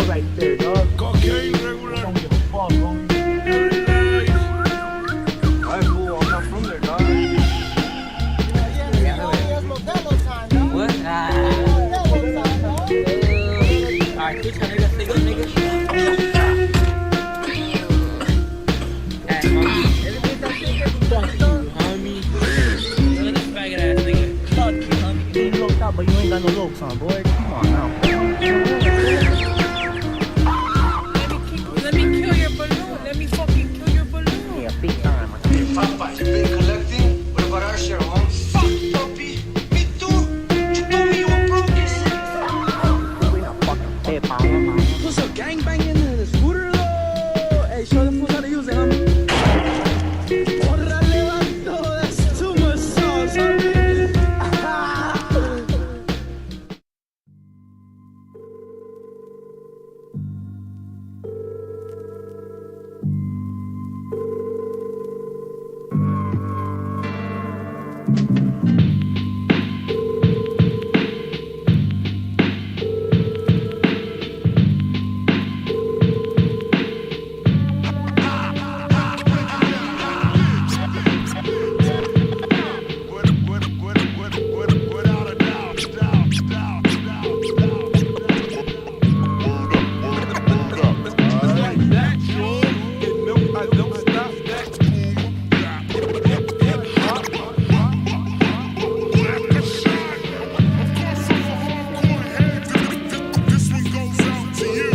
right there, dog. Cocaine regular. I don't give a fuck, homie. Every day. Alright, fool, I'm not from there, dog. What? Alright, bitch, nigga, stay good, nigga. Hey, homie. Everything that shit get fuck you, homie. Look at this faggot ass nigga. Fuck you, homie. You ain't looked out, but you ain't got no looks on, boy. Come on now. Let me kill your balloon. Let me fucking kill your balloon. Yeah, big time. Papa, you been collecting? What about our share, home? Fuck, puppy. Me too. You told me you were broke as shit. We not fucking pay, pal. Put some gangbanging in the scooter, though. Hey, show the fools how to use it, homie. Órale, vato, that's too much sauce, homie. Without a doubt. Like that, sure. You know I don't stop that. This one goes out to you.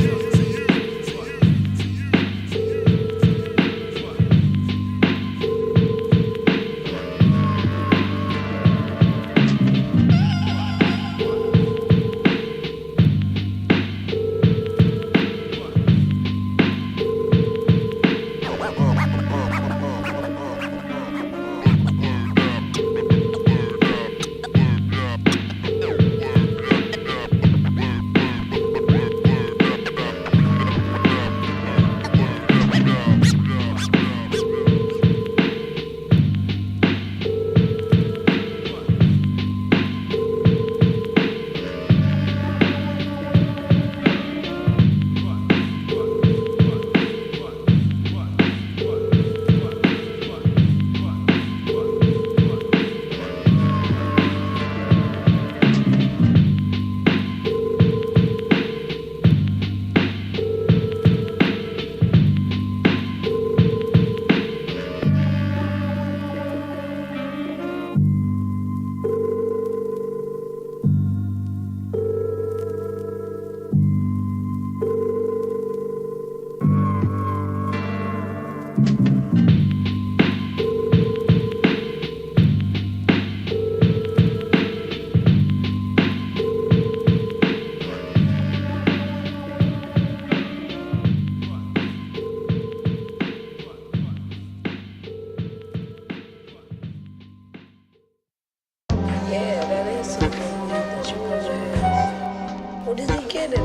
Yeah, that is something that you supposed to have. What did he get it at?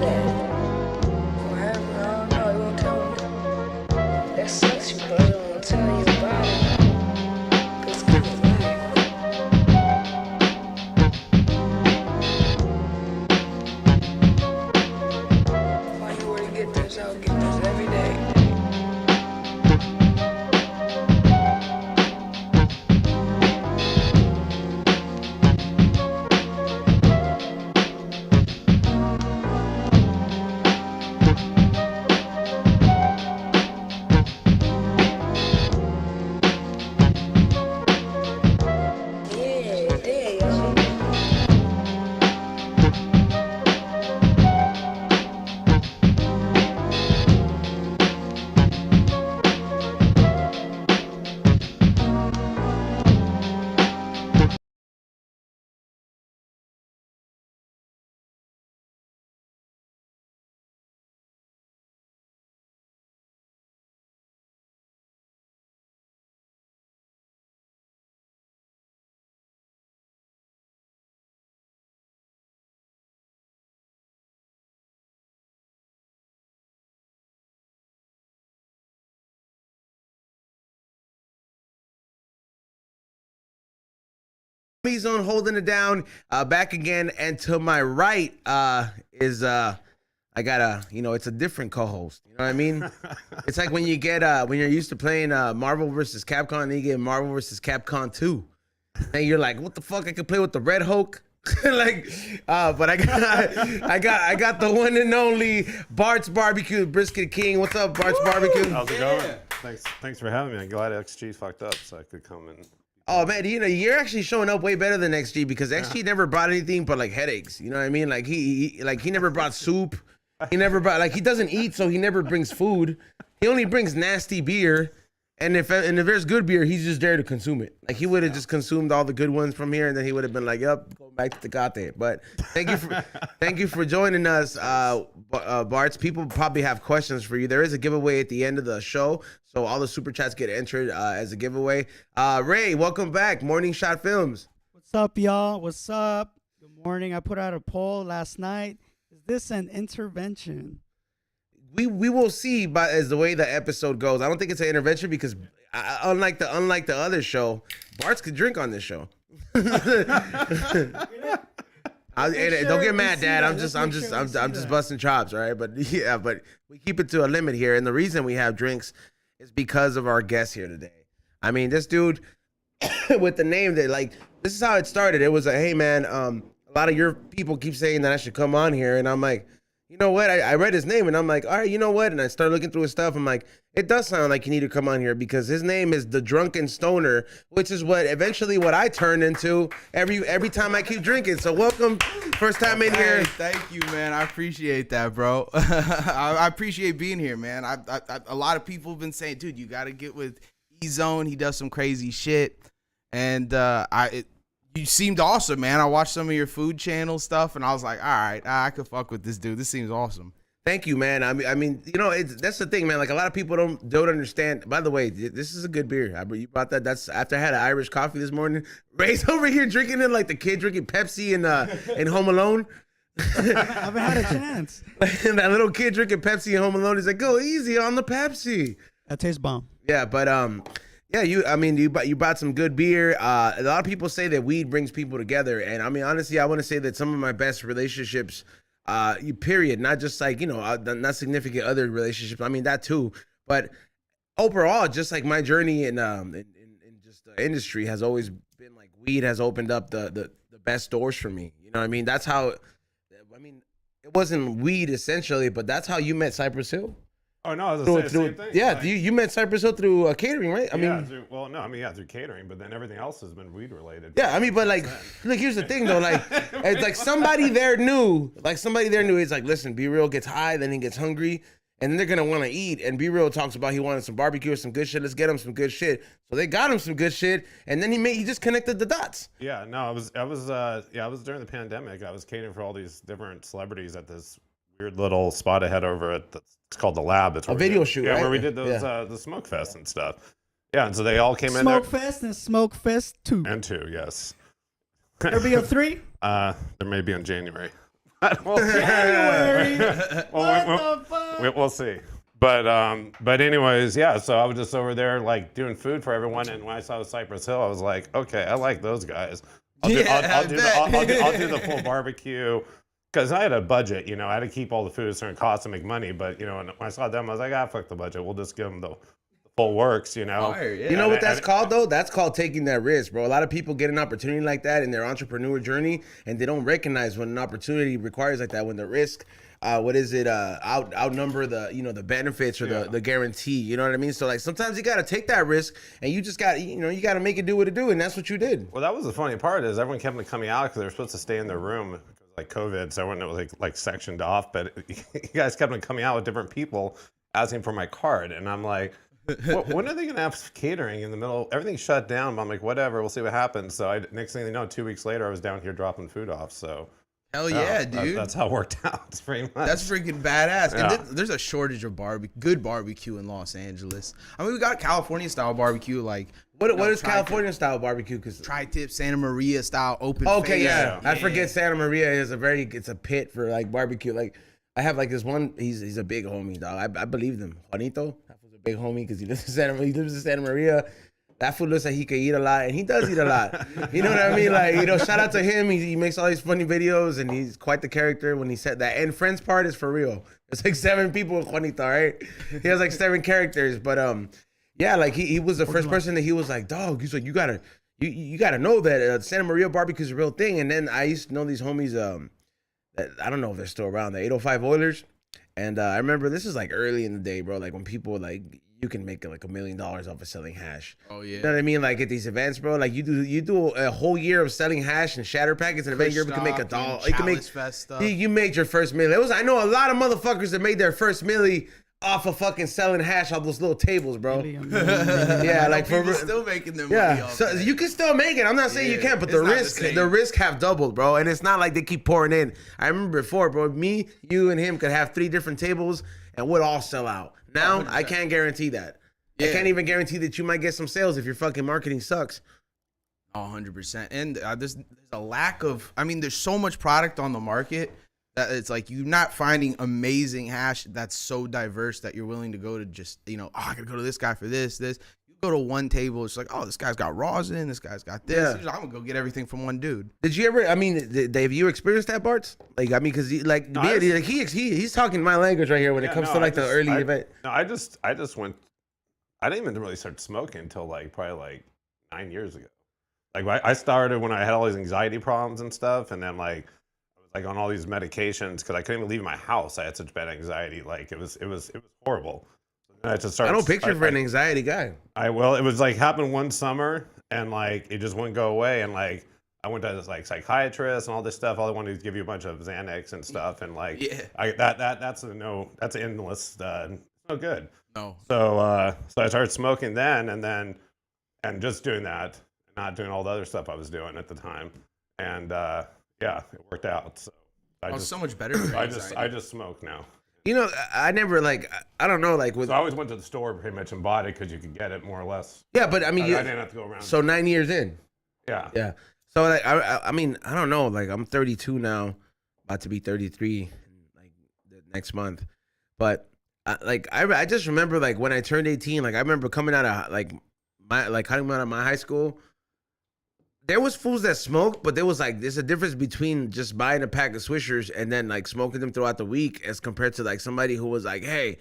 Whatever, I don't know, he won't tell me. That sucks, you but he won't tell you about it. It's coming back. Why you were to get this, I'll get this every day. Yeah, there, y'all. Zone holding it down, back again, and to my right is I I got it's a different co-host. You know what I mean? It's like when you get when you're used to playing Marvel versus Capcom, and then you get Marvel versus Capcom 2, and you're like, what the fuck? I could play with the Red Hulk. But I got the one and only Bartz Barbecue, Brisket King. What's up, Bartz Barbecue? How's it going? Thanks for having me. I'm glad XG fucked up so I could come and. Oh man, you're actually showing up way better than XG because XG never brought anything but like headaches. You know what I mean? Like he never brought soup. He never brought he doesn't eat, so he never brings food. He only brings nasty beer. And if there's good beer, he's just there to consume it. Like he would have just consumed all the good ones from here, and then he would have been like, "Yep, go back to Tecate." But thank you for joining us, Bartz. People probably have questions for you. There is a giveaway at the end of the show, so all the super chats get entered as a giveaway. Ray, welcome back. Morning Shot Films. What's up, y'all? What's up? Good morning. I put out a poll last night. Is this an intervention? We will see as the way the episode goes. I don't think it's an intervention because unlike the other show, Bartz could drink on this show. Don't get mad, Dad. I'm just busting chops, all right? But yeah, but we keep it to a limit here, and the reason we have drinks is because of our guest here today. I mean, this dude with the name that this is how it started. It was like, hey man, a lot of your people keep saying that I should come on here, and I'm like, you know what? I read his name and I'm like, all right, you know what? And I started looking through his stuff. I'm like, it does sound like you need to come on here because his name is the Drunken Stoner, which is what I turned into every time I keep drinking. So welcome, first time in here. Thank you, man. I appreciate that, bro. I appreciate being here, man. A lot of people have been saying, dude, you got to get with E-Zone. He does some crazy shit. And you seemed awesome, man. I watched some of your food channel stuff, and I was like, all right, I could fuck with this dude. This seems awesome. Thank you, man. I mean, that's the thing, man. Like a lot of people don't understand. By the way, this is a good beer. You brought that. That's after I had an Irish coffee this morning. Ray's over here drinking it like the kid drinking Pepsi in Home Alone. I haven't had a chance. And that little kid drinking Pepsi in Home Alone. He's like, go easy on the Pepsi. That tastes bomb. Yeah, but yeah, you bought some good beer. A lot of people say that weed brings people together, and I mean, honestly, I want to say that some of my best relationships, period, not just like not significant other relationships. I mean that too, but overall, just like my journey in just the industry has always been like weed has opened up the best doors for me. You know what I mean? That's how. I mean, it wasn't weed essentially, but that's how you met Cypress Hill. Oh no, I was saying the same thing. Yeah, like, you met Cypress Hill through catering, right? Through catering, but then everything else has been weed related. Yeah, I mean, but like, look, here's the thing though, like, it's like somebody there knew, it's like, listen, Be Real gets high, then he gets hungry, and then they're gonna want to eat, and Be Real talks about he wanted some barbecue or some good shit. Let's get him some good shit. So they got him some good shit, and then he just connected the dots. Yeah, no, I was during the pandemic. I was catering for all these different celebrities at this weird little spot I had over at it's called the Lab. It's a video shoot, right? Where we did those the Smoke Fest and stuff. Yeah, and so they all came in there. Smoke Fest and Smoke Fest 2. And 2, yes. There'll be a 3? There may be in January. January? What the fuck? We'll see. But anyways, yeah, so I was just over there like doing food for everyone, and when I saw the Cypress Hill, I was like, okay, I like those guys. I'll do the full barbecue. Because I had a budget, I had to keep all the food at a certain cost to make money. But, when I saw them, I was like, fuck the budget. We'll just give them the full works, Fire, yeah. You know what that's called, though? That's called taking that risk, bro. A lot of people get an opportunity like that in their entrepreneur journey, and they don't recognize when an opportunity requires like that, when the risk, outnumber the, the benefits or the guarantee. You know what I mean? So, like, sometimes you got to take that risk, and you just got, you got to make it do what it do, and that's what you did. Well, that was the funny part is everyone kept coming out because they were supposed to stay in their room. Like COVID, so everyone was like sectioned off, but you guys kept on coming out with different people asking for my card, and I'm like, when are they gonna have catering in the middle? Everything's shut down. But I'm like, whatever, we'll see what happens. So next thing you know, 2 weeks later, I was down here dropping food off. So hell yeah, dude. That's how it worked out. It's pretty much. That's freaking badass. Yeah. And there's a shortage of good barbecue in Los Angeles. I mean, we got California style barbecue, like. What is California style barbecue? Cause tri-tip Santa Maria style open. Okay, yeah. I forget Santa Maria is it's a pit for like barbecue. Like I have like this one. He's a big homie, dog. I believe him. Juanito, that was a big homie because he lives in Santa Maria. that fool looks like he could eat a lot, and he does eat a lot. You know what I mean? Like, you know, shout out to him. He makes all these funny videos, and he's quite the character when he said that. And Friends part is for real. It's like 7 people with Juanito, right? He has like 7 characters, but yeah, like he was the first person that he was like, dog. He's like, you gotta know that Santa Maria barbecue is a real thing. And then I used to know these homies. That, I don't know if they're still around. The 805 Oilers, and I remember this is like early in the day, bro. Like when people like. You can make like $1 million off of selling hash. Oh yeah. You know what I mean? Like at these events, bro. Like you do a whole year of selling hash and shatter packets, and event you can make $1. You can make you made your first milli. I know a lot of motherfuckers that made their first milli off of fucking selling hash off those little tables, bro. Yeah, like for still making them. Yeah, so you can still make it. I'm not saying you can't, but the risk have doubled, bro. And it's not like they keep pouring in. I remember before, bro. Me, you, and him could have 3 different tables, and we'd all sell out. Now, 100%. I can't guarantee that. Yeah. I can't even guarantee that you might get some sales if your fucking marketing sucks. 100%. And there's a lack of, I mean, there's so much product on the market that it's like you're not finding amazing hash that's so diverse that you're willing to go to just, you know, oh, I gotta go to this guy for this. You go to one table, it's like, oh, this guy's got rosin, this guy's got this. Yeah. I'm gonna go get everything from one dude. Did you ever, I mean, have you experienced that, Bartz? Like, I mean, because he's talking my language right here when it comes to like the early event. No, I just went, I didn't even really start smoking until like probably like 9 years ago. Like I started when I had all these anxiety problems and stuff, and then like I was like on all these medications because I couldn't even leave my house. I had such bad anxiety, like it was horrible. And I just started. I don't picture for an anxiety guy. Well, it was like happened one summer, and like it just wouldn't go away, and like I went to this like psychiatrist and all this stuff. All they wanted to give you a bunch of Xanax and stuff, and like that's endless. No good. No. So I started smoking then, and just doing that, not doing all the other stuff I was doing at the time, and yeah, it worked out. So so much better. I just smoke now. You know, I never like, I don't know, like with. So I always went to the store pretty much and bought it because you could get it more or less. Yeah, but I mean, I didn't have to go around. So 9 years in. Yeah. Yeah. So like, I mean, I don't know, like I'm 32 now, about to be 33 like the next month, but I just remember like when I turned 18, like I remember coming out of coming out of my high school. There was fools that smoked, but there's a difference between just buying a pack of Swishers and then like smoking them throughout the week as compared to like somebody who was like, hey,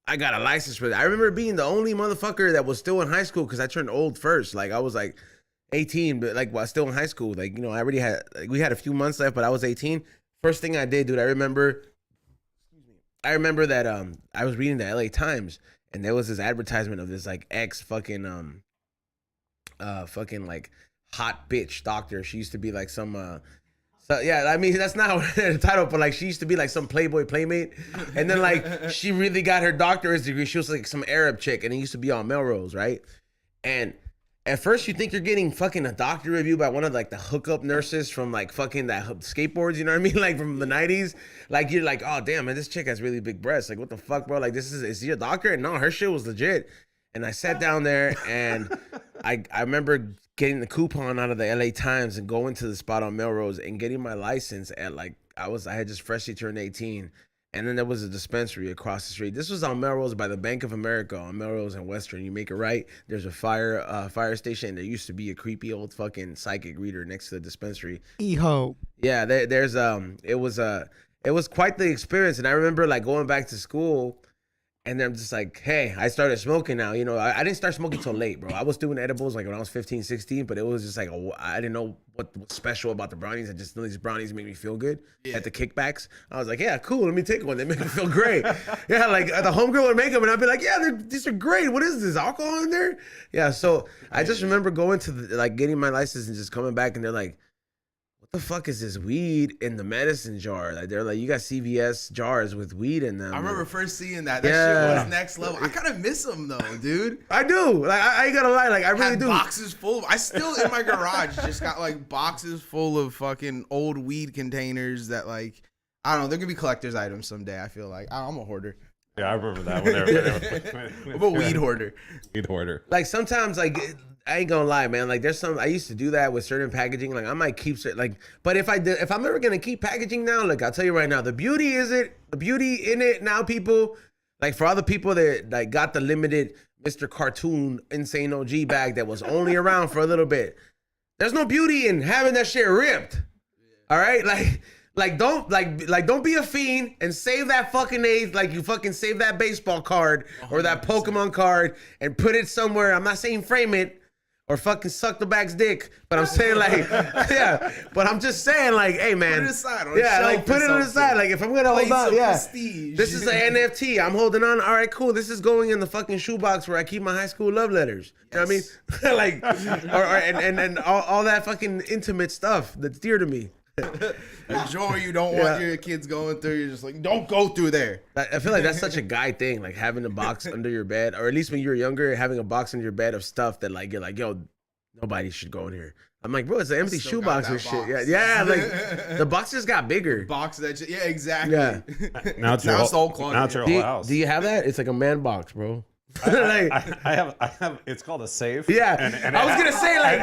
I got a license for that. I remember being the only motherfucker that was still in high school because I turned old first. Like I was like 18, but like while still in high school, like, you know, I already had, like, we had a few months left, but I was 18. First thing I did, dude, I remember that I was reading the LA Times and there was this advertisement of this like fucking like hot bitch doctor. She used to be like some so yeah, I mean that's not the title, but like she used to be like some Playboy playmate, and then like she really got her doctorate degree. She was like some Arab chick, and it used to be on Melrose, right? And at first you think you're getting fucking a doctor review by one of like the hookup nurses from like fucking that skateboards, you know what I mean? Like from the 90s. Like you're like, oh damn, man, this chick has really big breasts. Like what the fuck, bro? Like is he a doctor? And no, her shit was legit. And I sat down there and I remember getting the coupon out of the LA Times and going to the spot on Melrose and getting my license at like, I had just freshly turned 18. And then there was a dispensary across the street. This was on Melrose by the Bank of America on Melrose and Western. You make it right. There's a fire station. There used to be a creepy old fucking psychic reader next to the dispensary. E-ho. Yeah, there's it was quite the experience. And I remember like going back to school. And then I'm just like, hey, I started smoking now. You know, I didn't start smoking till late, bro. I was doing edibles like when I was 15, 16, but it was just like, I didn't know what's special about the brownies. I just know these brownies make me feel good at the kickbacks. I was like, yeah, cool, let me take one. They make me feel great. Yeah, like the homegirl would make them, and I'd be like, yeah, these are great. What is this, alcohol in there? Yeah, so I just remember going to like getting my license and just coming back, and they're like, the fuck is this weed in the medicine jar? Like they're like, you got CVS jars with weed in them. I remember first seeing that. That shit was next level. I kind of miss them though, dude. I do. Like I ain't gonna lie. Like I really do. Boxes full. I still in my garage just got like boxes full of fucking old weed containers that like, I don't know. They're gonna be collector's items someday. I feel like I'm a hoarder. Yeah, I remember that when I'm a weed hoarder. Weed hoarder. Like sometimes like. I ain't gonna lie, man. Like there's some, I used to do that with certain packaging. Like I might keep like, but if I'm ever gonna keep packaging now, look, I'll tell you right now, the beauty in it now, people, like for all the people that like got the limited Mr. Cartoon Insane OG bag that was only around for a little bit. There's no beauty in having that shit ripped. All right, don't be a fiend and save that fucking eighth like you fucking save that baseball card or that Pokemon card and put it somewhere. I'm not saying frame it or fucking suck the bag's dick, but I'm saying like, yeah. But I'm just saying like, hey man, put it aside. Put it on the side. Like if I'm gonna hold on, prestige. this is an NFT. I'm holding on. All right, cool. This is going in the fucking shoebox where I keep my high school love letters. You know what I mean? and all that fucking intimate stuff that's dear to me. A joy you don't want your kids going through. You're just like, don't go through there. I feel like that's such a guy thing, like having a box under your bed, or at least when you were younger, having a box under your bed of stuff that like you're like, yo, nobody should go in here. I'm like, bro, it's an empty shoebox or shit. Yeah, like the box just got bigger. Box that shit. Yeah, exactly. Yeah. Now it's your whole house. Do you have that? It's like a man box, bro. I have. It's called a safe. Yeah, and I was gonna say like,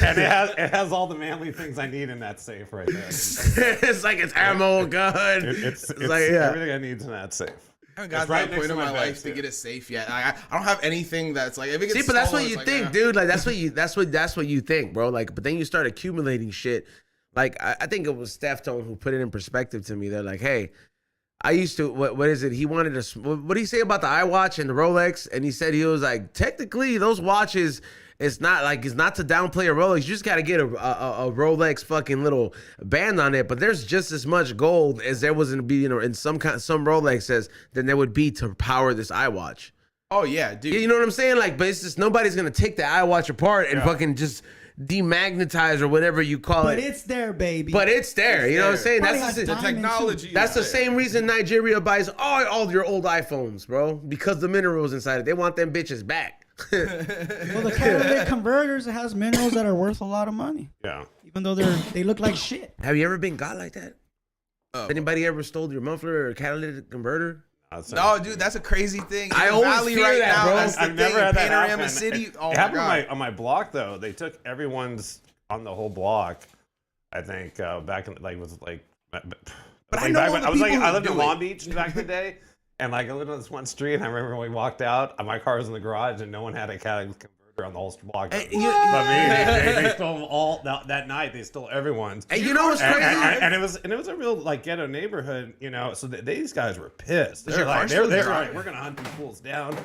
and it has all the manly things I need in that safe right there. It's like it's ammo, gun. It's like everything I need in that safe. I haven't got to that point in my life to get a safe yet. I don't have anything that's like if it gets see, but that's what you like, think, dude. Like that's what you think, bro. Like, but then you start accumulating shit. Like I think it was Steph Tone who put it in perspective to me. They're like, hey. I used to, what is it? He wanted to, what did he say about the iWatch and the Rolex? And he said, he was like, technically those watches, it's not to downplay a Rolex. You just got to get a Rolex fucking little band on it. But there's just as much gold as there was in some Rolexes than there would be to power this iWatch. Oh yeah, dude. You know what I'm saying? Like, but it's just, nobody's going to take the iWatch apart and fucking just demagnetize or whatever you call it. But it's there, baby. But it's there. You know what I'm saying? Probably That's got the technology. That's the same reason Nigeria buys all your old iPhones, bro. Because the minerals inside it. They want them bitches back. Well, the catalytic converters, it has minerals that are worth a lot of money. Yeah. Even though they look like shit. Have you ever been got like that? Anybody ever stole your muffler or catalytic converter? No, dude, that's a crazy thing. I always fear that, bro. I've never had that happen. City. Oh it my happened God. on my block though. They took everyone's on the whole block. I think back in I lived in Long Beach back in the day, and like I lived on this one street. And I remember when we walked out, my car was in the garage, and no one had a catalytic converter on the whole block. But me, they stole them all that night. They stole everyone's. And you know what's crazy? And it was a real like ghetto neighborhood, you know. So these guys were pissed. They're like, we're gonna hunt these fools down.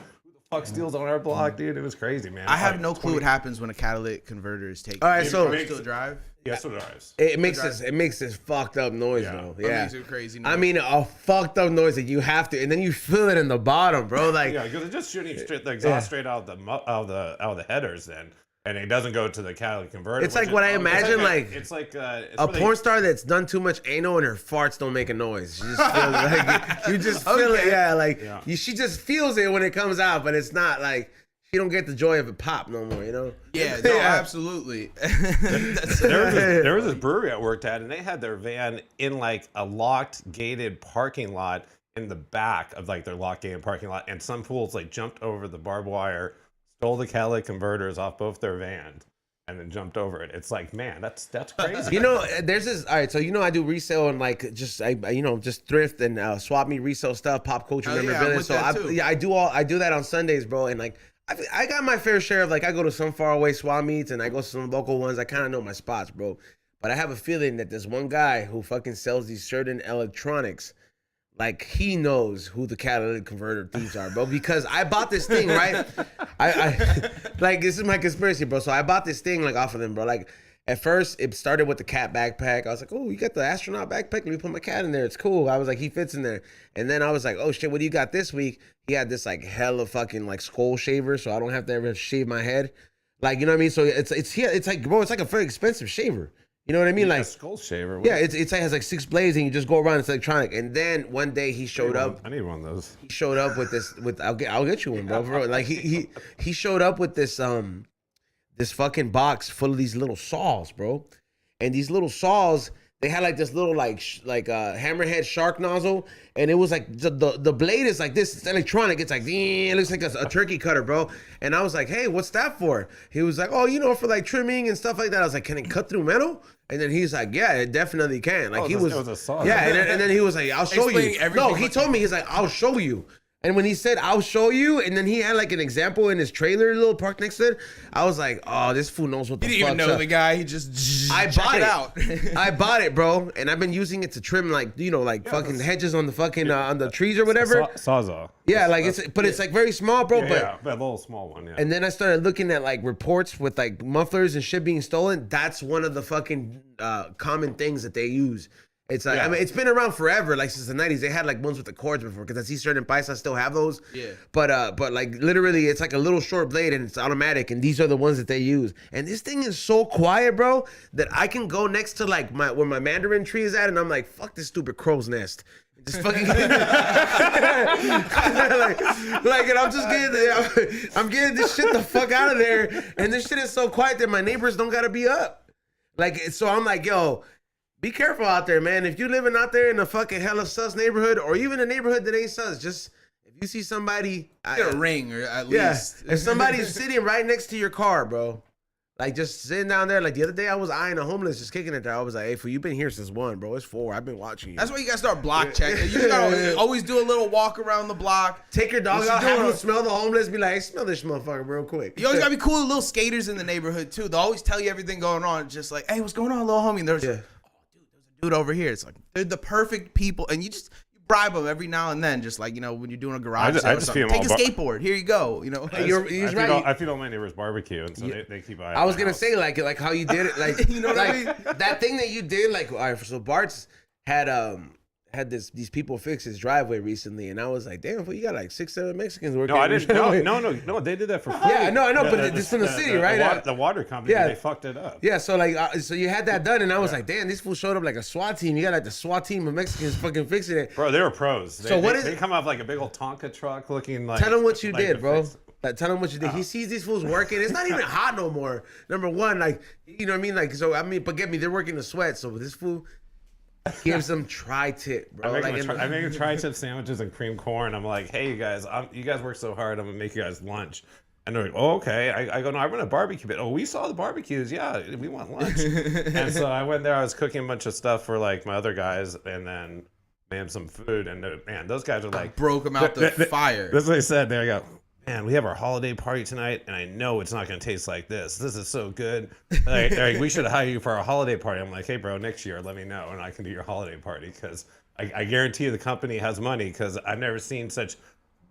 Fuck steals on our block, dude. It was crazy, man. I have no clue what happens when a catalytic converter is taken. All right, so still drive. Yes, it drives. It makes this fucked up noise, though. Yeah, it makes it crazy noise. I mean, a fucked up noise that you have to, and then you feel it in the bottom, bro. Like yeah, because it's just shooting straight the exhaust straight out the headers, then. And it doesn't go to the catalytic converter. It's like what I imagine, it's like a porn star that's done too much anal and her farts don't make a noise. She just feels like you just feel it, yeah. She just feels it when it comes out, but it's not like she don't get the joy of it pop no more, you know? Yeah, no, absolutely. there was this brewery I worked at, and they had their van in like a locked, gated parking lot in the back of like their locked, gated parking lot, and some fools like jumped over the barbed wire, stole the catalytic converters off both their vans, and then jumped over it. It's like, man, that's crazy. You know, there's this. All right, so you know, I do resale and like just just thrift and swap meet resale stuff, pop culture memorabilia. So I do that on Sundays, bro. And like I got my fair share of like I go to some faraway swap meets and I go to some local ones. I kind of know my spots, bro. But I have a feeling that there's one guy who fucking sells these certain electronics. Like he knows who the catalytic converter thieves are, bro. Because I bought this thing, right? I like this is my conspiracy, bro. So I bought this thing like off of them, bro. Like at first it started with the cat backpack. I was like, oh, you got the astronaut backpack? Let me put my cat in there. It's cool. I was like, he fits in there. And then I was like, oh shit, what do you got this week? He had this like hella fucking like skull shaver, so I don't have to ever shave my head. Like, you know what I mean? So it's like, bro, it's like a very expensive shaver. You know what I mean? Like skull shaver. Yeah, it has like 6 blades and you just go around. It's electronic. And then one day he showed up. I need one of those. He showed up with this. I'll get you one, bro. Like he showed up with this this fucking box full of these little saws, bro. And these little saws, they had like this little like hammerhead shark nozzle, and it was like the blade is like this. It's electronic. It's like it looks like a turkey cutter, bro. And I was like, hey, what's that for? He was like, oh, you know, for like trimming and stuff like that. I was like, can it cut through metal? And then he's like, yeah, it definitely can. Like it was a saw. Yeah, and then he was like, I'll show you. No, he told me, he's like, I'll show you. And when he said, I'll show you, and then he had like an example in his trailer, little park next to it, I was like, oh, this fool knows what the fuck. You didn't even know the guy. He just I check bought it it out. I bought it, bro. And I've been using it to trim like, fucking hedges on the fucking, on the trees or whatever. Sawzall. Yeah, like it's like very small, bro. But a little small one, yeah. And then I started looking at like reports with like mufflers and shit being stolen. That's one of the fucking common things that they use. It's like, I mean, it's been around forever, like since the 90s. They had like ones with the cords before, because I see certain paisas still have those. Yeah. But like literally, it's like a little short blade and it's automatic, and these are the ones that they use. And this thing is so quiet, bro, that I can go next to like where my mandarin tree is at, and I'm like, fuck this stupid crow's nest. Just fucking like, and I'm just I'm getting this shit the fuck out of there, and this shit is so quiet that my neighbors don't gotta be up. Like, so I'm like, yo, be careful out there, man. If you're living out there in a fucking hella sus neighborhood, or even a neighborhood that ain't sus, just if you see somebody, get a ring, or at least if somebody's sitting right next to your car, bro, like just sitting down there. Like the other day, I was eyeing a homeless just kicking it there. I was like, hey, fool, you've been here since 1, bro. It's 4. I've been watching you. That's why you gotta start block checking. You gotta always do a little walk around the block. Take your dog out, have them smell the homeless, be like, hey, smell this motherfucker real quick. You always gotta be cool with little skaters in the neighborhood too. They always tell you everything going on. Just like, hey, what's going on, little homie? And there's like, dude over here. It's like they're the perfect people, and you bribe them every now and then, just like, when you're doing a garage sale or something. Take a skateboard, here you go. I feed all my neighbors barbecue, and so they keep eyeing. I was gonna say like how you did it, like you know what I mean? That thing that you did, like, all right, so Bartz had these people fix his driveway recently, and I was like, damn, you got like 6-7 Mexicans working. No, I didn't. No, they did that for free. Yeah, no, but it's in the city, right? The water company, they fucked it up. Yeah, so like, so you had that done, and I was like, damn, this fool showed up like a SWAT team. You got like the SWAT team of Mexicans fucking fixing it. Bro, they were pros. They come off like a big old Tonka truck looking like. Tell him what you did, bro. Tell him what you did. He sees these fools working. It's not even hot no more. Number one, like, you know what I mean? Like, so I mean, but get me, they're working the sweat. So this fool gives them tri-tip, bro. I make them tri-tip sandwiches and cream corn. I'm like, hey, you guys work so hard. I'm gonna make you guys lunch. And they're like, oh, okay. I go, no, I run a barbecue bit. Oh, we saw the barbecues. Yeah, we want lunch. And so I went there. I was cooking a bunch of stuff for like my other guys, and then made some food. And man, those guys are like, broke them out the fire. That's what they said. There you go. Man, we have our holiday party tonight, and I know it's not going to taste like this. This is so good. They're like, we should hire you for our holiday party. I'm like, hey, bro, next year, let me know, and I can do your holiday party, because I guarantee you the company has money, because I've never seen such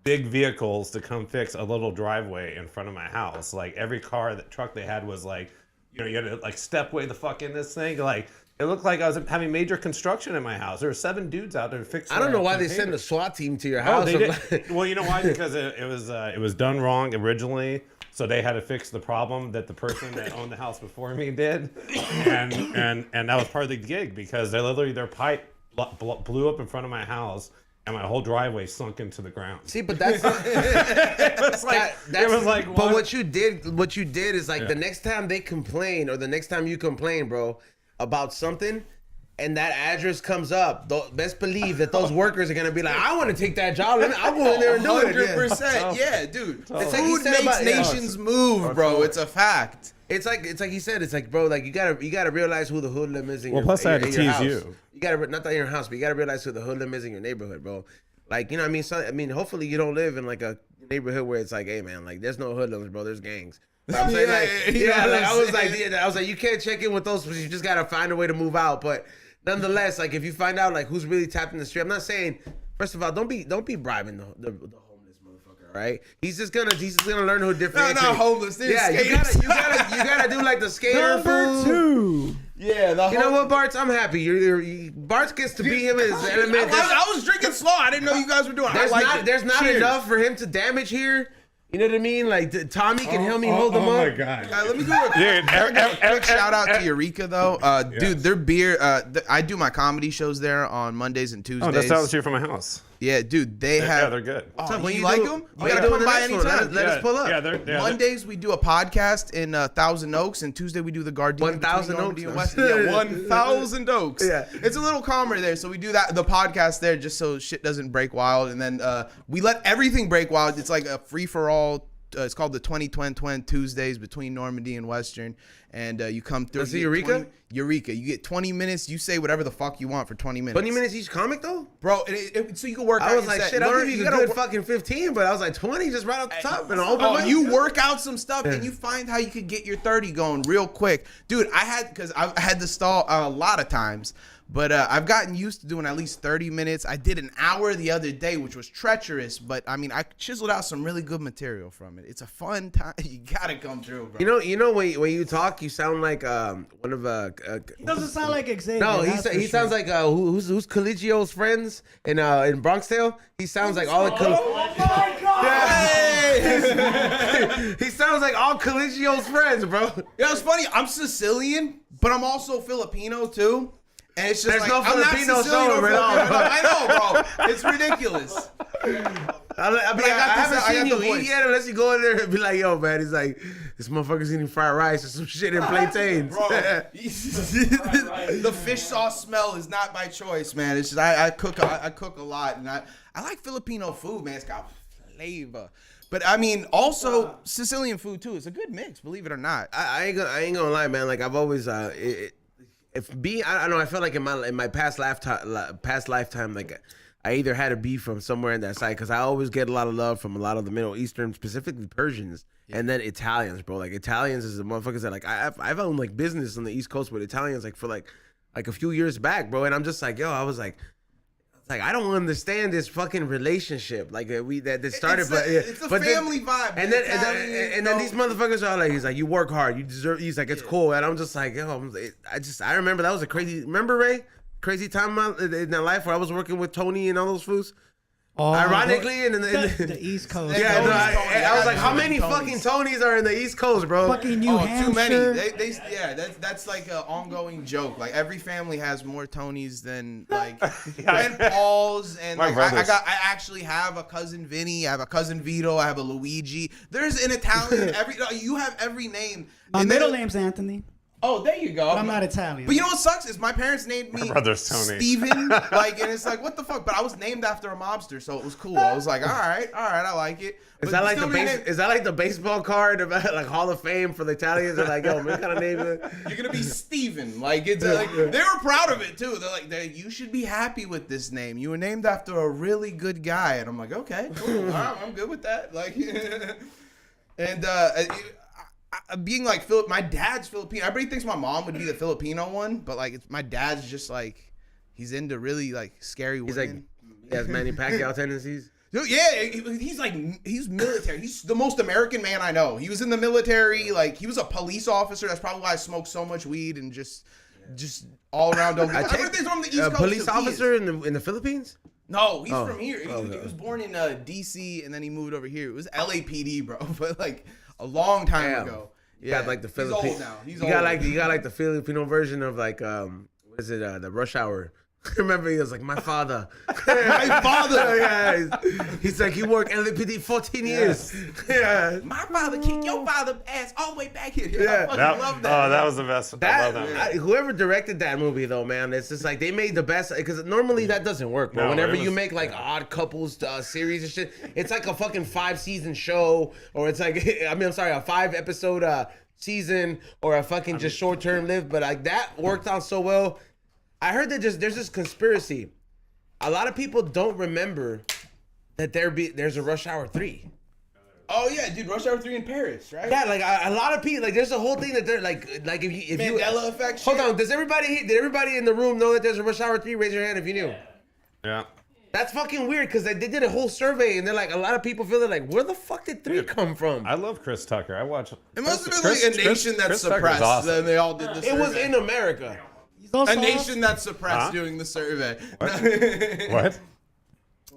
big vehicles to come fix a little driveway in front of my house. Like, every truck they had was like, you had to like stepway the fuck in this thing. Like, it looked like I was having major construction in my house. There were 7 dudes out there fixing. I don't know why they send a SWAT team to your house. They did. Well, you know why? Because it was done wrong originally, so they had to fix the problem that the person that owned the house before me did, and that was part of the gig, because their pipe blew up in front of my house, and my whole driveway sunk into the ground. See, but that's it was like. But what you did is like, the next time they complain, or the next time you complain, bro, about something, and that address comes up, best believe that those workers are gonna be like, I want to take that job. I'll go in there and do it. 100%. Yeah, dude. It's like food makes nations move, bro. It's a fact. It's like he said. It's like, bro, like you gotta realize who the hoodlum is in your. Plus I had to tease house. you. You gotta, not that in your house, but you gotta realize who the hoodlum is in your neighborhood, bro. Like, you know what I mean? So, I mean, hopefully you don't live in like a neighborhood where it's like, hey man, like there's no hoodlums, bro. There's gangs. I'm saying, I was like, you can't check in with those. You just gotta find a way to move out. But nonetheless, like if you find out like who's really tapped in the street, I'm not saying. First of all, don't be bribing the homeless motherfucker. Right? He's just gonna learn who differentiate. No, homeless. Yeah, you gotta do like the skater. Number 2. Yeah, you know what, Bartz? I'm happy. Bartz gets to be him in his element. I was drinking slow. I didn't know you guys were doing. There's not enough for him to damage here. You know what I mean? Like Tommy can help me hold them up. Oh my god! Let me do a quick shout out to Eureka though, dude. Their beer. I do my comedy shows there on Mondays and Tuesdays. Oh, that's down the street from my house. Yeah, dude. They have. Yeah, they're good. Oh, you like them? You gotta come by anytime. Let us pull up. Yeah, Mondays we do a podcast in Thousand Oaks, and Tuesday we do the Gardenia. 1,000 Oaks. Yeah, 1,000 Oaks. Yeah, it's a little calmer there, so we do the podcast there just so shit doesn't break wild, and then we let everything break wild. It's like a free for all it's called the 20 Tuesdays between Normandy and Western, and you come through. That's Eureka? Eureka. You get 20 minutes. You say whatever the fuck you want for 20 minutes. 20 minutes each comic though, bro. So you can work. I out was your like, set. shit, I'll Learn- give you a gotta good work- fucking 15, but I was like 20 just right off the top and open. Oh, you work out some stuff and you find how you could get your 30 going real quick, dude. I had to stall a lot of times. But I've gotten used to doing at least 30 minutes. I did an hour the other day, which was treacherous. But I mean, I chiseled out some really good material from it. It's a fun time. You gotta come through, bro. You know when you talk, you sound like one of He doesn't sound like Xavier. No, he sounds like who's Coligio's friends in Bronxdale. He sounds like all the. Oh my God! He sounds like all Coligio's friends, bro. Yeah, it's funny. I'm Sicilian, but I'm also Filipino too. And it's just There's like, no I'm not Filipino Sicilian show, or man. Filipino. I know, bro. It's ridiculous. I haven't seen you eat yet unless you go in there and be like, yo, man, he's like, this motherfucker's eating fried rice or some shit in plantains. Bro, the fish sauce smell is not by choice, man. It's just I cook a lot, and I like Filipino food, man. It's got flavor. But I mean, also Sicilian food too. It's a good mix, believe it or not. I ain't gonna lie, man. Like I've always I don't know. I feel like in my past lifetime, like I either had a beef from somewhere in that side because I always get a lot of love from a lot of the Middle Eastern, specifically Persians, and then Italians, bro. Like Italians is the motherfuckers that like I've owned like business on the East Coast with Italians like for like a few years back, bro. And I'm just like, yo, I was like I don't understand this fucking relationship like that started, it's a family vibe. And then these motherfuckers are like, he's like, you work hard, you deserve. He's like, it's cool, and I'm just like, yo, I remember that was a crazy. Remember Ray? Crazy time in my life where I was working with Tony and all those fools. Oh, ironically, in the East Coast. Yeah, no, I was like, how many fucking Tonys are in the East Coast, bro? Fucking New Hampshire. Too many. That's like an ongoing joke. Like every family has more Tonys than like and Pauls and like I actually have a cousin Vinny, I have a cousin Vito, I have a Luigi. There's an Italian you have every name. My middle name's Anthony. Oh, there you go. But I'm not Italian. But you know what sucks is my parents named me brother's Tony. Steven. Like, and it's like, what the fuck? But I was named after a mobster, so it was cool. I was like, all right, I like it. Is that like the baseball card about like Hall of Fame for the Italians? They're like, yo, what kind of name is it? You're gonna be Steven. Like it's like they were proud of it too. They're like, you should be happy with this name. You were named after a really good guy, and I'm like, okay, cool. All right, I'm good with that. Like, and being like my dad's Filipino. Everybody thinks my mom would be the Filipino one, but like my dad's just like he's into really like scary women. He's like he has Manny Pacquiao tendencies. Dude, yeah, he's military. He's the most American man I know. He was in the military. Like he was a police officer. That's probably why I smoked so much weed and just all around. Everything's from the East Coast. A police officer in the Philippines? No, he's from here. He was born in D.C. and then he moved over here. It was LAPD, bro, but like a long time ago. You got like the Filipino. He's old now. You got like the Filipino version of like what is it? The Rush Hour. Remember, he was like, my father. My father. Yeah, he's like, he worked LAPD 14 years. Yeah. My father kicked your father's ass all the way back here. Yeah. I fucking love that. Oh, that was the best. I love that. Whoever directed that movie, though, man, it's just like they made the best. Because normally that doesn't work, bro. No, Whenever you make like odd couples series and shit, it's like a fucking 5-season show, or it's like, a 5-episode season, or a fucking just short-term live. But like that worked out so well. I heard that there's this conspiracy. A lot of people don't remember that there's a Rush Hour 3. Oh yeah, dude, Rush Hour 3 in Paris, right? Yeah, like a lot of people, like there's a whole thing that they're like if Mandela effect. Hold on, did everybody in the room know that there's a Rush Hour 3? Raise your hand if you knew. Yeah. That's fucking weird because they did a whole survey and they're like, a lot of people feel they're like, where the fuck did 3 come from? I love Chris Tucker. I watch. It must have been like a nation that's suppressed. Awesome. Then they all did the survey. It was in America. A nation that's suppressed doing the survey. What?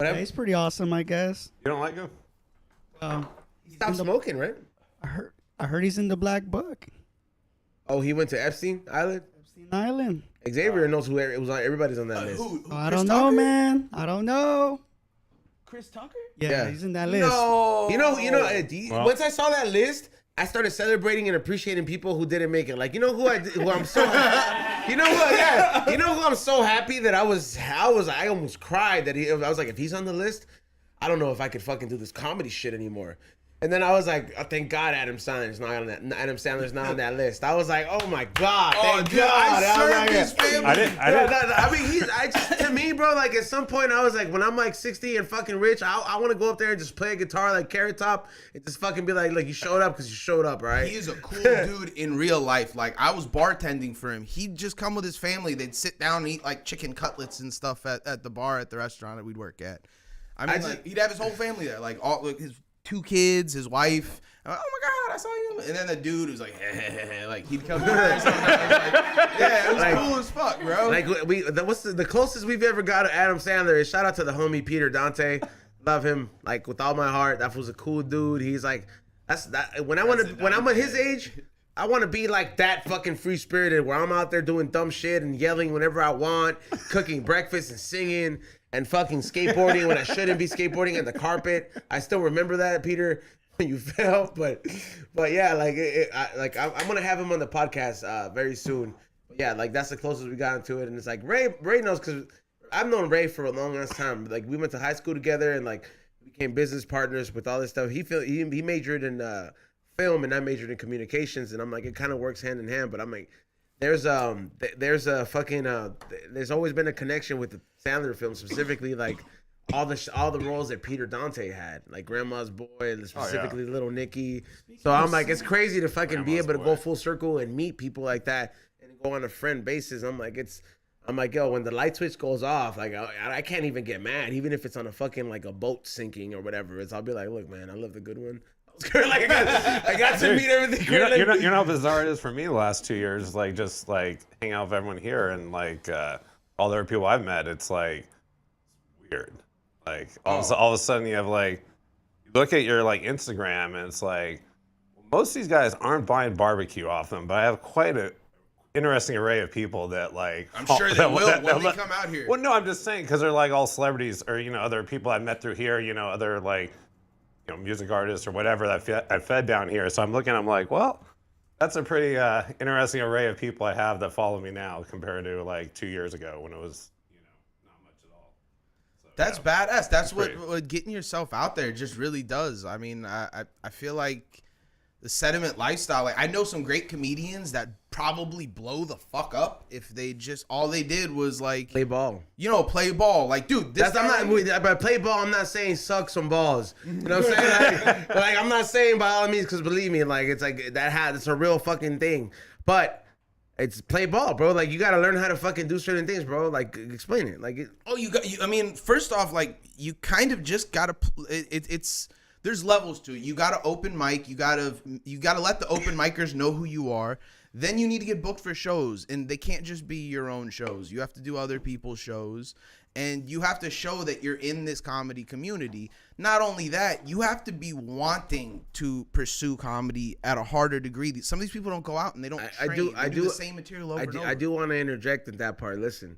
Yeah, he's pretty awesome, I guess. You don't like him? He stopped smoking, right? I heard he's in the Black Book. Oh, he went to Epstein Island? Epstein Island. Xavier knows who it was on. Everybody's on that list. I don't know, man. I don't know. Chris Tucker? Yeah, he's in that list. No. You know, once I saw that list, I started celebrating and appreciating people who didn't make it. Like, you know who I'm so happy. You know who I'm so happy that I almost cried that I was like, if he's on the list, I don't know if I could fucking do this comedy shit anymore. And then I was like, oh, thank God Adam Sandler's not on that. Adam Sandler's not on that list. I was like, oh my God, thank God. I served like, his family. I mean, to me, bro, like at some point I was like, when I'm like 60 and fucking rich, I want to go up there and just play a guitar like Carrot Top and just fucking be like you showed up because you showed up, right? He is a cool dude in real life. Like I was bartending for him. He'd just come with his family. They'd sit down and eat like chicken cutlets and stuff at the bar at the restaurant that we'd work at. I mean, like, he'd have his whole family there, like all his 2 kids, his wife. I'm like, oh my God, I saw you. And then the dude was like, hey, like he'd come over there. Yeah, it was like, cool as fuck, bro. Like what's the closest we've ever got to Adam Sandler is shout out to the homie Peter Dante. Love him like with all my heart. That was a cool dude. He's like when I'm at his age, I want to be like that fucking free spirited where I'm out there doing dumb shit and yelling whenever I want, cooking breakfast and singing. And fucking skateboarding when I shouldn't be skateboarding on the carpet. I still remember that, Peter, when you fell. But yeah, like I'm gonna have him on the podcast very soon. But yeah, like that's the closest we got into it. And it's like Ray knows because I've known Ray for a long ass time. Like we went to high school together and like became business partners with all this stuff. He majored in film and I majored in communications. And I'm like, it kind of works hand in hand. But I'm like, there's a fucking there's always been a connection with the Sandler film, specifically like all the roles that Peter Dante had, like Grandma's Boy and specifically Little Nicky. So I'm like, it's crazy to fucking be able to go full circle and meet people like that and go on a friend basis. I'm like, yo, when the light switch goes off, like I can't even get mad, even if it's on a fucking like a boat sinking or whatever. I'll be like, look, man, I lived a good one. Like I got to meet everything. You know how bizarre it is for me the last 2 years, like just like hang out with everyone here and like all the other people I've met. It's like weird. Like all of a sudden you have like you look at your like Instagram and it's like most of these guys aren't buying barbecue off them, but I have quite a interesting array of people that like I'm sure they will when they come out here. Well, no, I'm just saying because they're like all celebrities or other people I met through here, other like music artists or whatever that I fed down here. So I'm looking, I'm like, well, that's a pretty interesting array of people I have that follow me now compared to like 2 years ago when it was, not much at all. So, that's badass. That's what getting yourself out there just really does. I mean, I feel like the sediment lifestyle, like I know some great comedians that probably blow the fuck up if they just all they did was like play ball. Play ball. Like, dude, this by play ball, I'm not saying suck some balls. You know what I'm saying? like I'm not saying by all means, because believe me, like it's like it's a real fucking thing. But it's play ball, bro. Like you gotta learn how to fucking do certain things, bro. Like explain it. Like I mean, first off, like you kind of just gotta there's levels to it. You got to open mic. You got to let the open micers know who you are. Then you need to get booked for shows, and they can't just be your own shows. You have to do other people's shows, and you have to show that you're in this comedy community. Not only that, you have to be wanting to pursue comedy at a harder degree. Some of these people don't go out and they don't train. They do the same material over and over. I do want to interject in that part. Listen.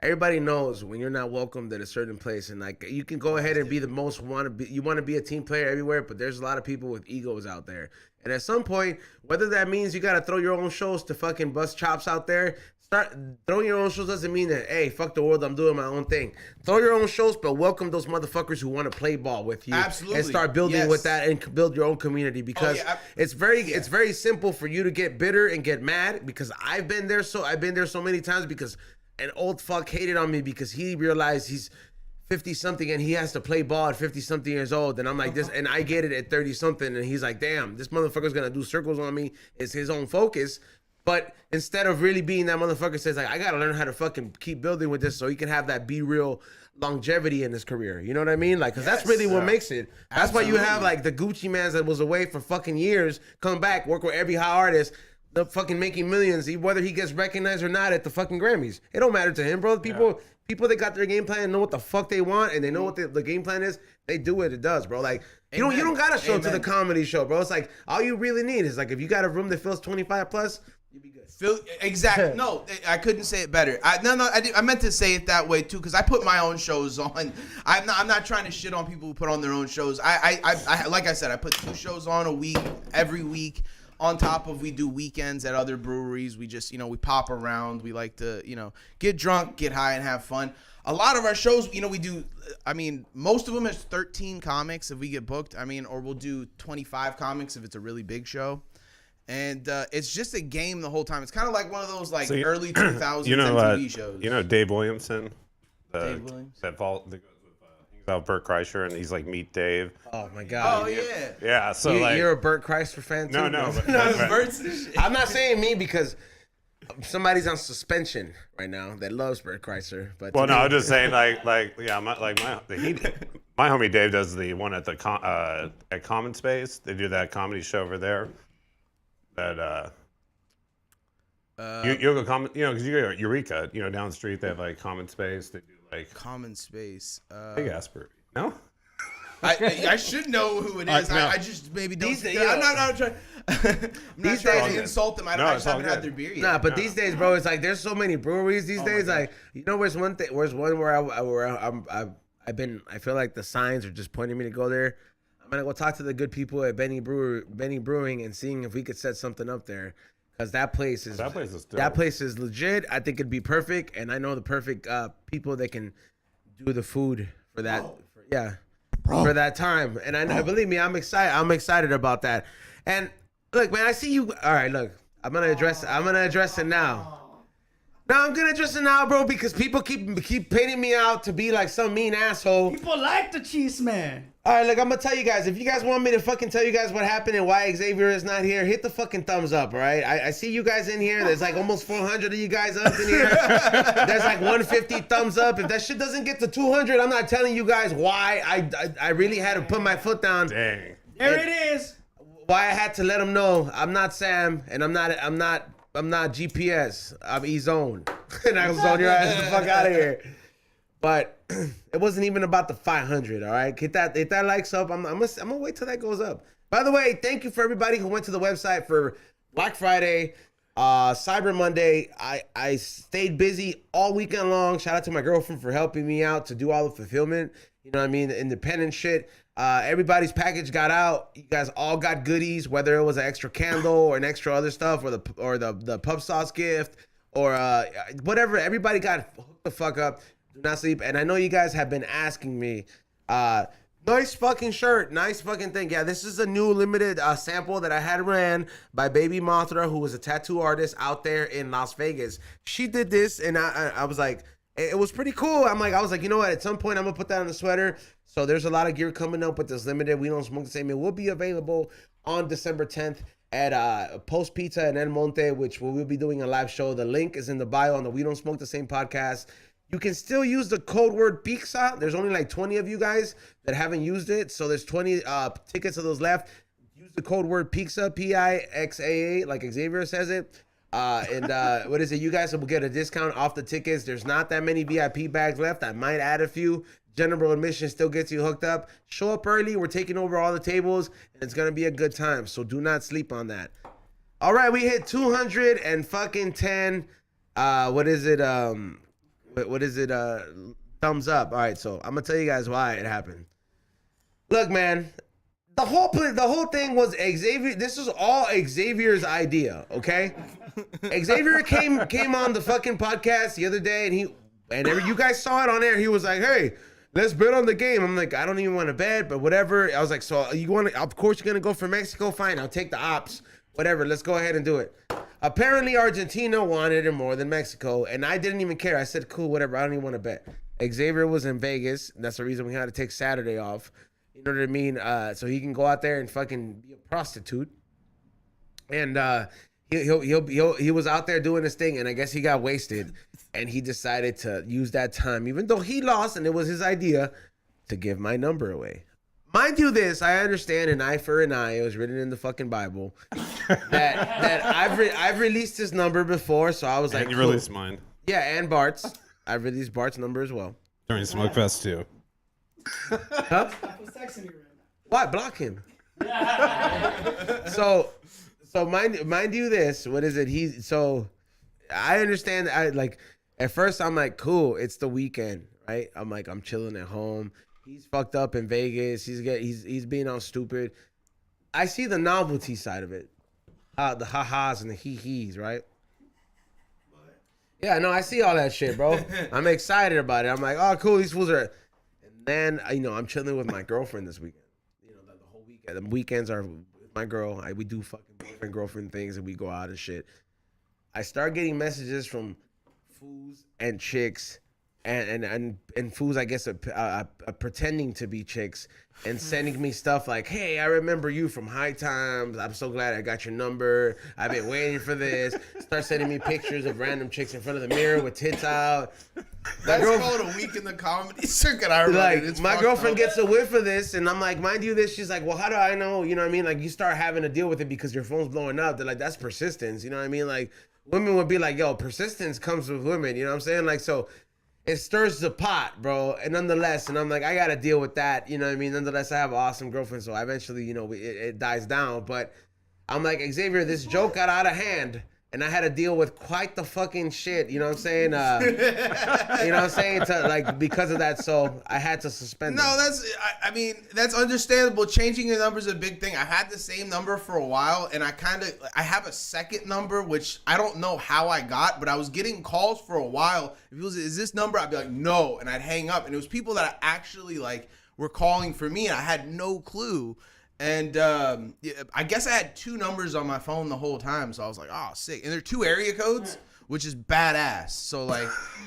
Everybody knows when you're not welcomed at a certain place, and like you can go ahead and be the most you want to be a team player everywhere, but there's a lot of people with egos out there. And at some point, whether that means you got to throw your own shows to fucking bust chops out there, start throwing your own shows doesn't mean that, hey, fuck the world, I'm doing my own thing. Throw your own shows, but welcome those motherfuckers who want to play ball with you. Absolutely. And start building with that and build your own community because it's very simple for you to get bitter and get mad because I've been there so many times because an old fuck hated on me because he realized he's 50-something and he has to play ball at 50-something years old. And I'm like this, and I get it at 30-something. And he's like, damn, this motherfucker's going to do circles on me. It's his own focus. But instead of really being that motherfucker says, like, I got to learn how to fucking keep building with this so he can have that be real longevity in his career. You know what I mean? Like, because that's really what makes it. That's why you have, like, the Gucci mans that was away for fucking years, come back, work with every high artist, the fucking making millions, whether he gets recognized or not at the fucking Grammys. It don't matter to him, bro. People that got their game plan know what the fuck they want and they know what the game plan is. They do what it does, bro. Like you don't gotta show to the comedy show, bro. It's like all you really need is like if you got a room that fills 25 plus, you'll be good. Exactly. No, I couldn't say it better. I meant to say it that way too because I put my own shows on. I'm not trying to shit on people who put on their own shows. I like I said, I put 2 shows on a week every week. on top of we do weekends at other breweries. We just, we pop around. We like to, get drunk, get high, and have fun. A lot of our shows, we do, most of them is 13 comics if we get booked. Or we'll do 25 comics if it's a really big show. And it's just a game the whole time. It's kind of like one of those early 2000s MTV shows. Dave Williamson? Dave Williams? That goes with out Bert Kreischer, and he's like Meet Dave. Oh my God! Oh yeah. Yeah. So you're a Bert Kreischer fan too? No. I'm not saying me because somebody's on suspension right now that loves Bert Kreischer. But well, no, I'm just saying my homie Dave does the one at the at Common Space. They do that comedy show over there. That you go common, because you go to Eureka, down the street they have like Common Space. They do like Common Space. Big Asper. No. I should know who it is. No. I just maybe don't. These days, I'm not trying. I'm not trying to insult them. I just haven't had their beer yet. Nah, but these days, bro, it's like there's so many breweries these days. Like, where's one thing? Where's one where I feel like the signs are just pointing me to go there. I'm gonna go talk to the good people at Benny Brewing and seeing if we could set something up there. Cause that place is legit. I think it'd be perfect, and I know the perfect people that can do the food for that. For that time, and I believe me, I'm excited. I'm excited about that. And look, man, I see you. All right, look, I'm gonna address it now. No, I'm gonna address it now, bro, because people keep painting me out to be like some mean asshole. People like the cheese man. All right, look, I'm gonna tell you guys. If you guys want me to fucking tell you guys what happened and why Xavier is not here, hit the fucking thumbs up, all right? I see you guys in here. There's like almost 400 of you guys up in here. There's like 150 thumbs up. If that shit doesn't get to 200, I'm not telling you guys why I really had to put my foot down. Dang. There it is. Why I had to let them know I'm not Sam and I'm not GPS. I'm E-Zone. And I was on your ass the fuck out of here. But it wasn't even about the 500, all right? Hit that likes up. I'm gonna wait till that goes up. By the way, thank you for everybody who went to the website for Black Friday, Cyber Monday. I stayed busy all weekend long. Shout out to my girlfriend for helping me out to do all the fulfillment. You know what I mean? The independent shit. Everybody's package got out. You guys all got goodies, whether it was an extra candle or an extra other stuff, or the pub sauce gift, or whatever. Everybody got hooked the fuck up. Do not sleep. And I know you guys have been asking me, nice fucking shirt, nice fucking thing. Yeah, this is a new limited sample that I had ran by Baby Mothra, who was a tattoo artist out there in Las Vegas. She did this, and I was like, it was pretty cool. I was like, you know what? At some point, I'm gonna put that on the sweater. So there's a lot of gear coming up with this limited We Don't Smoke the Same. It will be available on December 10th at Post Pizza in El Monte, which we will be doing a live show. The link is in the bio on the We Don't Smoke the Same podcast. You can still use the code word PIXA. There's only like 20 of you guys that haven't used it. So there's 20 tickets of those left. Use the code word PIXA, P-I-X-A-A, like Xavier says it. What is it? You guys will get a discount off the tickets. There's not that many VIP bags left. I might add a few. General admission still gets you hooked up. Show up early. We're taking over all the tables, and it's going to be a good time. So do not sleep on that. All right, we hit 210. What is it? Thumbs up. All right, so I'm gonna tell you guys why it happened. Look, man, the whole thing was Xavier. This was all Xavier's idea, okay? Xavier came on the fucking podcast the other day, and you guys saw it on air. He was like, "Hey, let's bet on the game." I'm like, "I don't even want to bet, but whatever." I was like, "So you want to? Of course you're gonna go for Mexico. Fine, I'll take the ops. Whatever. Let's go ahead and do it." Apparently, Argentina wanted it more than Mexico, and I didn't even care. I said, cool, whatever. I don't even want to bet. Xavier was in Vegas, and that's the reason we had to take Saturday off. You know what I mean? So he can go out there and fucking be a prostitute. And he was out there doing his thing, and I guess he got wasted, and he decided to use that time, even though he lost, and it was his idea, to give my number away. Mind you this, I understand an eye for an eye. It was written in the fucking Bible. that I've released his number before, so I was like, you cool. released mine. Yeah, and Bartz. I've released Bart's number as well. During Smoke Fest too. Huh? Why? Block him. So mind you this. What is it? So I understand. At first I'm like, cool. It's the weekend, right? I'm like, I'm chilling at home. He's fucked up in Vegas. He's being all stupid. I see the novelty side of it. the ha-has and the hee-hees, right? Yeah, no, I see all that shit, bro. I'm excited about it. I'm like, oh, cool, these fools are. And then, I'm chilling with my girlfriend this weekend. The whole weekend. The weekends are with my girl. We do fucking boyfriend, girlfriend things, and we go out and shit. I start getting messages from fools and chicks and fools, I guess, pretending to be chicks and sending me stuff like, hey, I remember you from High Times. I'm so glad I got your number. I've been waiting for this. Start sending me pictures of random chicks in front of the mirror with tits out. That's called a week in the comedy circuit. I remember. Like, my girlfriend gets a whiff of this, and I'm like, mind you this. She's like, well, how do I know? You know what I mean? Like, you start having to deal with it because your phone's blowing up. They're like, that's persistence. You know what I mean? Like, women would be like, yo, persistence comes with women. You know what I'm saying? Like, so it stirs the pot, bro. And nonetheless, and I'm like, I got to deal with that. You know what I mean? Nonetheless, I have an awesome girlfriend. So eventually, it dies down. But I'm like, Xavier, this joke got out of hand. And I had to deal with quite the fucking shit, you know what I'm saying? Because of that, so I had to suspend No, them. that's understandable. Changing your number is a big thing. I had the same number for a while, and I have a second number, which I don't know how I got, but I was getting calls for a while. If it was, is this number? I'd be like, no, and I'd hang up. And it was people that I actually, were calling for me, and I had no clue. And I guess I had 2 numbers on my phone the whole time, so I was like, oh, sick. And they're 2 area codes, which is badass. So,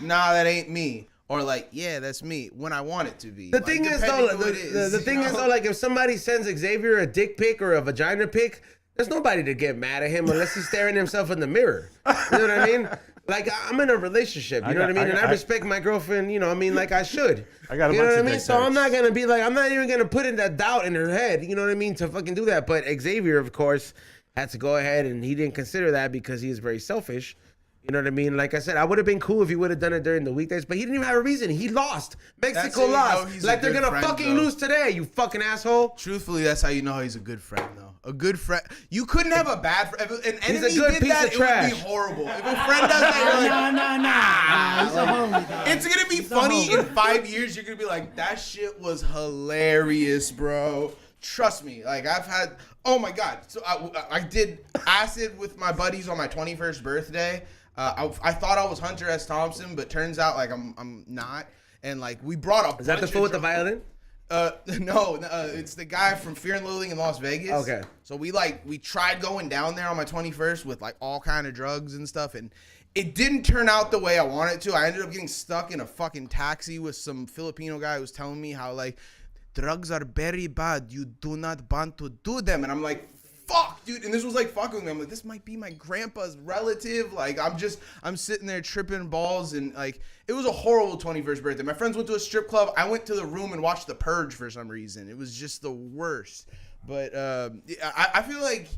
nah, that ain't me. Or yeah, that's me when I want it to be. The thing is, though, if somebody sends Xavier a dick pic or a vagina pic, there's nobody to get mad at him unless he's staring himself in the mirror. You know what I mean? Like, I'm in a relationship, you know what I mean? And I respect my girlfriend, like I should. I got a you know bunch what I of mean? dick So I'm pics. not gonna be like, I'm not even gonna put in that doubt in her head, you know what I mean, to fucking do that. But Xavier, of course, had to go ahead, and he didn't consider that because he is very selfish. You know what I mean? Like I said, I would have been cool if he would have done it during the weekdays, but he didn't even have a reason. He lost. Mexico lost. Like, they're gonna fucking lose today, you fucking asshole. Truthfully, that's how you know he's a good friend, though. A good friend. You couldn't have a bad friend. If an enemy He's a good did piece that, of trash. it would be horrible. If a friend does that, you're like, Nah. He's a homie, dog. it's gonna be funny in 5 years. You're gonna be like, that shit was hilarious, bro. Trust me. Like, I've had, oh my God. So I did acid with my buddies on my 21st birthday. I thought I was Hunter S. Thompson, but turns out I'm not. And we brought up. Is that the fool with the violin? No, it's the guy from Fear and Loathing in Las Vegas. Okay. So we tried going down there on my 21st with all kind of drugs and stuff, and it didn't turn out the way I wanted to. I ended up getting stuck in a fucking taxi with some Filipino guy who was telling me how drugs are very bad. You do not want to do them, and I'm like, fuck, dude. And this was fucking with me. I'm like, this might be my grandpa's relative. I'm sitting there tripping balls, and it was a horrible 21st birthday. My friends went to a strip club. I went to the room and watched The Purge for some reason. It was just the worst. But I feel like,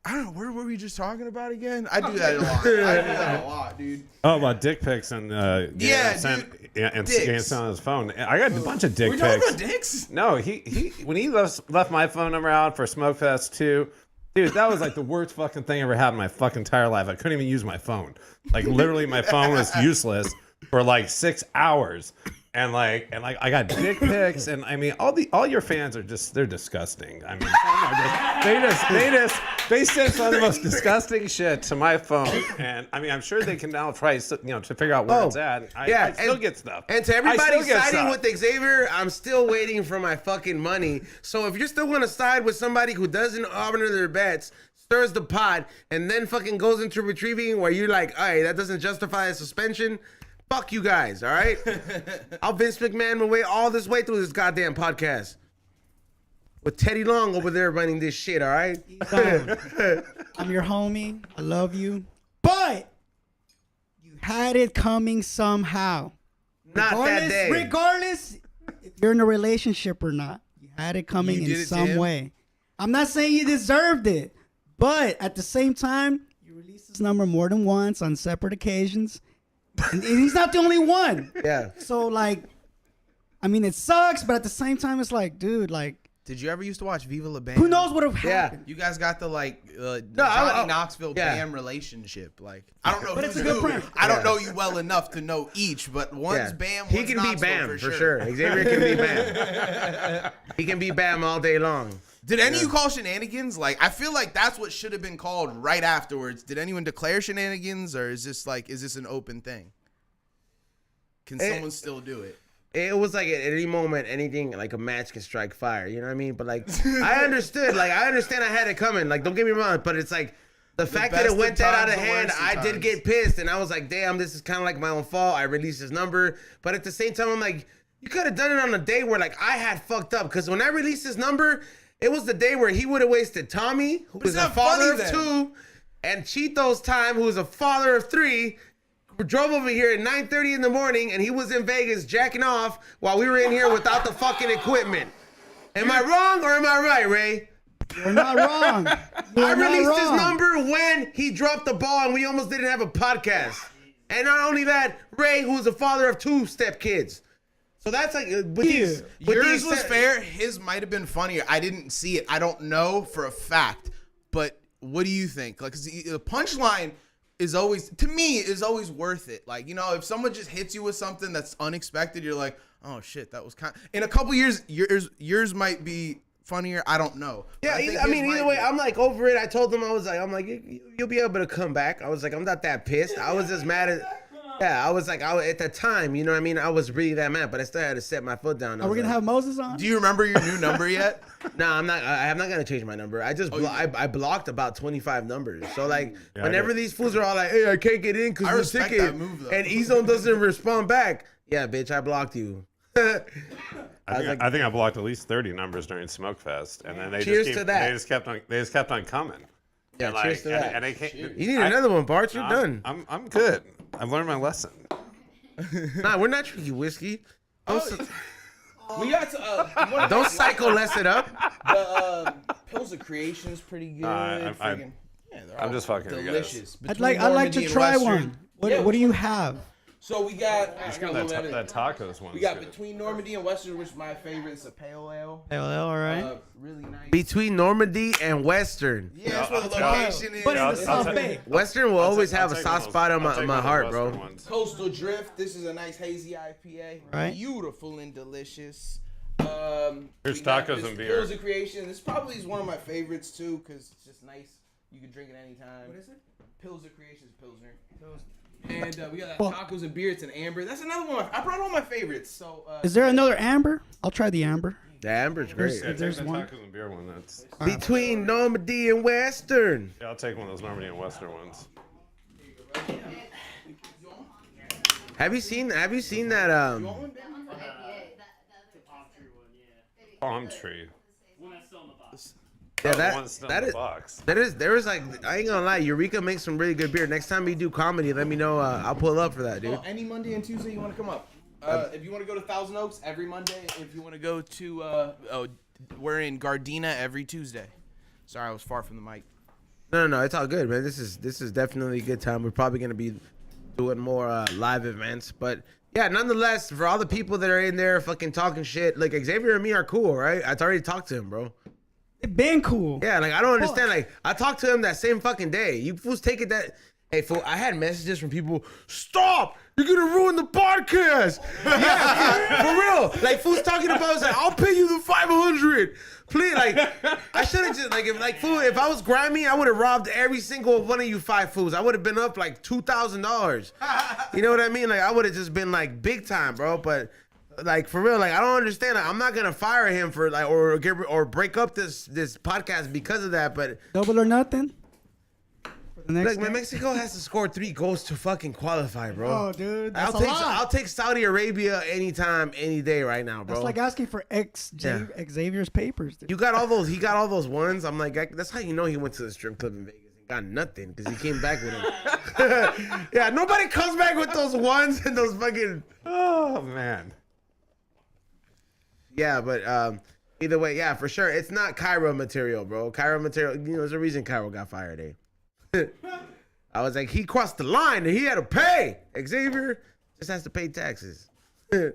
I don't know, what were we just talking about again? I do that a lot. Dude. Oh, about dick pics and dicks. sent on his phone. I got a bunch of dick We're pics. talking about dicks? No, he when he left my phone number out for Smokefest 2, dude, that was the worst fucking thing I ever had in my fucking entire life. I couldn't even use my phone. Literally, my phone was useless for 6 hours. And I got dick pics, and I mean, all your fans are they're disgusting. I mean, they send some of the most disgusting shit to my phone, and I mean, I'm sure they can now try, to figure out where it's at. I still get stuff. And to everybody siding with Xavier, I'm still waiting for my fucking money. So if you're still gonna side with somebody who doesn't honor their bets, stirs the pot, and then fucking goes into retrieving where you're like, all right, that doesn't justify a suspension. Fuck you guys, all right? I'll Vince McMahon my way all this way through this goddamn podcast. With Teddy Long over there running this shit, all right? I'm your homie. I love you. But you had it coming somehow. Not that day. Regardless if you're in a relationship or not, you had it coming in some way. I'm not saying you deserved it, but at the same time, you released this number more than once on separate occasions. And he's not the only one. Yeah. So I mean, it sucks, but at the same time, it's dude, Did you ever used to watch Viva La Bam? who knows what have happened? You guys got the Johnny Knoxville Bam relationship. I don't know. But it's a good prank. I don't know you well enough to know each, but one's Bam. He can be Bam for sure. Xavier can be Bam. He can be Bam all day long. Did any of you call shenanigans? Like, I feel like that's what should have been called right afterwards. Did anyone declare shenanigans, or is this an open thing? Can someone still do it? It was like at any moment, anything like a match can strike fire. You know what I mean? But like, I understood. Like, I understand I had it coming. Like, don't get me wrong. But it's like the fact that it went that out of hand. I did get pissed, and I was like, damn, this is kind of like my own fault. I released his number, but at the same time, I'm like, you could have done it on a day where like I had fucked up. Because when I released his number, it was the day where he would have wasted Tommy, who was a father of 2, and Chito's time, who was a father of 3. Drove over here at 9:30 in the morning, and he was in Vegas jacking off while we were in here without the fucking equipment. Am I wrong or am I right, Ray? You're not wrong. I released his number when he dropped the ball, and we almost didn't have a podcast. And not only that, Ray, who was a father of 2 stepkids. So that's like, yours was fair. His might have been funnier. I didn't see it. I don't know for a fact. But what do you think? Like, 'cause the punchline is always, to me, is always worth it. Like, you know, if someone just hits you with something that's unexpected, you're like, oh shit, that was kind. In a couple years, yours might be funnier. I don't know. Yeah, I mean, either way, I'm like over it. I told him, I'm like, you'll be able to come back. I was like, I'm not that pissed. I was just mad at. Yeah, I was like, at the time, you know what I mean? I was really that mad, but I still had to set my foot down. Are we going to have Moses on? Do you remember your new number yet? No, I'm not going to change my number. I just, I blocked about 25 numbers. So, like, whenever these fools are all like, hey, I can't get in because of the ticket. That move, though. And Ezone doesn't respond back. Yeah, bitch, I blocked you. I think I blocked at least 30 numbers during Smokefest, and then they just kept on coming. Yeah, and cheers to that. And they you need another one, Bartz. You're done. I'm good. I've learned my lesson. Nah, we're not drinking whiskey. We got don't psycho-less it up. The Pills of Creation is pretty good. I'm just fucking delicious. I'd like to try one. What do you have? So we got that tacos one. We got Between Normandy and Western, which is my favorite. It's a pale ale. Pale ale, all right. Really nice. Between Normandy and Western. Yeah, that's what the location is. But in the South Bay. Western will always have a soft spot on my heart, bro. Coastal Drift. This is a nice hazy IPA. Right. Beautiful and delicious. Here's tacos and beer. Pills of Creation. This probably is one of my favorites too, because it's just nice. You can drink it anytime. What is it? Pills of Creation is Pilsner. And we got tacos and beer. It's an amber. That's another one. I brought all my favorites. So is there another amber? I'll try the amber. The amber's great. There's the tacos and beer one. That's Between Normandy and Western. Yeah, I'll take one of those Normandy and Western ones. Have you seen that Palm tree. Yeah, there is like, I ain't gonna lie, Eureka makes some really good beer. Next time we do comedy, let me know. I'll pull up for that, dude. Any Monday and Tuesday you want to come up. If you want to go to Thousand Oaks every Monday, if you want to go to we're in Gardena every Tuesday. Sorry, I was far from the mic. No, it's all good, man. This is definitely a good time. We're probably gonna be doing more live events, but yeah, nonetheless, for all the people that are in there fucking talking shit, like Xavier and me are cool, right? I already talked to him, bro. It been cool. Yeah, like I don't understand. Like I talked to him that same fucking day. You fools take it that. Hey, fool, I had messages from people. Stop! You're gonna ruin the podcast. Yeah, for real. Like fools talking about. I was like, I'll pay you the $500. Please, like I should have just if I was grimy, I would have robbed every single one of you 5 fools. I would have been up like $2,000. You know what I mean? Like I would have just been like big time, bro. But. Like for real, like I don't understand. Like, I'm not gonna fire him for like or break up this podcast because of that. But double or nothing. Like Mexico has to score 3 goals to fucking qualify, bro. Oh, dude, that's a lot. I'll take Saudi Arabia anytime, any day, right now, bro. That's like asking for Xavier's papers. Dude. You got all those. He got all those ones. I'm like, that's how you know he went to the strip club in Vegas and got nothing because he came back with them. Yeah, nobody comes back with those ones and those fucking. Oh man. Yeah, but either way, yeah, for sure. It's not Cairo material, bro. Cairo material, you know, there's a reason Cairo got fired, I was like, he crossed the line and he had to pay. Xavier just has to pay taxes. Well,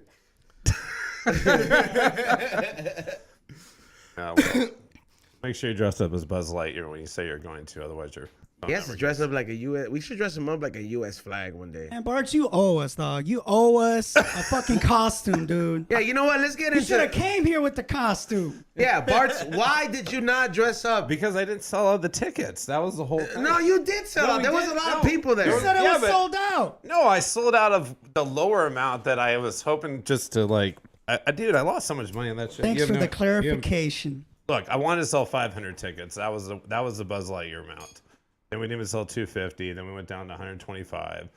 make sure you dress up as Buzz Lightyear when you say you're going to, otherwise you're He has to dress up like a U.S. We should dress him up like a U.S. flag one day. And Bartz, you owe us, dog. You owe us a fucking costume, dude. Yeah, you know what? Let's get You into should have it. came here with the costume. Yeah, Bartz, why did you not dress up? Because I didn't sell out the tickets. That was the whole thing. No, you did sell out. There was a lot of people there. You said it was but- sold out. No, I sold out of the lower amount that I was hoping just to like. Dude, I lost so much money on that shit. Thanks for the clarification. Look, I wanted to sell 500 tickets. That was the Buzz Lightyear amount. Then we didn't even sell 250. Then we went down to 125.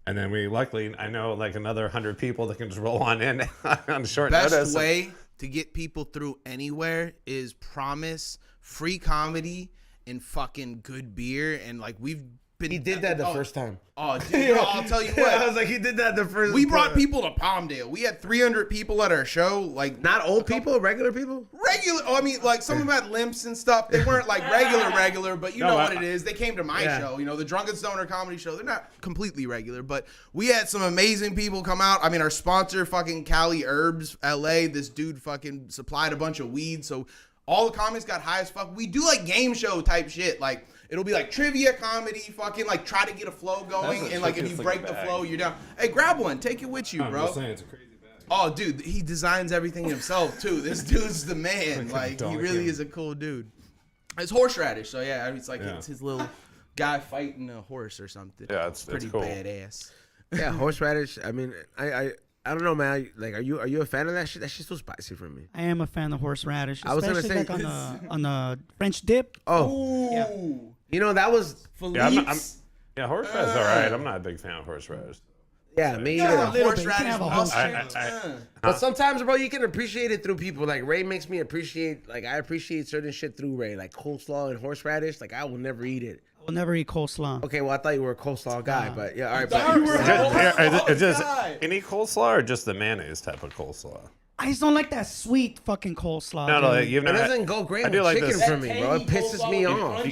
And then we luckily, I know like another 100 people that can just roll on in on short notice. Best way to get people through anywhere is promise free comedy and fucking good beer. And like we've been. He did that the first time. Oh, dude, I'll tell you what. I was like, he did that the first. We brought people to Palmdale. We had 300 people at our show. Like Not old people, regular people. regular. Oh, I mean, like some of them had limps and stuff. They weren't like regular, but you know what it is. They came to my show, you know, the Drunken Stoner comedy show. They're not completely regular, but we had some amazing people come out. I mean, our sponsor, fucking Cali Herbs, LA. This dude fucking supplied a bunch of weed, so all the comics got high as fuck. We do like game show type shit, like. It'll be like trivia comedy, fucking like try to get a flow going, and like if you break the flow, you're down. Hey, grab one, take it with you, bro. I'm just saying, it's a crazy bag. Oh, dude, he designs everything himself too. This dude's the man. Like he really is a cool dude. It's horseradish, so yeah, it's like it's his little guy fighting a horse or something. Yeah, it's pretty cool. badass. Yeah, horseradish. I mean, I don't know, man. Like, are you a fan of that shit? That shit's so spicy for me. I am a fan of horseradish, I was gonna especially say- like on the French dip. Oh, Yeah. you know that was Yeah, horseradish all right. I'm not a big fan of horseradish. me Yeah, either. a little bit. You can have a whole But sometimes, bro, you can appreciate it through people. Like Ray makes me appreciate. Like I appreciate certain shit through Ray, like coleslaw and horseradish. Like I will never eat it. I will never eat coleslaw. Okay, well I thought you were a coleslaw guy, but yeah, all right. Is just any coleslaw or just the mayonnaise type of coleslaw? I just don't like that sweet fucking coleslaw. No, dude. you've It never. doesn't go great I with do like chicken this. for me, bro. It pisses me off.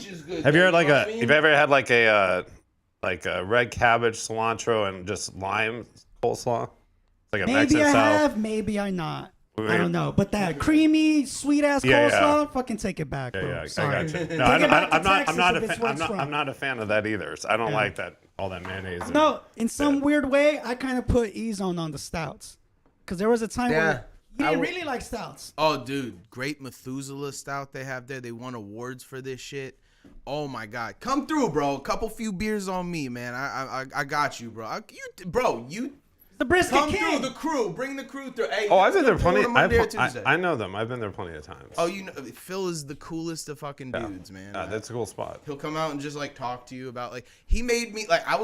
Have you ever had like a red cabbage, cilantro, and just lime coleslaw? It's like a Maybe Mexican I style. have, maybe I not. I don't know, but that creamy, sweet ass coleslaw, fucking take it back, bro. Yeah, Sorry. I got you. Take No, it back to I'm Texas not if a it's fan. where it's from. I'm not a fan of that either. So I don't like that all that mayonnaise. and- No, in some weird way, I kind of put E-Zone on the stouts. Because there was a time where you didn't really like stouts. Oh, dude, great Methuselah stout they have there. They won awards for this shit. Oh my God, come through, bro. A few beers on me, man. I got you, bro. You The brisket come king. through. The crew, bring the crew through. Hey, Oh, I've been there pull plenty. them Monday or Tuesday. I know them. I've been there plenty of times. Oh, you know, Phil is the coolest of fucking dudes, man. Yeah, that's a cool spot. He'll come out and just like talk to you about like he made me like I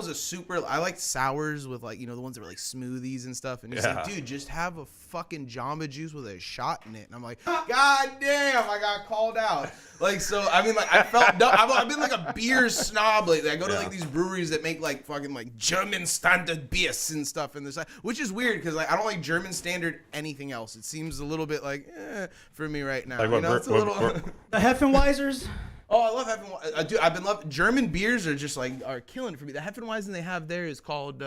liked sours with like, you know, the ones that were like smoothies and stuff, and he's like, dude, just have a fucking Jamba Juice with a shot in it, and I'm like, God damn, I got called out. Like, so I mean, like I felt dumb. I've been like a beer snob lately. I go to like these breweries that make like fucking like German standard beers and stuff, and this, which is weird because like I don't like German standard anything else. It seems a little bit like for me right now. Like You know, it's a little. The Heffenweisers. Oh, I love Heffenweisen. Dude, I've been loving German beers are just like are killing it for me. The Heffenweisen they have there is called.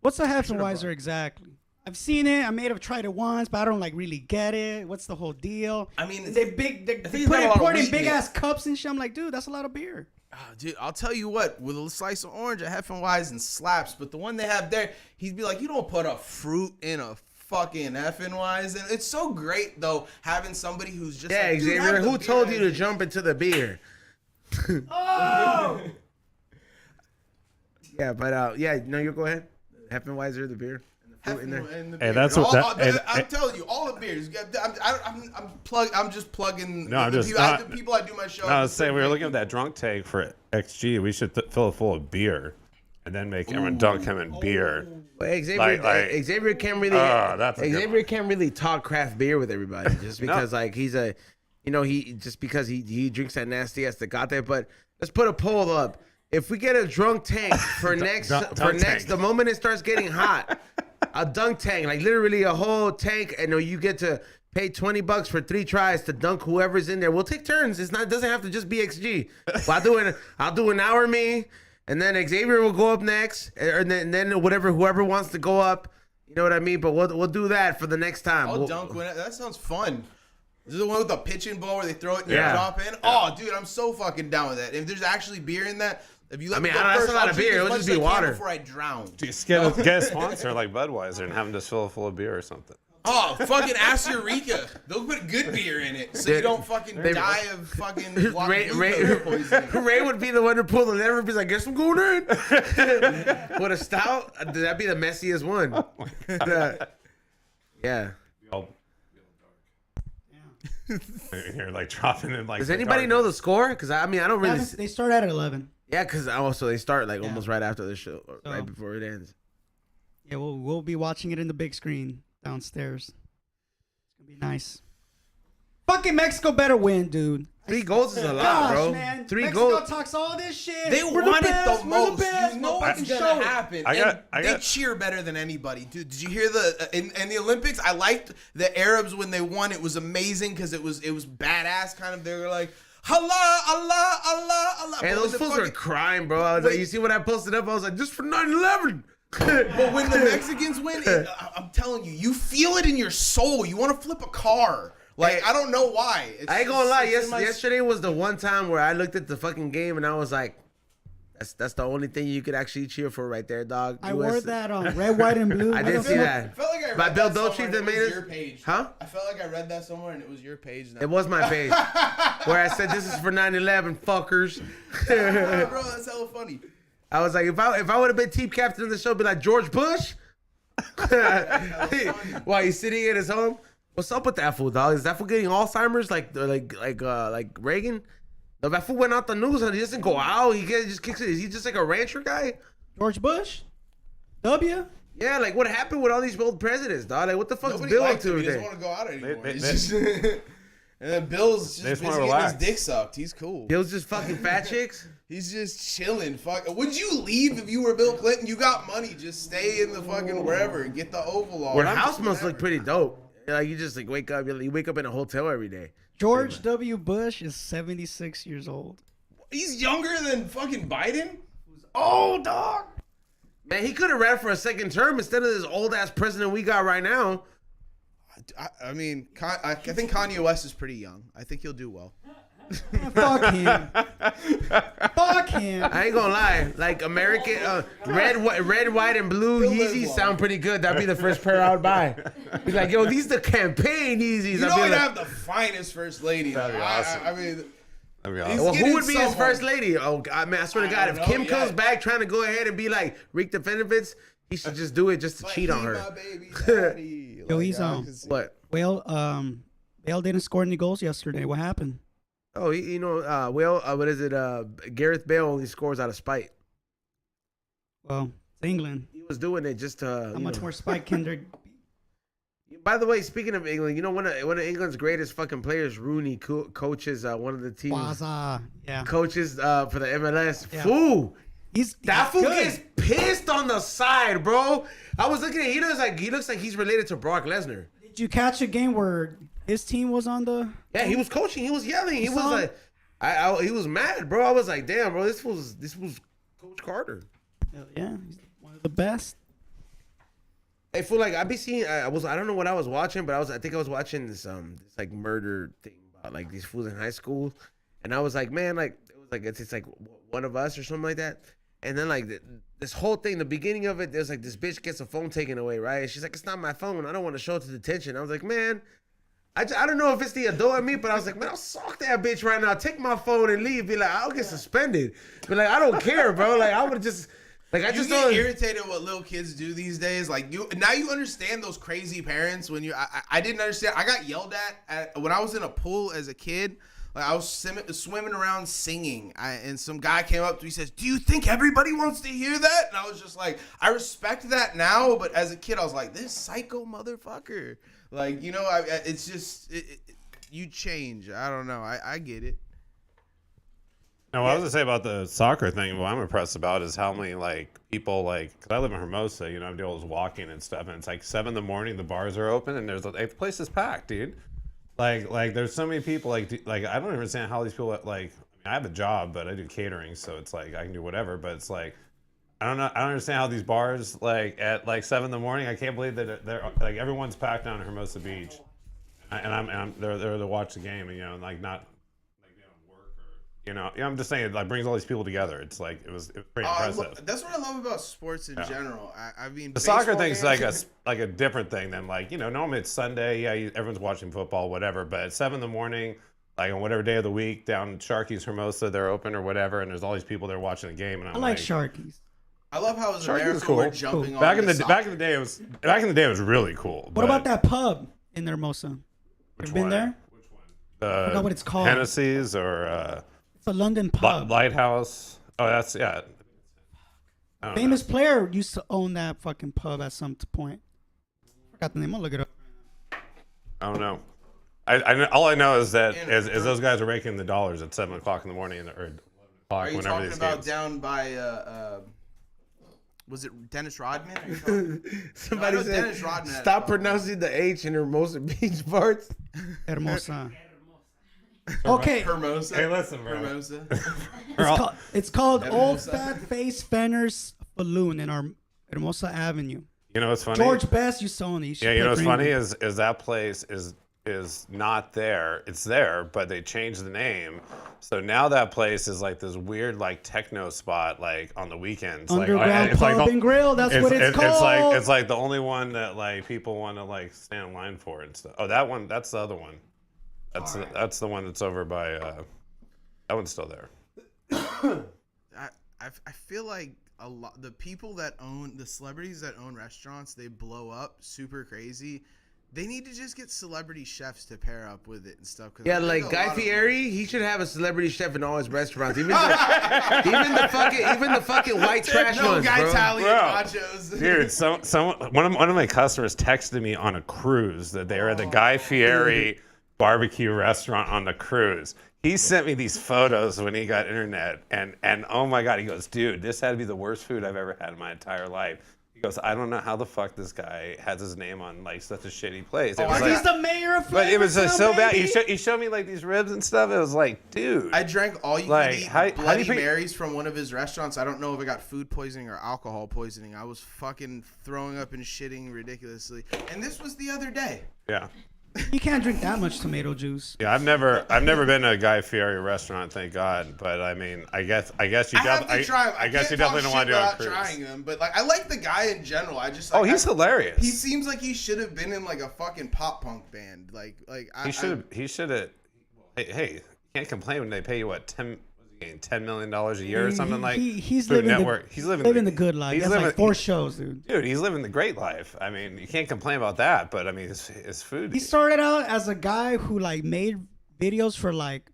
What's a Heffenweiser exactly? I've seen it. I may have tried it once, but I don't like really get it. What's the whole deal? I mean, They it's got a lot of pour it in wheat big in it. ass cups and shit. I'm like, dude, that's a lot of beer. Oh, dude, I'll tell you what. With a slice of orange, a Heffenweisen slaps. But the one they have there, he'd be like, you don't put a fruit in a fucking Heffenweisen. It's so great though having somebody who's just like, dude, Xavier, have the who beer told you as to it- jump into the beer? Oh! Yeah, but no, you go ahead. Heffenweiser, the beer, and the fruit in there. And the Hey, beer. that's And what- all- that- I'm telling you, all the beers. I'm just plugging. No, I'm the just people, not- the people I do my show. No, I was saying we were looking at that drunk tank for XG. We should fill it full of beer, and then make everyone dunk him in beer. Well, Xavier can't really. that's a good Xavier can't really talk craft beer with everybody just because like he's a, he drinks that nasty ass Tecate. But let's put a poll up. If we get a drunk tank for next the moment it starts getting hot, a dunk tank, like literally a whole tank, and you get to pay $20 for 3 tries to dunk whoever's in there. We'll take turns. It doesn't have to just be XG. Well, I'll do an hour me, and then Xavier will go up next, and then whoever wants to go up. You know what I mean? But we'll do that for the next time. I'll dunk when that sounds fun. This is the one with the pitching ball where they throw it and you drop in. Oh, dude, I'm so fucking down with that. If there's actually beer in that, If you let I mean, me go that's first, a lot I'll of drink beer. as It'll much just as be I can water. before I drown. Just get a sponsor like Budweiser and have them just fill it full of beer or something. Oh, fucking ask Eureka. They'll put good beer in it so you don't fucking die of fucking liver poisoning. Ray would be the one to pull the lever and be like, guess I'm going in. What a stout? That'd be the messiest one. Yeah. You're like dropping in like. Does anybody know the score? Because I mean, I don't really. They start at 11. Yeah, because also they start like almost right after the show, or So- right before it ends. Yeah, we'll be watching it in the big screen downstairs. It's gonna be nice. Fucking Mexico better win, dude. 3 goals is a lot, Gosh, bro. man. 3 Mexico goals. talks all this shit. They We're want it best, the we're most. best. You know Fucking what's show gonna it. happen. I They got- cheer better than anybody, dude. Did you hear the in the Olympics? I liked the Arabs when they won. It was amazing because it was badass. Kind of, they were like, Allah, Allah, Allah, Allah. And But those when the fools were fucking- crying, bro. I was like, you see what I posted up? I was like, just for 9/11. But when the Mexicans win, I'm telling you, you feel it in your soul. You want to flip a car. Like, I don't know why. It's I ain't gonna lie. it's in my- Yesterday was the one time where I looked at the fucking game and I was like, that's the only thing you could actually cheer for right there, dog. I wore that on red, white, and blue. I did see that. I felt like I read By Bill that somewhere Dolce and that it made was it. your page. Huh? I felt like I read that somewhere and it was your page. Now. It was my page where I said, "This is for 9/11, fuckers." Bro, that's hella funny. I was like, if I would have been team captain of the show, be like George Bush. While he's sitting at his home, what's up with that fool, dog? Is that fool getting Alzheimer's like Reagan? No, that fool went out the news and he doesn't go out. He just kicks it. Is he just like a rancher guy? George Bush? W? Yeah, like what happened with all these old presidents, dog? Like what the fuck's Nobody Bill up liked to him. He doesn't today? want to go out anymore. They- He's they- just and then Bill's They just just busy wanna getting his relax. dick sucked. He's cool. Bill's just fucking fat chicks. He's just chilling. Fuck. Would you leave if you were Bill Clinton? You got money. Just stay in the fucking wherever and get the Oval Office. Your house must look pretty dope. Like you just like wake up. You wake up in a hotel every day. George W. Bush is 76 years old. He's younger than fucking Biden. Oh, dog. Man, he could have ran for a second term instead of this old ass president we got right now. I mean, I think Kanye West is pretty young. I think he'll do well. Man, fuck him. Fuck him. I ain't gonna lie. Like American red, white, and blue He'll live Yeezys long. sound pretty good. That'd be the first pair I would buy. Be like, yo, these the campaign Yeezys. You know I'd be he'd like, have the finest first lady. That'd be I- awesome. I mean, That'd be He's awesome. well, who getting would be his someone. first lady? Oh, God, man, I swear to I God, if don't Kim know comes yet. back trying to go ahead and be like, reap the benefits, he should just do it just to like, cheat on he her. my baby daddy. Yo, Like, he's I on. can see- What? Well, Bale didn't score any goals yesterday. What happened? Oh, what is it? Gareth Bale only scores out of spite. Well, it's England. He was doing it just to. How much more spike can there? By the way, speaking of England, you know one of England's greatest fucking players, Rooney, coaches one of the teams. Waza. Yeah. Coaches for the MLS. Yeah. Fool. he's That fool good. gets pissed on the side, bro. I was looking at he looks like he's related to Brock Lesnar. Did you catch a game where his team was on the? Yeah, he was coaching. He was yelling. He You was saw him? like, he was mad, bro. I was like, damn, bro, this was Coach Carter. Hell yeah, he's one of the best. Hey, fool, like I be seeing. I don't know what I was watching, but I think I was watching this like murder thing about like these fools in high school, and I was like, man, like it was like it's like One of Us or something like that. And then like this whole thing, the beginning of it, there's like this bitch gets a phone taken away, right? And she's like, it's not my phone. I don't want to show it to detention. I was like, man, I don't know if it's the adult in me, but I was like, man, I'll sock that bitch right now. Take my phone and leave. Be like, I'll get suspended. But like, I don't care, bro. Like I would just. Like I You just get don't. irritated what little kids do these days. Like you understand those crazy parents when I didn't understand. I got yelled at when I was in a pool as a kid. Like I was swimming around singing, and some guy came up to me and says, "Do you think everybody wants to hear that?" And I was just like, I respect that now, but as a kid, I was like, this psycho motherfucker. Like it's just you change. I don't know. I get it. Now, what I was gonna say about the soccer thing, what I'm impressed about is how many like people like, cause I live in Hermosa, I do all this walking and stuff, and it's like 7 a.m, the bars are open, and there's the place is packed, dude. Like there's so many people like I don't understand how these people like. I have a job, but I do catering, so it's like I can do whatever. But it's like I don't understand how these bars like at like 7 a.m. I can't believe that they're like everyone's packed down at Hermosa Beach, and I'm they're to watch the game, and like not. You know, I'm just saying it like brings all these people together. It's like it was pretty impressive. That's what I love about sports in general. I mean, the soccer thing's like a different thing than like, you know, normally it's Sunday. Yeah, everyone's watching football, whatever. But at 7 a.m, like on whatever day of the week, down in Sharky's Hermosa, they're open or whatever, and there's all these people there watching the game. And I'm I like Sharky's. I love how as Sharky's America cool. we're jumping on back in the day it was really cool. What about that pub in Hermosa? You've been there? Which one? I forgot what it's called. Hennessy's or it's a London pub. Lighthouse. Oh, that's I Famous player used to own that fucking pub at some point. Forgot the name. I'll look it up. I don't know. All I know is that is those guys are raking the dollars at 7 o'clock in the morning or 11 o'clock. Are you whenever talking these about games. down by was it Dennis Rodman? Somebody no, said, Dennis Rodman stop pronouncing the H in Hermosa Beach, Bartz. Hermosa. Okay. Hermosa. Hey, listen, bro. Hermosa. It's called Old Fat Face Fenner's Balloon in our Hermosa Avenue. You know what's funny? George Best used to own these. Yeah, you know what's funny is that place is not there. It's there, but they changed the name. So now that place is like this weird like techno spot like on the weekends. Underground it's pub and grill. That's what it's called. It's like the only one that like people want to like stand in line for and stuff. Oh, that one. That's the other one. That's the one that's over by. That one's still there. I feel like a lot the people that own the celebrities that own restaurants, they blow up super crazy. They need to just get celebrity chefs to pair up with it and stuff. Yeah, like Guy Fieri, he should have a celebrity chef in all his restaurants. Even the fucking white trash ones, Guy bro. Italian nachos. Dude, one of my customers texted me on a cruise that they were at the Guy Fieri barbecue restaurant on the cruise. He sent me these photos when he got internet, and oh my god, he goes, dude, this had to be the worst food I've ever had in my entire life. He goes, I don't know how the fuck this guy has his name on like such a shitty place. He's the mayor of But it was so bad. baby. He showed me like these ribs and stuff. It was like, dude. I drank all you like, could eat how do Bloody you Marys from one of his restaurants. I don't know if I got food poisoning or alcohol poisoning. I was fucking throwing up and shitting ridiculously. And this was the other day. Yeah. You can't drink that much tomato juice. Yeah, I've never been to a Guy Fieri restaurant, thank God. But I mean, I guess you definitely don't want to do it on cruise. Trying them, but like I like the guy in general. I just he's hilarious. He seems like he should have been in like a fucking pop punk band. He should have. Hey, you can't complain when they pay you what $10 million a year or something like. He's Food living Network. He's living the good life. He has like 4 shows, dude. Dude, he's living the great life. I mean, you can't complain about that. But I mean, his food. He started out as a guy who like made videos for like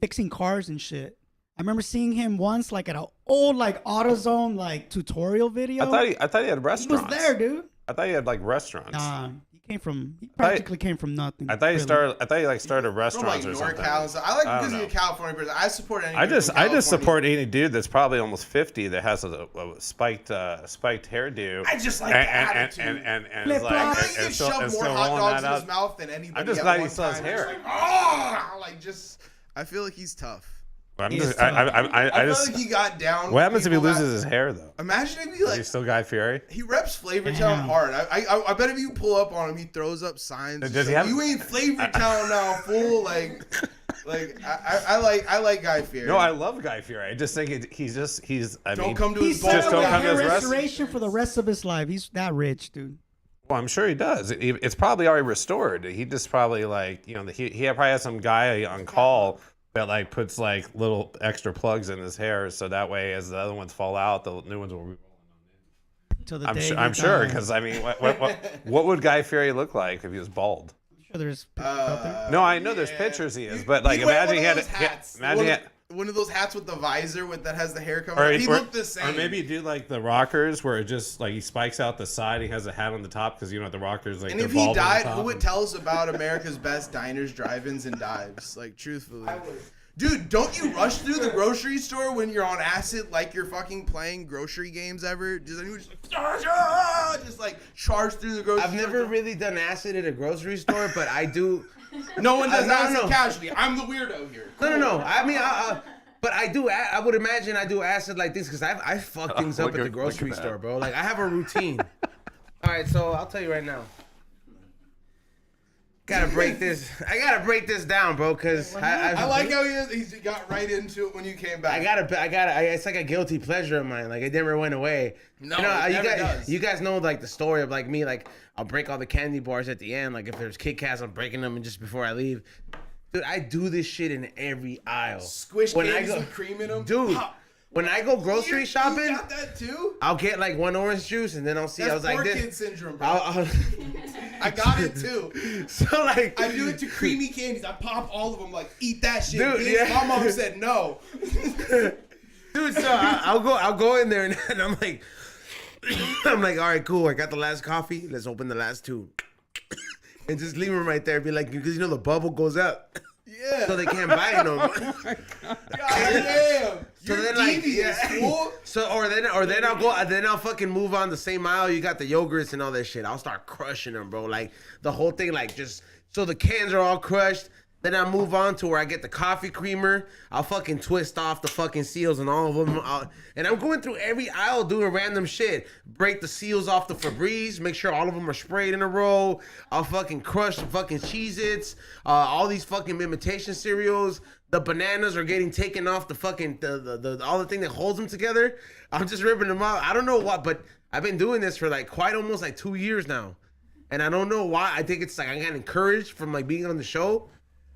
fixing cars and shit. I remember seeing him once like at an old like AutoZone like tutorial video. I thought he had restaurants. He was there, dude. I thought he had like restaurants. Nah. He practically came from nothing. I thought he started restaurants from, or like, something. I like because he's a California person. I support any. I just support any dude that's probably almost 50 that has a spiked hairdo. I just like the attitude. And Flip like flops. and shove more still hot rolling dogs that in his out. mouth than anybody. I'm just at glad one he still has time. hair. I feel like he's tough. I feel like he got down. What happens if he loses his hair though? Imagine if he like. Is he still Guy Fieri? He reps Flavortown hard. I bet if you pull up on him, he throws up signs. Does he have? You ain't Flavortown now, fool. I like Guy Fieri. No, I love Guy Fieri. I just think he's. Don't come to his set just up don't a come to hair his restoration for the rest of his life. He's that rich, dude. Well, I'm sure he does. It's probably already restored. He just probably like he probably has some guy on call that like puts like little extra plugs in his hair so that way as the other ones fall out, the new ones will be rolling on in. I'm sure because I mean, what would Guy Fieri look like if he was bald? I'm sure there's pictures out there. No, I know there's pictures he is, but like imagine he had one of those hats with the visor that has the hair coming. He looked the same. Or maybe you do like the rockers where it just like he spikes out the side. He has a hat on the top because you know the rockers like. And if he died, who would tell us about America's best diners, drive-ins, and dives? Like truthfully, dude, don't you rush through the grocery store when you're on acid like you're fucking playing grocery games ever? Does anyone just like charge through the grocery store? I've never really done acid at a grocery store, but I do. No one does acid casually. I'm the weirdo here. No. I mean, but I do. I would imagine I do acid like this because I fuck things up at the grocery store, bro. Like I have a routine. All right, so I'll tell you right now. gotta break this. I gotta break this down, bro. Cause I like how he got right into it when you came back. I gotta. It's like a guilty pleasure of mine. Like it never went away. No, you know, it never does. You guys know like the story of like me. Like I'll break all the candy bars at the end. Like if there's Kit Kats, I'm breaking them and just before I leave. Dude, I do this shit in every aisle. Squish candies with cream in them. Dude. When I go grocery shopping, you got that too? I'll get like one orange juice and then I'll see. That's I was like, poor this. kid syndrome, bro. I got it too. So like, I do it to creamy candies. I pop all of them. Like, eat that shit. Dude, bitch. yeah. My mom said no. Dude, so I'll go in there and I'm like, all right, cool. I got the last coffee. Let's open the last two, and just leave them right there. Be like, because you know the bubble goes up. Yeah. So they can't buy it no more. God damn. So You're then like, devious, fool. So or then I'll fucking move on the same aisle. You got the yogurts and all that shit. I'll start crushing them, bro. Like the whole thing, like just so the cans are all crushed. Then I move on to where I get the coffee creamer. I'll fucking twist off the fucking seals and all of them. And I'm going through every aisle doing random shit. Break the seals off the Febreze. Make sure all of them are sprayed in a row. I'll fucking crush the fucking Cheez-Its. All these fucking imitation cereals. The bananas are getting taken off the fucking, all the thing that holds them together. I'm just ripping them out. I don't know what, but I've been doing this for like quite almost like 2 years now. And I don't know why. I think it's like I got encouraged from like being on the show.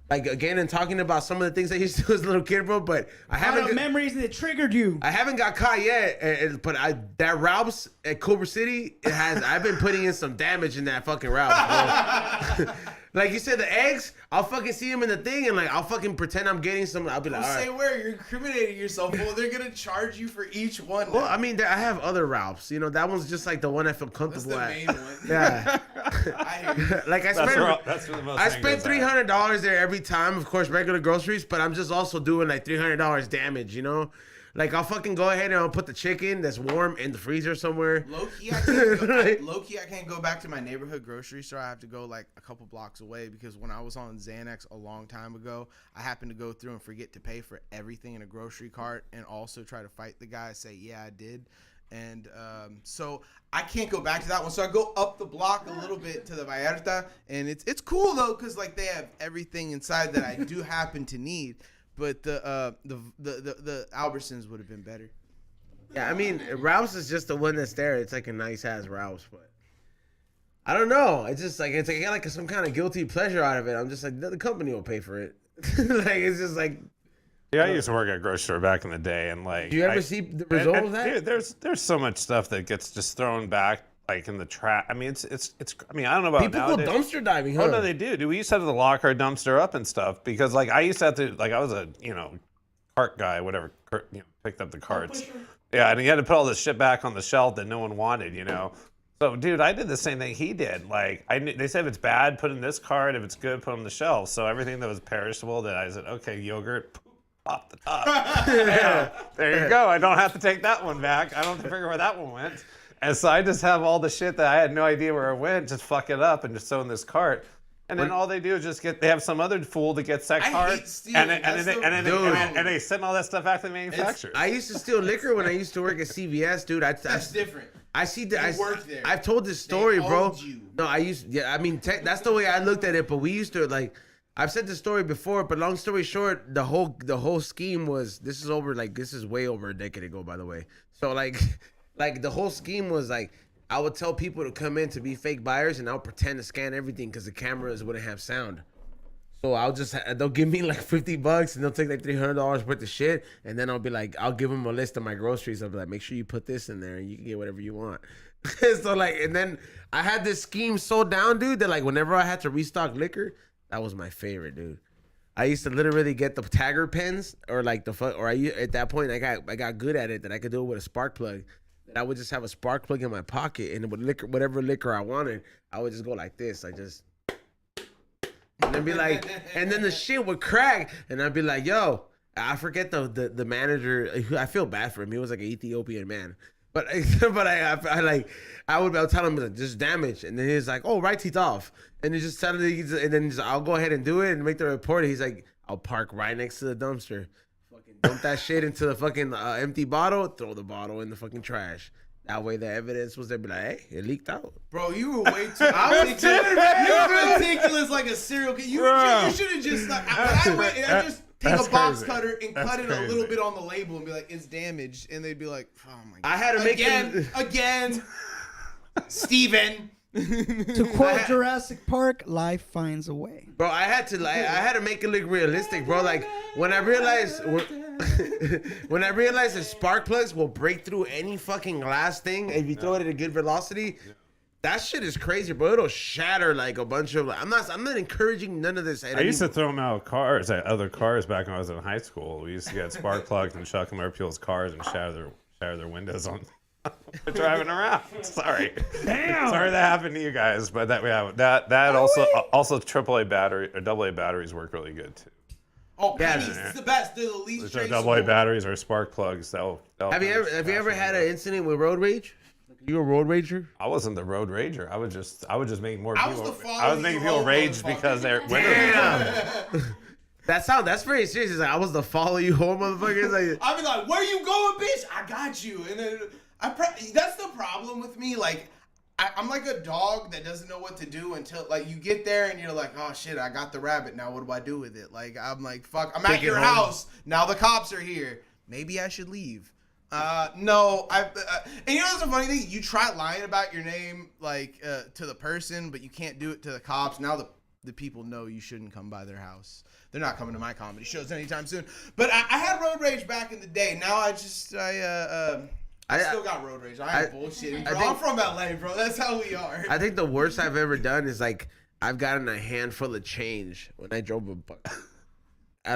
Like again, and talking about some of the things I used to do as a little kid, bro. But I haven't memories that triggered you. I haven't got caught yet, but that Ralph's at Culver City, it has. I've been putting in some damage in that fucking Ralph's, bro. Like you said, the eggs, I'll fucking see them in the thing, and like I'll fucking pretend I'm getting some. I'll be like, all right. Say where you're incriminating yourself. Well, they're gonna charge you for each one. Well, I mean, I have other Ralphs. You know, that one's just like the one I feel comfortable That's the at. main one. Yeah. I hear you. Like I spent $300 there every time, of course, regular groceries, but I'm just also doing like $300 damage, you know? Like I'll fucking go ahead and I'll put the chicken that's warm in the freezer somewhere. Low-key, I can't go back to my neighborhood grocery store. I have to go like a couple blocks away because when I was on Xanax a long time ago, I happened to go through and forget to pay for everything in a grocery cart and also try to fight the guy, say, yeah, I did. And so I can't go back to that one. So I go up the block a little bit to the Vallarta, and it's cool though because like they have everything inside that I do happen to need. But the Albertsons would have been better. Yeah, I mean Ralph's is just the one that's there. It's like a nice ass Ralph's, but I don't know. It's just like I got like some kind of guilty pleasure out of it. I'm just like the company will pay for it. Like it's just like. Yeah, I used to work at a grocery store back in the day, and like. Do you ever see the result of that? Dude, there's so much stuff that gets just thrown back like in the trash. I mean, it's. I mean, I don't know about people nowadays. go dumpster diving, huh? Oh no, they do. Dude, we used to have to lock our dumpster up and stuff because like I used to have to like I was a cart guy, whatever, picked up the carts. Yeah, and he had to put all this shit back on the shelf that no one wanted, So, dude, I did the same thing he did. Like, they said if it's bad, put in this cart. If it's good, put on the shelf. So everything that was perishable, that I said, okay, yogurt, off the top. Yeah, there you go. I don't have to take that one back. I don't have to figure where that one went. And so I just have all the shit that I had no idea where it went, just fuck it up and just throw in this cart. And then all they do is just they have some other fool that gets that cart, and they send all that stuff back to the manufacturer. I used to steal liquor when I used to work at CVS, dude. That's different. I see worked there. I've told this story, bro. You. No, I mean, that's the way I looked at it. But we used to like. I've said this story before, but long story short, the whole scheme was this is way over a decade ago, by the way. So like the whole scheme was like. I would tell people to come in to be fake buyers, and I'll pretend to scan everything because the cameras wouldn't have sound. So they'll give me like $50, and they'll take like $300 worth of shit, and then I'll be like, I'll give them a list of my groceries. I'll be like, make sure you put this in there, and you can get whatever you want. So like, and then I had this scheme so down, dude, that like whenever I had to restock liquor, that was my favorite, dude. I used to literally get the tagger pens, or like at that point I got good at it that I could do it with a spark plug. I would just have a spark plug in my pocket, and with whatever liquor I wanted, I would just go like this. And then be like, and then the shit would crack, and I'd be like, yo, I forget the manager. I feel bad for him. He was like an Ethiopian man, but I would tell him just damage, and then he's like, oh, right teeth off, and he just tell me, and then I'll go ahead and do it and make the report. He's like, I'll park right next to the dumpster. Dump that shit into the fucking empty bottle, throw the bottle in the fucking trash. That way the evidence was there, be like, hey, it leaked out. Bro, you were way too. I was You're ridiculous, like a serial killer. You should have just like. I just take a box cutter and cut it a little bit on the label and be like, it's damaged, and they'd be like, oh my god. I had to make again, Steven. To quote Jurassic Park, life finds a way. Bro, I had to make it look realistic, bro. Like when I realized that spark plugs will break through any fucking glass thing if you throw it at a good velocity. That shit is crazy, bro. It'll shatter like a bunch of. I'm not encouraging none of this. I used to throw them out of cars at other cars back when I was in high school. We used to get spark plugs and chuck them over people's cars and shatter their windows on. Driving around. Sorry. Damn. Sorry that happened to you guys, but that also AAA battery or AA batteries work really good too. Oh, pennies, it's the best. They're the least traceable. AA batteries or spark plugs. Have you ever had an incident with road rage? You a road rager? I wasn't the road rager. I would just make more people. I was making people rage because they're windows. That's very serious. It's like I was the follow you home motherfucker. Like, I'd be like, where you going, bitch? I got you. And then that's the problem with me. Like, I'm like a dog that doesn't know what to do until like you get there and you're like, oh shit, I got the rabbit. Now what do I do with it? Like I'm like, fuck, I'm at your house. Now the cops are here. Maybe I should leave. No, and you know what's the funny thing? You try lying about your name like to the person, but you can't do it to the cops. Now the people know you shouldn't come by their house. They're not coming to my comedy shows anytime soon. But I had road rage back in the day. Now I still got road rage. I ain't bullshitting, bro. I'm from LA, bro. That's how we are. I think the worst I've ever done is like I've gotten a handful of change when I drove a bus.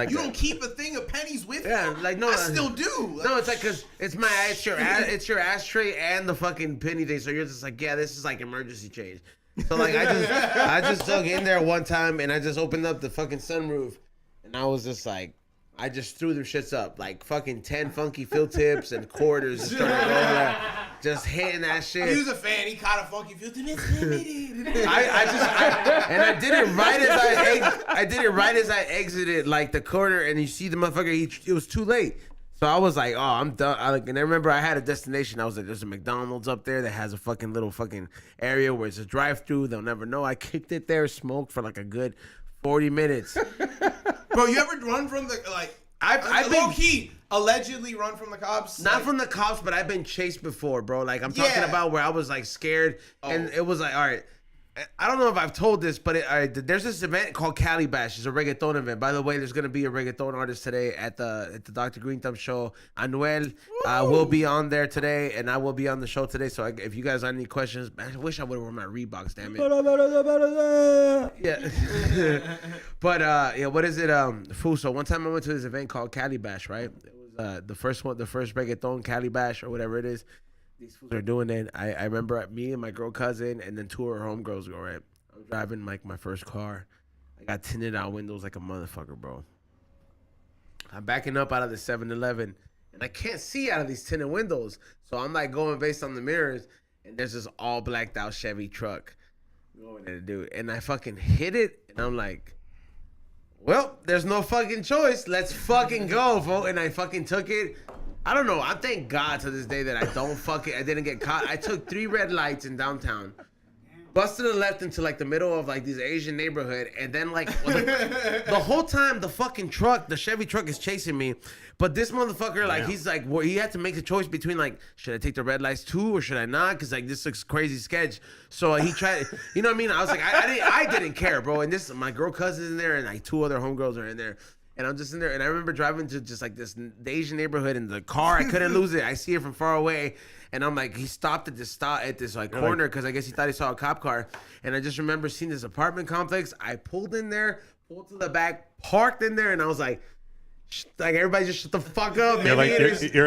You don't keep a thing of pennies with you? Yeah, like no, I still do. No, it's like because it's your ashtray and the fucking penny thing. So you're just like, yeah, this is like emergency change. So like I just dug in there one time and I just opened up the fucking sunroof and I was just like. I just threw their shits up, like fucking 10 funky fill tips and quarters and started going there, just hitting that shit. He was a fan. He caught a funky fill tip. It's limited. I did it right as I exited like the corner, and you see the motherfucker. It was too late, so I was like, oh, I'm done. And I remember I had a destination. I was like, there's a McDonald's up there that has a fucking little fucking area where it's a drive-through. They'll never know. I kicked it there, smoked for like a good 40 minutes. Bro, you ever run from the, like, I've been low-key, allegedly run from the cops? Not from the cops, but I've been chased before, bro. Like, I'm talking about where I was, like, scared, and it was like, all right, I don't know if I've told this, but there's this event called Cali Bash. It's a reggaeton event. By the way, there's going to be a reggaeton artist today at the Dr. Green Thumb show. Anuel will be on there today, and I will be on the show today. So if you guys have any questions, man, I wish I would have worn my Reeboks, damn it. Yeah. But, yeah, what is it? Fool, so one time I went to this event called Cali Bash, right? It was the first reggaeton Cali Bash or whatever it is. These fools are doing it. I remember me and my girl cousin and then two of her homegirls go, right? I'm driving like my first car. I got tinted out windows like a motherfucker, bro. I'm backing up out of the 7-Eleven and I can't see out of these tinted windows. So I'm like going based on the mirrors and there's this all blacked out Chevy truck going there, dude. And I fucking hit it and I'm like, well, there's no fucking choice. Let's fucking go, folks. And I fucking took it. I don't know. I thank God to this day that I didn't get caught. I took 3 red lights in downtown, busted a left into like the middle of like this Asian neighborhood, and then like the whole time the fucking truck, the Chevy truck is chasing me, but this motherfucker like he's like he had to make a choice between like should I take the red lights too or should I not? Because like this looks crazy sketch. So he tried, you know what I mean? I was like I didn't care, bro. And this my girl cousin's in there and like 2 other homegirls are in there. And I'm just in there, and I remember driving to just like the Asian neighborhood in the car. I couldn't lose it. I see it from far away, and I'm like, he stopped at this like corner because I guess he thought he saw a cop car. And I just remember seeing this apartment complex. I pulled in there, pulled to the back, parked in there, and I was like everybody just shut the fuck up. You're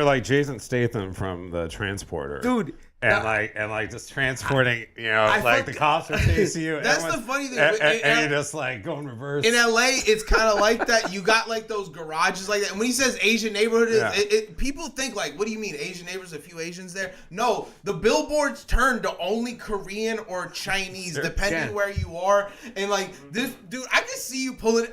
like Jason Statham from The Transporter, dude. And like just transporting, you know, like the cops are chasing you. That's the funny thing. And you just like go in reverse. In LA, it's kind of like that. You got like those garages like that. And when he says Asian neighborhood, people think like, what do you mean Asian neighbors? A few Asians there? No, the billboards turn to only Korean or Chinese, depending where you are. And like this, dude, I can see you pulling.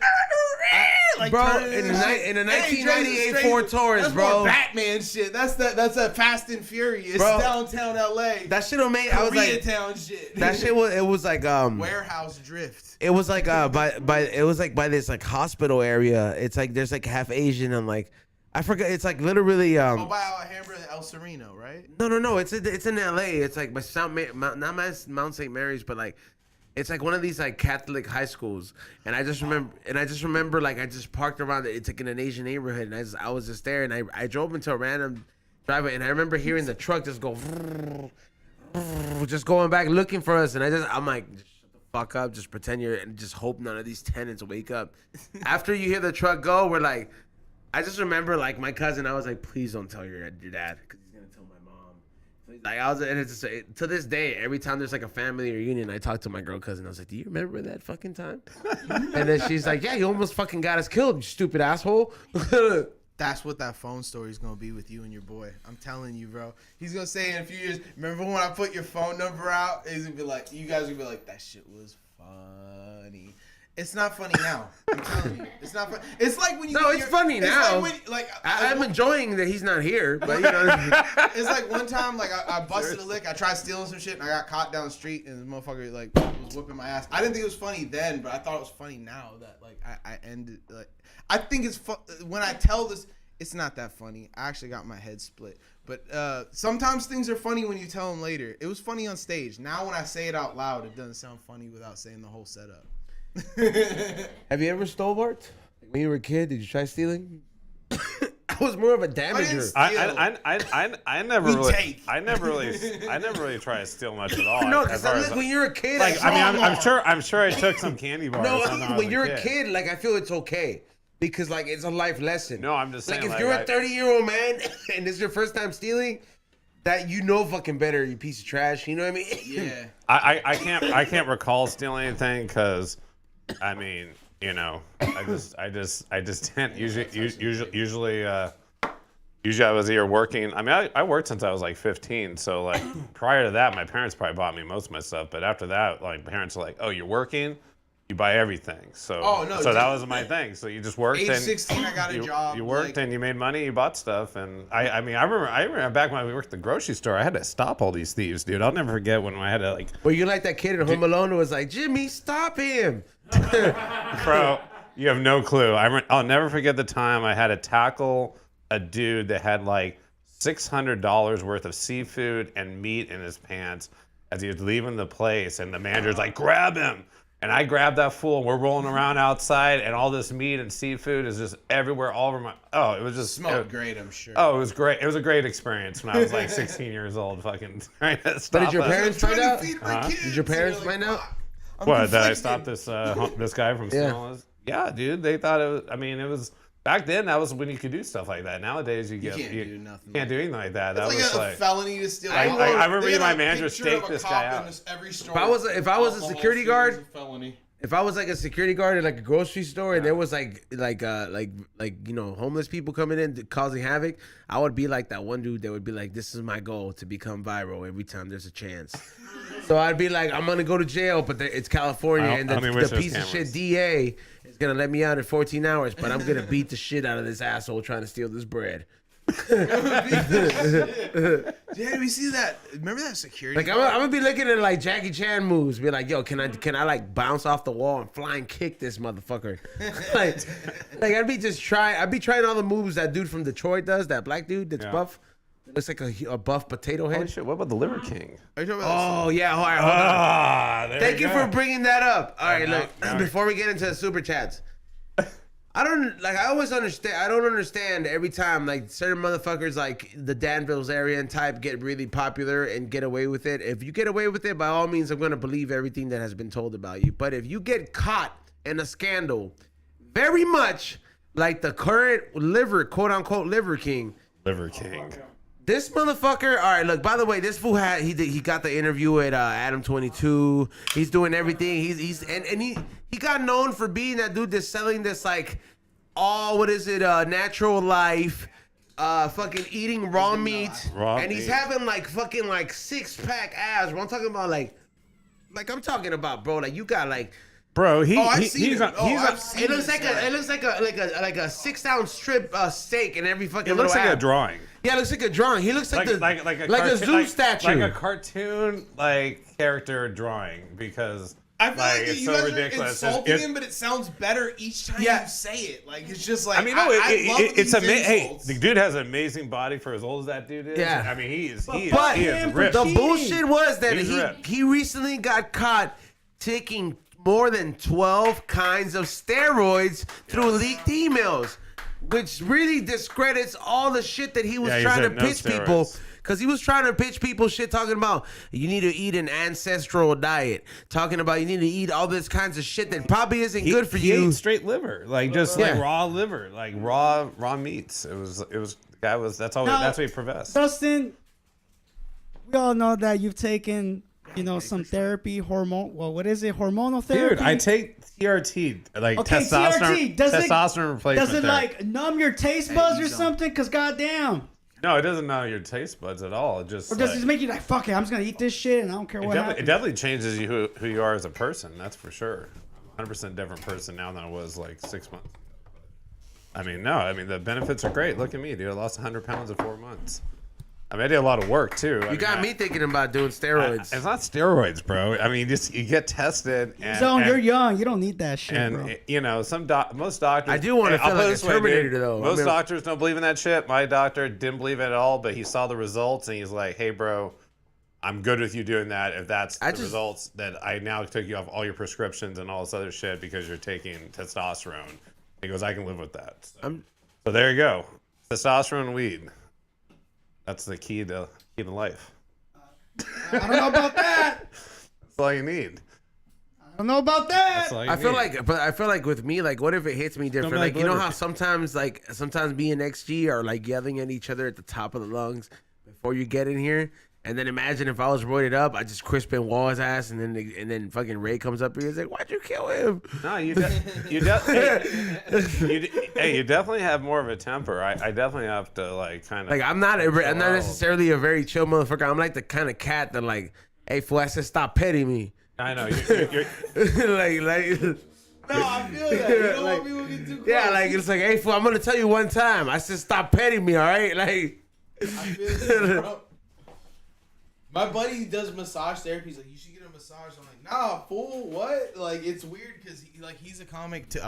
Like, bro, in a 1998 Ford Taurus, that's bro. More Batman shit. That's a Fast and Furious downtown LA. That shit will make. I was like, Koreatown shit. that shit was. It was like warehouse drift. It was like it was like by this like hospital area. It's like there's like half Asian and like I forgot. It's like literally by Alhambra, El Sereno, right? No. It's in LA. It's like by not Mount St. Mary's, but like it's like one of these like Catholic high schools. And I just remember like I just parked around it. It's like in an Asian neighborhood, and I was just there, and I drove into a random driveway, and I remember hearing the truck just go, just going back looking for us, and I'm like. Fuck up, just pretend you're and just hope none of these tenants wake up. After you hear the truck go, we're like, I just remember like my cousin, I was like, please don't tell your dad because he's gonna tell my mom. So, like and it's just, to this day, every time there's like a family reunion, I talk to my girl cousin. I was like, do you remember that fucking time? And then she's like, yeah, you almost fucking got us killed, you stupid asshole. That's what that phone story is going to be with you and your boy. I'm telling you, bro. He's going to say in a few years, remember when I put your phone number out? He's going to be like, you guys are going to be like, that shit was funny. It's not funny now. I'm telling you. It's not funny. It's like when you it's funny now. Like I'm enjoying that he's not here, but you know. It's like one time, like I busted a lick. I tried stealing some shit, and I got caught down the street, and this motherfucker like was whipping my ass. I didn't think it was funny then, but I thought it was funny now that like I ended like. I think it's when I tell this, it's not that funny. I actually got my head split. But sometimes things are funny when you tell them later. It was funny on stage. Now when I say it out loud, it doesn't sound funny without saying the whole setup. Have you ever stole, Bart? When you were a kid, did you try stealing? I was more of a damager. I never really try to steal much at all. No, because when you're a kid, like I'm sure I took some candy bars. No, when you're a kid, like I feel it's okay. Because like it's a life lesson. No, I'm just saying. Like if you're a 30-year-old man and this is your first time stealing, that you know fucking better, you piece of trash. You know what I mean? Yeah. I can't recall stealing anything because, I mean, you know, I just didn't usually I was either working. I mean, I worked since I was like 15. So like prior to that, my parents probably bought me most of my stuff. But after that, like parents are like, oh, you're working. You buy everything, so that was my thing. So you just worked. Age 16, I got a job. You worked and you made money. You bought stuff, and I remember back when we worked at the grocery store. I had to stop all these thieves, dude. I'll never forget when I had to like. Well, you like that kid in Home Alone who was like, Jimmy, stop him, bro. You have no clue. I'll never forget the time I had to tackle a dude that had like $600 worth of seafood and meat in his pants as he was leaving the place, and the manager's like, grab him. And I grabbed that fool, and we're rolling around outside, and all this meat and seafood is just everywhere, all over my. Oh, it was just smelled great, I'm sure. Oh, it was great. It was a great experience when I was like 16 years old, fucking trying to stop. But did your parents find out? Did your parents find out? What? That I stopped this this guy from stealing? Yeah, dude. They thought it was. I mean, it was. Back then, that was when you could do stuff like that. Nowadays, you can't do nothing. Can't do anything like that. That was like a felony to steal. I remember my manager staked this guy out. If I was a security guard, if I was like a security guard at like a grocery store and there was like you know homeless people coming in causing havoc, I would be like that one dude that would be like, this is my goal to become viral every time there's a chance. So I'd be like, I'm gonna go to jail, but it's California, and the piece of shit DA is gonna let me out in 14 hours, but I'm gonna beat the shit out of this asshole trying to steal this bread. Yeah, we see that. Remember that security? Like I'm gonna be looking at like Jackie Chan moves, be like, yo, can I like bounce off the wall and flying kick this motherfucker? like I'd be trying all the moves that dude from Detroit does, that black dude that's buff. It looks like a buff potato head. Holy shit, what about the Liver King? Oh yeah, all right, hold on. Thank you for bringing that up. All right, look, before we get into the super chats. I don't understand every time like certain motherfuckers like the Danville's area and type get really popular and get away with it. If you get away with it, by all means, I'm going to believe everything that has been told about you. But if you get caught in a scandal, very much like the current quote unquote Liver King. This motherfucker, all right, look, by the way, this fool he got the interview at Adam 22. He's doing everything. He got known for being that dude that's selling this like natural life, fucking eating raw meat. He's having like fucking like 6-pack abs. I'm talking about like I'm talking about, bro, like you got like bro, it looks like a 6-ounce strip steak and every fucking. It looks like ab. a drawing. Yeah, looks like a drawing. He looks like a Zoom statue, like a cartoon character drawing because. I feel like it's you so guys ridiculous. are insulting him, but it sounds better each time you say it. Like it's just like I mean, no, it's amazing. Hey, the dude has an amazing body for as old as that dude is. Yeah. I mean, he is ripped. The bullshit was that he recently got caught taking more than 12 kinds of steroids through leaked emails, which really discredits all the shit that he was trying to pitch people. Because he was trying to pitch people shit talking about you need to eat an ancestral diet. Talking about you need to eat all this kinds of shit that probably isn't good for you. He ate straight liver. Like just like raw liver. Like raw meats. That's what he professed. Dustin, we all know that you've taken, some therapy, what is it? Hormonal therapy? Dude, I take TRT, testosterone. TRT. Testosterone replacement. Does it like numb your taste buds or something? Because goddamn. No, it doesn't know your taste buds at all. It just or does it just make you like, fuck it, I'm just gonna eat this shit and I don't care what happens? It definitely changes you who you are as a person. That's for sure. 100% different person now than I was like 6 months. I mean, the benefits are great. Look at me, dude. I lost 100 pounds in 4 months. I mean, I did a lot of work too. You got me thinking about doing steroids. It's not steroids, bro. I mean, you get tested. You're young. You don't need that shit, bro. Most doctors. I do want to feel like a Terminator, though. Most doctors don't believe in that shit. My doctor didn't believe it at all, but he saw the results and he's like, "Hey, bro, I'm good with you doing that. If that's the results, that I now took you off all your prescriptions and all this other shit because you're taking testosterone." He goes, "I can live with that." So there you go. Testosterone and weed. That's the key to life. I don't know about that. That's all you need. I don't know about that. I feel like with me, like, what if it hits me different? Like, you know how sometimes me and XG are like yelling at each other at the top of the lungs before you get in here, and then imagine if I was roided up, I just crisp and wall his ass, and then fucking Ray comes up here and he's like, "Why'd you kill him?" No, you definitely have more of a temper. I definitely have to like kind of like I'm not necessarily a very chill motherfucker. I'm like the kind of cat that like, "Hey, fool, I said stop petting me." I know. you're like. No, I feel that. You don't want people to get too close. Yeah, like it's like, "Hey, fool, I'm gonna tell you one time. I said stop petting me, all right?" Like. I feel that, bro. My buddy does massage therapy. He's like, "You should get a massage." I'm like, "Nah, fool, what?" Like, it's weird because he's a comic too.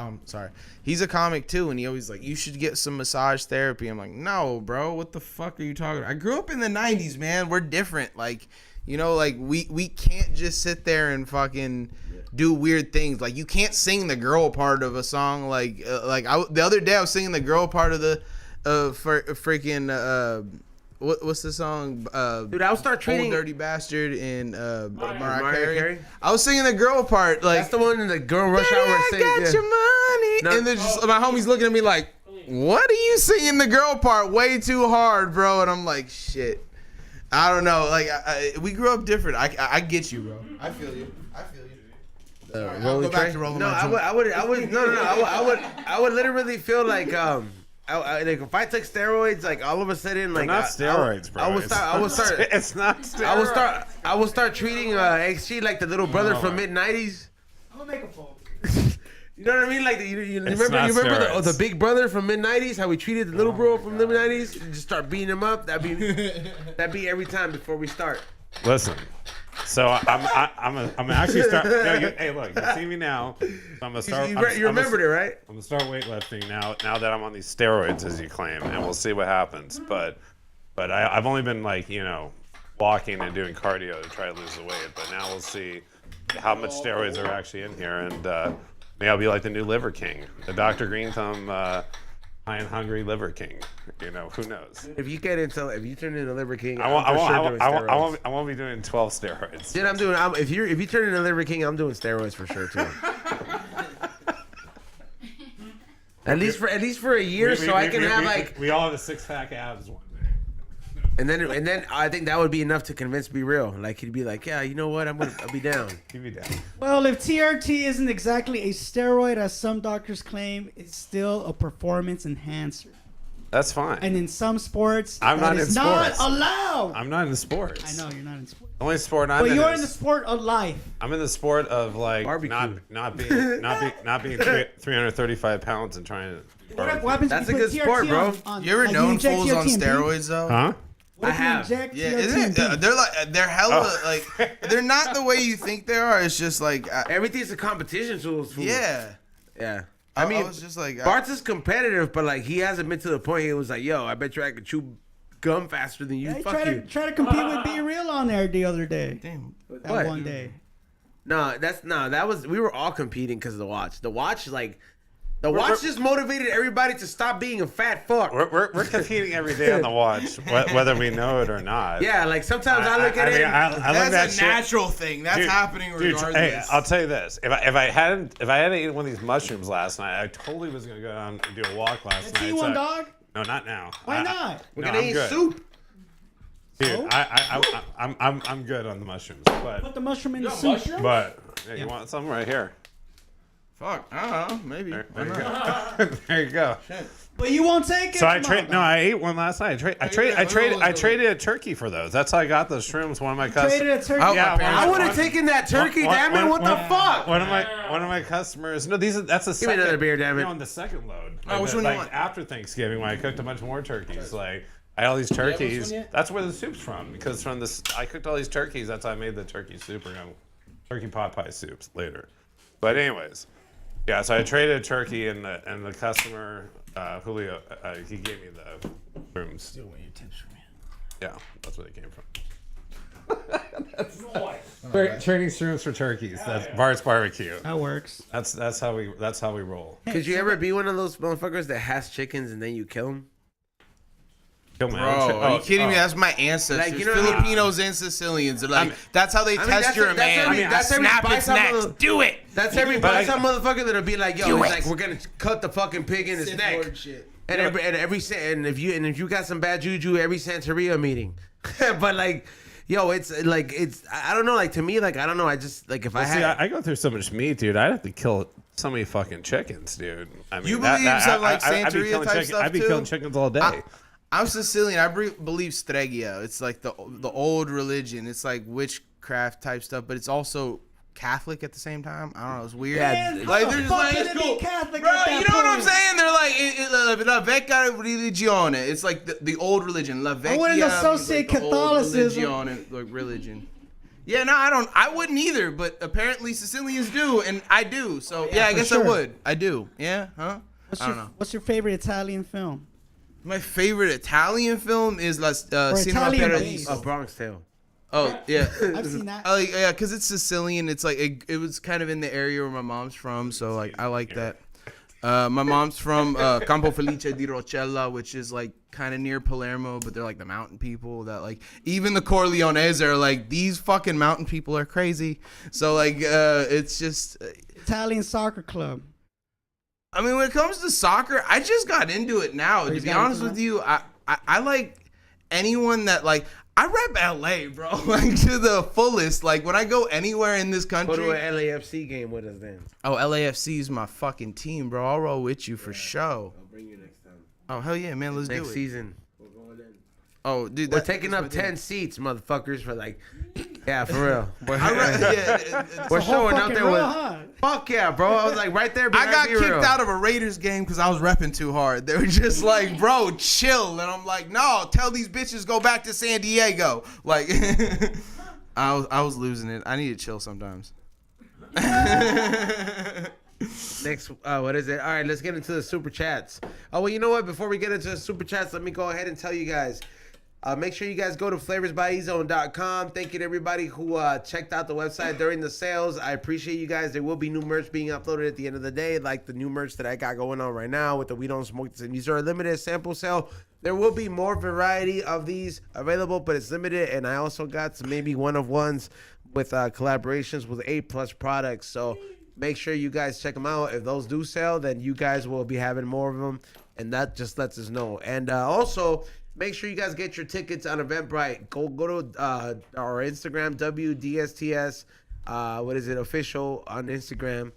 He's a comic too, and he always like, "You should get some massage therapy." I'm like, "No, bro, what the fuck are you talking about?" I grew up in the '90s, man. We're different. Like, like we can't just sit there and fucking do weird things. Like, you can't sing the girl part of a song. The other day I was singing the girl part of the freaking. What's the song? Dude, I'll start treating Old Dirty Bastard and Mariah Carey. I was singing the girl part. Like, that's the one in the girl rush hour. I got your money. No. And then just my homie's looking at me like, "What are you singing the girl part way too hard, bro?" And I'm like, "Shit, I don't know." Like, we grew up different. I get you, bro. I feel you. I'll go back to rolling. No, I would literally feel like like if I took steroids, like all of a sudden, like not steroids, bro. I would start. It's not steroids. I will start treating XG like the little brother from mid-90s. I'm gonna make a phone. You know what I mean? Like you remember the big brother from mid-90s? How we treated the little bro from the mid-90s? Just start beating him up. That'd be every time before we start. Listen. So I'm actually start. Hey, look, you see me now. So I'm gonna start. You remembered it, right? I'm gonna start weightlifting now. Now that I'm on these steroids, as you claim, and we'll see what happens. But I've only been like walking and doing cardio to try to lose the weight. But now we'll see how much steroids are actually in here, and maybe I'll be like the new Liver King, the Dr. Green Thumb. High and hungry Liver King, who knows? If you turn into Liver King, I won't be doing 12 steroids. Dude, if you turn into Liver King, I'm doing steroids for sure too. at least for a year, so I can have like. We all have the 6-pack abs one day. And then I think that would be enough to convince Be Real. Like he'd be like, "Yeah, you know what? I'll be down." He'd be down. Well, if TRT isn't exactly a steroid, as some doctors claim, it's still a performance enhancer. That's fine. And in some sports, I'm not in sports. Not allowed. I'm not in sports. I know you're not in sports. The only sport I'm in. But you're in the sport of life. I'm in the sport of like barbecue. not being 335 pounds and trying to What happens That's if a you good put sport, TRT bro. on, You ever like, known inject fools on TRT? steroids though? Huh? What if I have. you inject Yeah, TRT? isn't it? They're hella like they're not the way you think they are. It's just like Everything's a competition to those fools. yeah. Yeah. I I mean, was just like Bartz is competitive, but like he hasn't been to the point he was like, yo, I bet you I could chew gum faster than you. Yeah, he Fuck you. tried to compete with Be Real on there the other day. damn. That What? one day. No, that was we were all competing because of the watch. The watch just motivated everybody to stop being a fat fuck. We're competing every day on the watch, whether we know it or not. Yeah, like sometimes I look at it. I look at That's a shit- natural thing. That's Dude, happening dude, regardless. hey, I'll tell you this: if I hadn't eaten one of these mushrooms last night, I totally was gonna go down and do a walk last Let's night. eat one, dog. No, not now. Why not? We're No, gonna I'm eat good. soup. Dude, I'm good on the mushrooms, but Put the mushroom in the soup. yeah, you want some right here? Fuck, I don't know, maybe. There Why you not? go. There you go. But you won't take it. So I ate one last night. I traded a turkey for those. That's how I got those shrooms. One of my customers. Traded a turkey. Oh, Yeah, I would have taken that turkey, damn it! What the fuck? One of my customers. No, that's the Give me second. another beer, damn it. On the second load. Oh, which one you like want? after Thanksgiving when I cooked a bunch more turkeys. Like I had all these turkeys. yet? That's where the soup's from because from this I cooked all these turkeys. That's how I made the turkey soup. We're gonna turkey pot pie soups later. But anyways, yeah. So I traded a turkey and the customer Julio he gave me the rooms. Still want your tips from me. Yeah, that's where they came from. Trading shrooms for turkeys. That's Bartz Barbecue. That works. That's how we roll. Could you ever be one of those motherfuckers that has chickens and then you kill them? Kill my Bro, own are you kidding me? oh. That's my ancestors. Like, you know what I mean? Filipinos and Sicilians. They're like, that's how they test that's you're a- a that's man. every- that's every Snap bite its some neck. of the- Do it. That's every But by some motherfucker that'll be like, yo, Do it's it. like we're gonna cut the fucking pig in his Sith neck. Lord shit. And if you got some bad juju, every Santeria meeting. But like, yo, it's I don't know. Like to me, like I don't know. I just like if I See, had. I go through so much meat, dude. I'd have to kill so many fucking chickens, dude. I mean, You believe some, like, I'd be Santeria killing type chicken- stuff, I'd be too? killing chickens all day. I'm Sicilian. I believe Stregia. It's like the old religion. It's like witchcraft type stuff, but it's also Catholic at the same time. I don't know. It's weird. Yeah, like how they're just the fuck like, can it's it be cool. Catholic Bro, at that you know what I'm point? saying? They're like la vecchia religione. It's like the old religion. La vecchia. wouldn't associate like the old Catholicism. religion, like religion. Yeah, no, I wouldn't either, but apparently Sicilians do, and I do. So yeah, I for guess sure. I would. I do. Yeah, huh? I don't know. What's your favorite Italian film? My favorite Italian film is Cinema Italian Paradiso. based. A Bronx Tale. Oh yeah, I've seen that. I like, yeah, because it's Sicilian. It's like it was kind of in the area where my mom's from, so like I like that. My mom's from Campo Felice di Rocella, which is like kind of near Palermo, but they're like the mountain people that like even the Corleones are like these fucking mountain people are crazy. So like it's just. Italian soccer club. I mean, when it comes to soccer, I just got into it now. To you be got honest into with you, I like anyone that like I rep LA, bro, like to the fullest. Like when I go anywhere in this country. Go to an LAFC game with us then. Oh, LAFC is my fucking team, bro. I'll roll with you for sure. I'll bring you next time. Oh hell yeah, man, let's do Next it. season. We're going in. Oh, dude, We're that- taking that's up my 10 team. seats, motherfuckers, for like, yeah, for real. Yeah, We're Whole showing up fucking there row, with, huh? fuck yeah, bro. I was like right there I behind got B-Real. kicked out of a Raiders game because I was repping too hard. They were just like, bro, chill. And I'm like, no, tell these bitches go back to San Diego. Like, I was losing it. I need to chill sometimes. Next, what is it? All right, let's get into the super chats. Oh, well, you know what? Before we get into the super chats, let me go ahead and tell you guys. Make sure you guys go to flavorsbyezone.com. Thank you to everybody who checked out the website during the sales. I appreciate you guys. There will be new merch being uploaded at the end of the day, like the new merch that I got going on right now with the We Don't Smoke This. And these are a limited sample sale. There will be more variety of these available, but it's limited. And I also got some maybe one-of-ones with collaborations with 8+ products. So make sure you guys check them out. If those do sell, then you guys will be having more of them. And that just lets us know. And also, make sure you guys get your tickets on Eventbrite. Go to our Instagram, wdsts, what is it, official on Instagram,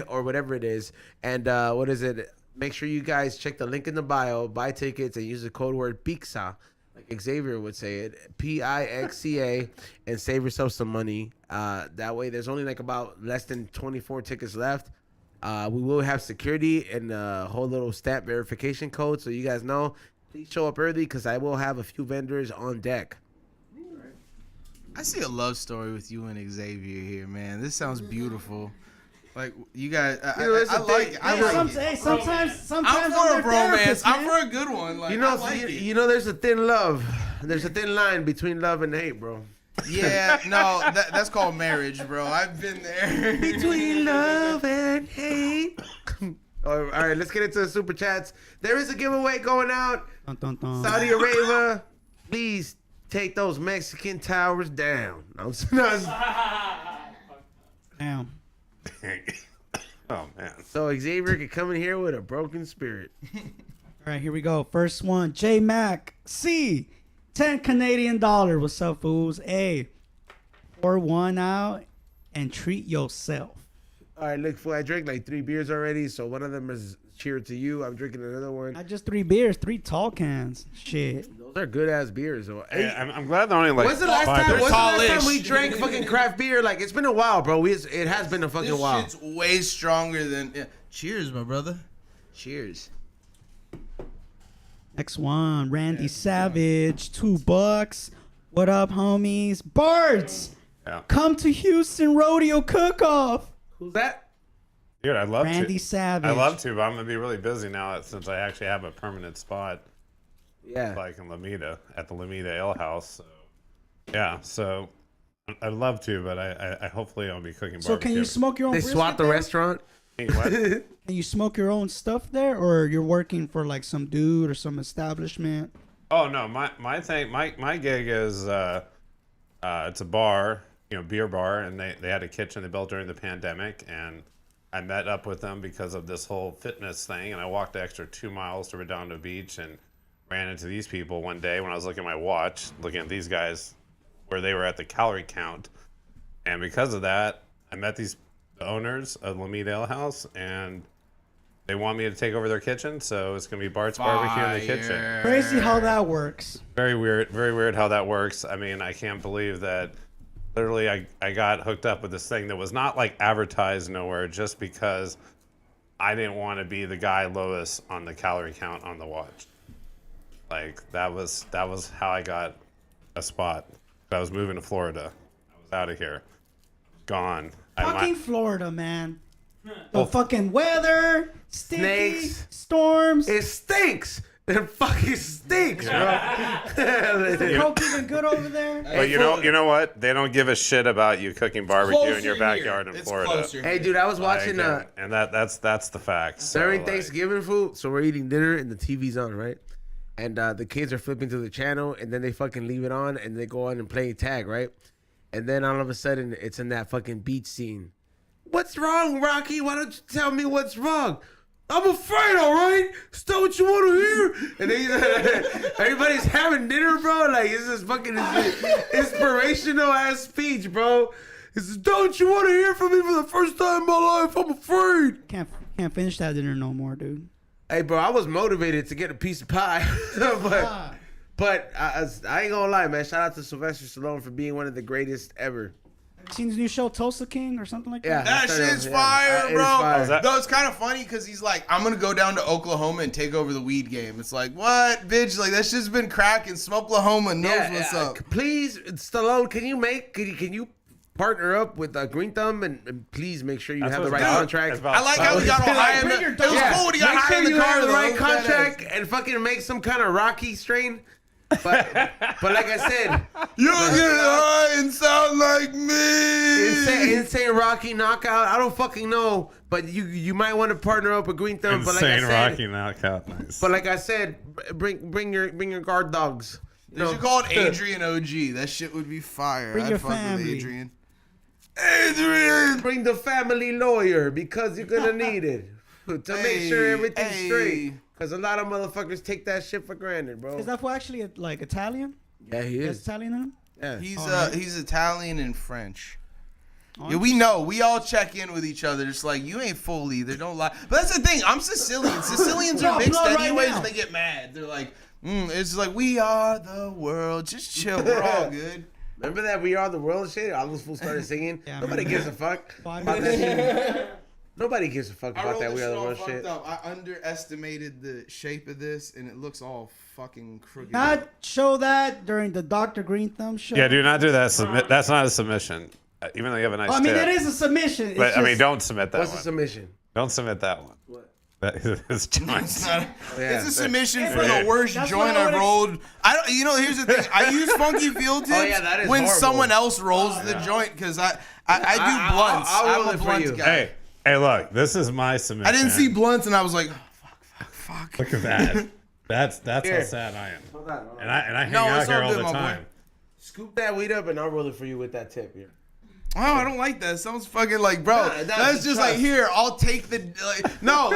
or whatever it is. And what is it? Make sure you guys check the link in the bio, buy tickets, and use the code word PIXA, like Xavier would say it, PIXCA, and save yourself some money. That way, there's only like about less than 24 tickets left. We will have security and a whole little stamp verification code, so you guys know. Please show up early because I will have a few vendors on deck. I see a love story with you and Xavier here, man. This sounds beautiful. Like you guys, I like it. Sometimes I'm for a bromance. I'm man. for a good one. Like, you know, there's a thin love. There's a thin line between love and hate, bro. Yeah, no, that's called marriage, bro. I've been there. Between love and hate. All right, let's get into the super chats. There is a giveaway going out. Dun, dun, dun. Saudi Arabia, please take those Mexican towers down. Damn. Oh man. So Xavier can come in here with a broken spirit. All right, here we go. First one, J Mac C, 10 Canadian dollar. What's up, fools? A, pour one out and treat yourself. All right, look, fool, I drank like 3 beers already, so one of them is cheer to you. I'm drinking another one. Not just 3 beers, 3 tall cans. Shit. Those are good ass beers. So, Hey, I'm glad they're only like. when's the last time we drank fucking craft beer? Like, it's been a while, bro. It has been a fucking while. This shit's way stronger than. Yeah. Cheers, my brother. Cheers. Next one, Randy Savage, $2. What up, homies? Bartz, Yeah. come to Houston Rodeo Cook-Off. Who's that? Dude, I'd love Randy to. Savage. I'd love to, but I'm gonna be really busy now since I actually have a permanent spot. Yeah. Like in Lomita at the Lomita Ale House. So, yeah, so I'd love to, but I hopefully I'll be cooking. So can you smoke your own They brisket swap the there? restaurant? What? Can you smoke your own stuff there, or you're working for like some dude or some establishment? Oh no, my thing, my gig is it's a bar, beer bar, and they had a kitchen they built during the pandemic, and I met up with them because of this whole fitness thing, and I walked the extra 2 miles to Redondo Beach and ran into these people one day when I was looking at my watch, looking at these guys where they were at the calorie count, and because of that, I met the owners of Lomita Ale House, and they want me to take over their kitchen, so it's gonna be Bartz Barbecue in the kitchen. Crazy how that works. Very weird how that works. I mean, I can't believe that literally I got hooked up with this thing that was not like advertised nowhere just because I didn't want to be the guy lowest on the calorie count on the watch. Like that was how I got a spot. I was moving to Florida. I was out of here. Gone. Fucking Florida, man. The fucking weather, sticky, Snakes. storms. It stinks. It fucking stinks, bro. The coke even good over there? But you know what? They don't give a shit about you cooking barbecue in your backyard in Florida. Hey, dude, I was watching and that's the facts. So, during like, Thanksgiving food, so we're eating dinner and the TV's on, right? And the kids are flipping through the channel, and then they fucking leave it on, and they go on and play tag, right? And then all of a sudden, it's in that fucking beach scene. What's wrong, Rocky? Why don't you tell me what's wrong? I'm afraid, all right? Is that what you want to hear? And then everybody's having dinner, bro. Like, it's this fucking inspirational ass speech, bro. He says, don't you want to hear from me for the first time in my life? I'm afraid. Can't finish that dinner no more, dude. Hey, bro, I was motivated to get a piece of pie. but I ain't gonna lie, man. Shout out to Sylvester Stallone for being one of the greatest ever. Seen his new show, Tulsa King, or something like that? Yeah, That shit's fire, it is bro. fire. Though it's kind of funny because he's like, I'm gonna go down to Oklahoma and take over the weed game. It's like, what, bitch? Like that shit's been cracking. Smokelahoma knows what's up. Please, Stallone, can you partner up with Green Thumb and please make sure you have the right contract. I like how he got all high in the. It was cool when he got high in the you car. have the though. right contract and fucking make some kind of Rocky strain. But like I said, you get high and sound like me. Insane Rocky knockout. I don't fucking know, but you might want to partner up with Green Thumb. But like I said, Rocky knockout. Nice. But like I said, bring your guard dogs. They should call it Adrian OG. That shit would be fire. Bring I'd your fuck with family. Adrian, bring the family lawyer because you're gonna need it to make sure everything's straight. Because a lot of motherfuckers take that shit for granted, bro. Is that for actually like Italian? Yeah, he Is is. Italian in him? Yeah. He's Italian and French. Yeah, we know. We all check in with each other. It's like, you ain't full either. Don't lie. But that's the thing. I'm Sicilian. Sicilians are mixed anyways, and they get mad. They're like, it's like, we are the world. Just chill. We're all good. Remember that We Are the World shit? All those fools started singing. Yeah, Nobody gives a fuck. Five about that shit. Nobody gives a fuck I about rolled that this we shit are the all one fucked shit. up. I underestimated the shape of this, and it looks all fucking crooked. Not show that during the Dr. Green Thumb show. Yeah, do not do that. That's not a submission. Even though you have a nice I mean, tip. that is a submission. But It's I mean, just- don't submit that What's one. the submission? Don't submit that one. What? That is joints. It's a submission for Yeah. the worst That's joint what I I've would rolled. I don't. You know, here's the thing. I use funky fuel tips yeah, that is when horrible. someone else rolls the joint because I do blunts. I'll roll I'm a it for blunt you. guy. Hey, look, this is my submission. I didn't see blunts and I was like, oh, fuck. Look at that. That's how Here. sad I am. Hold on. And I hang No, out it's here all all good, the my boy. time. Scoop that weed up and I'll roll it for you with that tip here. Oh, I don't like that. It sounds fucking like, bro. Nah, that's just like, trust. here, I'll take the. No,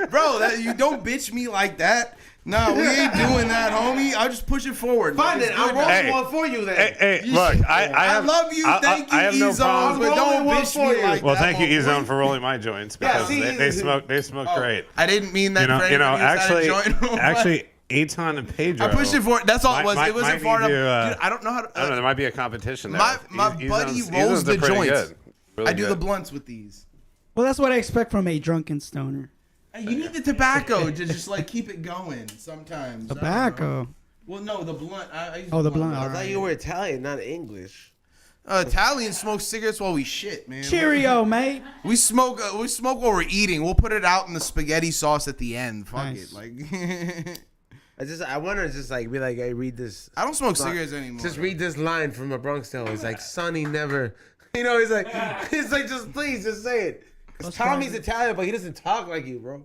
bro, you don't bitch me like that. No, we ain't doing that, homie. I'll just push it forward. Fine then, I'll roll Hey. one for you then. Hey, look, I have, love you. Thank you, I have no E-Zone, problem. but don't rolling one bitch for me you. like Well, that. thank you, my boy. E-Zone, for rolling my joints because see, they smoke great. I didn't mean that. for You know, anybody who's had a joint. actually, Eton and Pedro. I pushed it for. That's all it was. might- It wasn't might far enough. need to, Dude, I don't know how to. I don't know. There might be a competition there. My buddy E-Zone's rolls the are pretty joints. good. Really I do good. the blunts with these. Well, that's what I expect from a drunken stoner. Hey, you need the tobacco to just like keep it going. Sometimes. I don't know. Tobacco. Well, no, the blunt. I use Oh, the blunt. I All thought right. you were Italian, not English. Italians smoke cigarettes while we shit, man. Cheerio, mate. We smoke while we're eating. We'll put it out in the spaghetti sauce at the end. Fuck Nice. it. Like I want to just like be like, hey, read this. I don't smoke cigarettes anymore. Just read this line from a Bronx Tale. He's like, Sonny never. You know, he's like, just please, just say it. Because Tommy's Italian, but he doesn't talk like you, bro.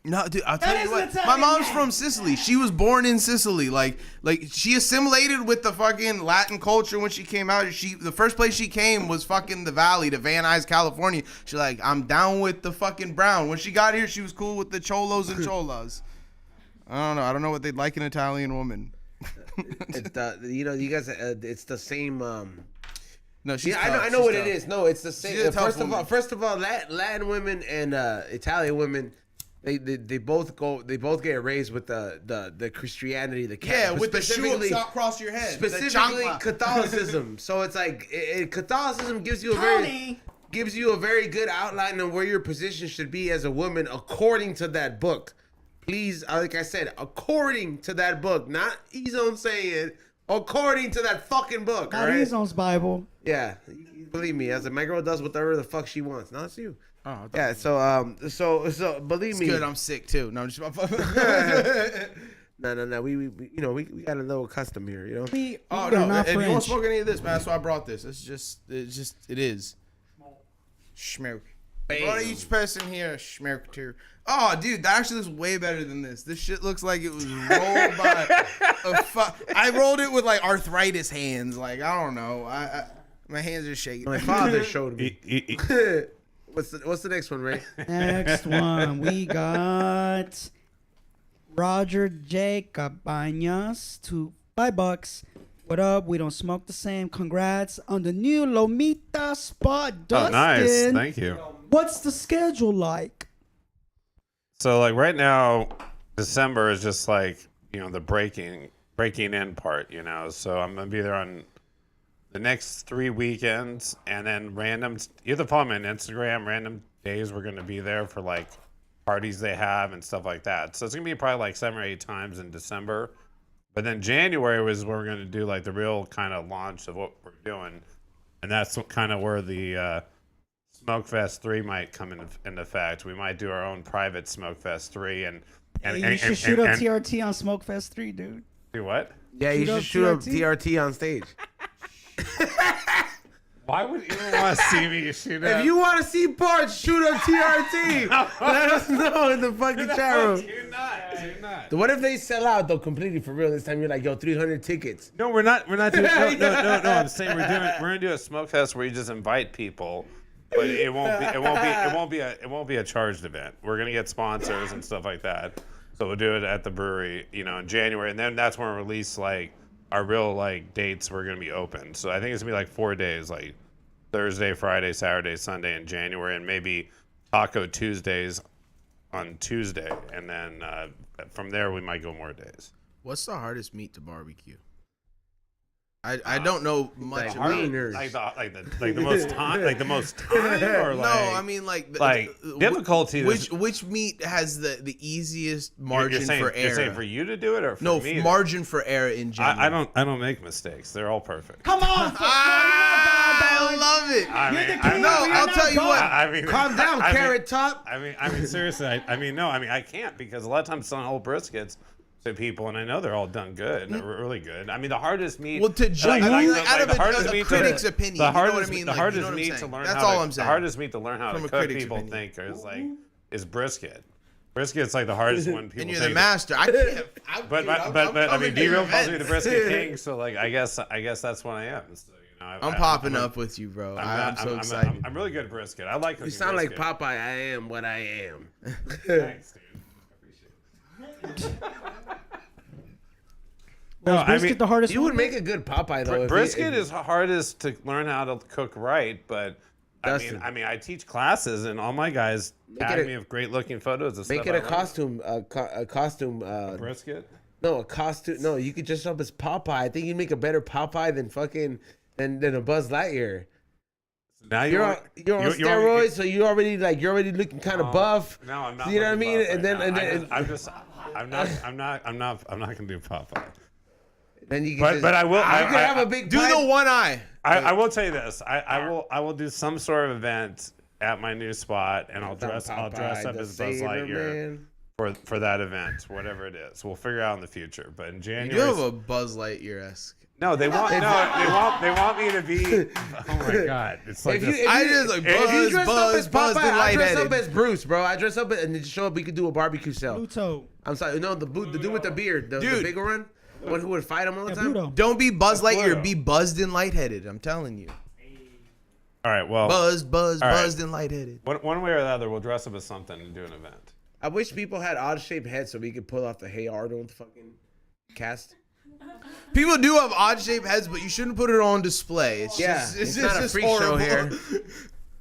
No, dude, I'll tell That you is what. Italian, My mom's yeah. from Sicily. She was born in Sicily. Like she assimilated with the fucking Latin culture when she came out. The first place she came was fucking the Valley to Van Nuys, California. She's like, I'm down with the fucking brown. When she got here, she was cool with the cholos and cholas. I don't know what they'd like an Italian woman. You guys, it's the same. No, she's Yeah, tough. I know She's what tough. it is. No, it's the same. She's a tough First of woman. all, Latin women and Italian women, they both get raised with the Christianity, the Yeah, Catholic, with the shoe specifically across your head. The specifically chancla. Catholicism. So it's like Catholicism gives you a very good outline on where your position should be as a woman according to that book. Please, like I said, according to that book, not E-Zone saying it, according to that fucking book. Not all right? Ezone's Bible. Yeah, believe me, as my girl does whatever the fuck she wants. Not it's you. Oh, Yeah, so believe it's me. good. I'm sick too. No, I'm just. No. We got a little custom here, you know. We Oh are no! not If you don't French. smoke any of this, man, that's why I brought this. It is. Schmirk. Brought each person here a schmirk too. Oh, dude, that actually looks way better than this. This shit looks like it was rolled by I rolled it with like arthritis hands. Like I don't know. My hands are shaking. My father showed me. What's the next one, Ray? Next one, we got Roger J. Cabañas to $5. What up? We don't smoke the same. Congrats on the new Lomita spot, Oh, Dustin. nice. Thank you. What's the schedule like? So like right now, December is just like, the breaking in part, So I'm gonna be there on the next 3 weekends, and then either follow me on Instagram, random days we're gonna be there for like parties they have and stuff like that. So it's gonna be probably like 7 or 8 times in December. But then January was where we're gonna do like the real kind of launch of what we're doing, and that's kind of where the Smokefest 3 might come into effect. We might do our own private Smokefest 3 and You should shoot up TRT on Smokefest 3, dude. do what? Yeah, you Shoot should up shoot up TRT? TRT on stage. Why would you want to see me shoot up? If you want to see Bartz shoot up TRT, let us know in the fucking chat room. Do not. What if they sell out though completely for real this time? You're like, yo, 300 tickets. No, we're not doing. No. I'm saying we're gonna do a smoke fest where you just invite people, but it won't be a charged event. We're gonna get sponsors and stuff like that. So we'll do it at the brewery, in January, and then that's when we release like our real like dates. We're gonna be open. So I think it's gonna be like 4 days, like Thursday, Friday, Saturday, Sunday in January, and maybe Taco Tuesdays on Tuesday, and then from there we might go more days. What's the hardest meat to barbecue? I don't know much. Like about wieners. Like the most time, or no, like I mean like difficulty. Which meat has the easiest margin for error? You're saying for you to do it, or for no me margin for error in general? I don't make mistakes. They're all perfect. Come on. I love it. I'll tell you what. I mean, Calm down, Carrot Top. I mean, seriously. I can't, because a lot of times selling whole briskets to people, and I know they're all done good, really good. I mean, the hardest meat. Well, to judge out of a critic's opinion, the hardest, you know what I mean? The like, hardest you know what meat I'm to learn. That's how all to, I'm saying. The hardest meat to learn how From to a cook, critic's people opinion. think is brisket. Brisket's like the hardest one. People and you're think the master. I can't. But I mean, D-Real calls me the brisket king, so like I guess that's what I am. So, you know, I'm popping up with you, bro. I'm so excited. I'm really good at brisket. I like cooking. You sound brisket. like Popeye. I am what I am. Thanks, dude. I appreciate it. No, I mean, the hardest. You would make a good Popeye though. Brisket is hardest to learn how to cook right, but Dustin. I mean, I teach classes, and all my guys tag me with great looking photos. Of make stuff it a costume. Brisket. No, a costume. No, you could dress up as Popeye. I think you'd make a better Popeye than than a Buzz Lightyear. Now you're on steroids, so you're already looking kind of buff. No, I'm not. You know what I mean? Right I'm not gonna do Popeye. Then you can but I will. I could have a big. Do the one eye. I will tell you this. I will do some sort of event at my new spot, and I'll dress up as Buzz Lightyear for that event, whatever it is. We'll figure out in the future. But in January, you have a Buzz Lightyear-esque. No, they want me to be. Oh my God! It's like if you dress up as Popeye, I dress up as Bruce, bro. I dress up and just show up. We could do a barbecue sale. Pluto. I'm sorry, no, the dude with the beard, the bigger one. One who would fight him all the time. Pluto. Don't be Buzz Lightyear. Be buzzed and lightheaded. I'm telling you. All right. Well. Buzzed and lightheaded. One way or the other, we'll dress up as something and do an event. I wish people had odd-shaped heads so we could pull off the Hey Arnold fucking cast. People do have odd-shaped heads, but you shouldn't put it on display. It's not a freak horrible. show here.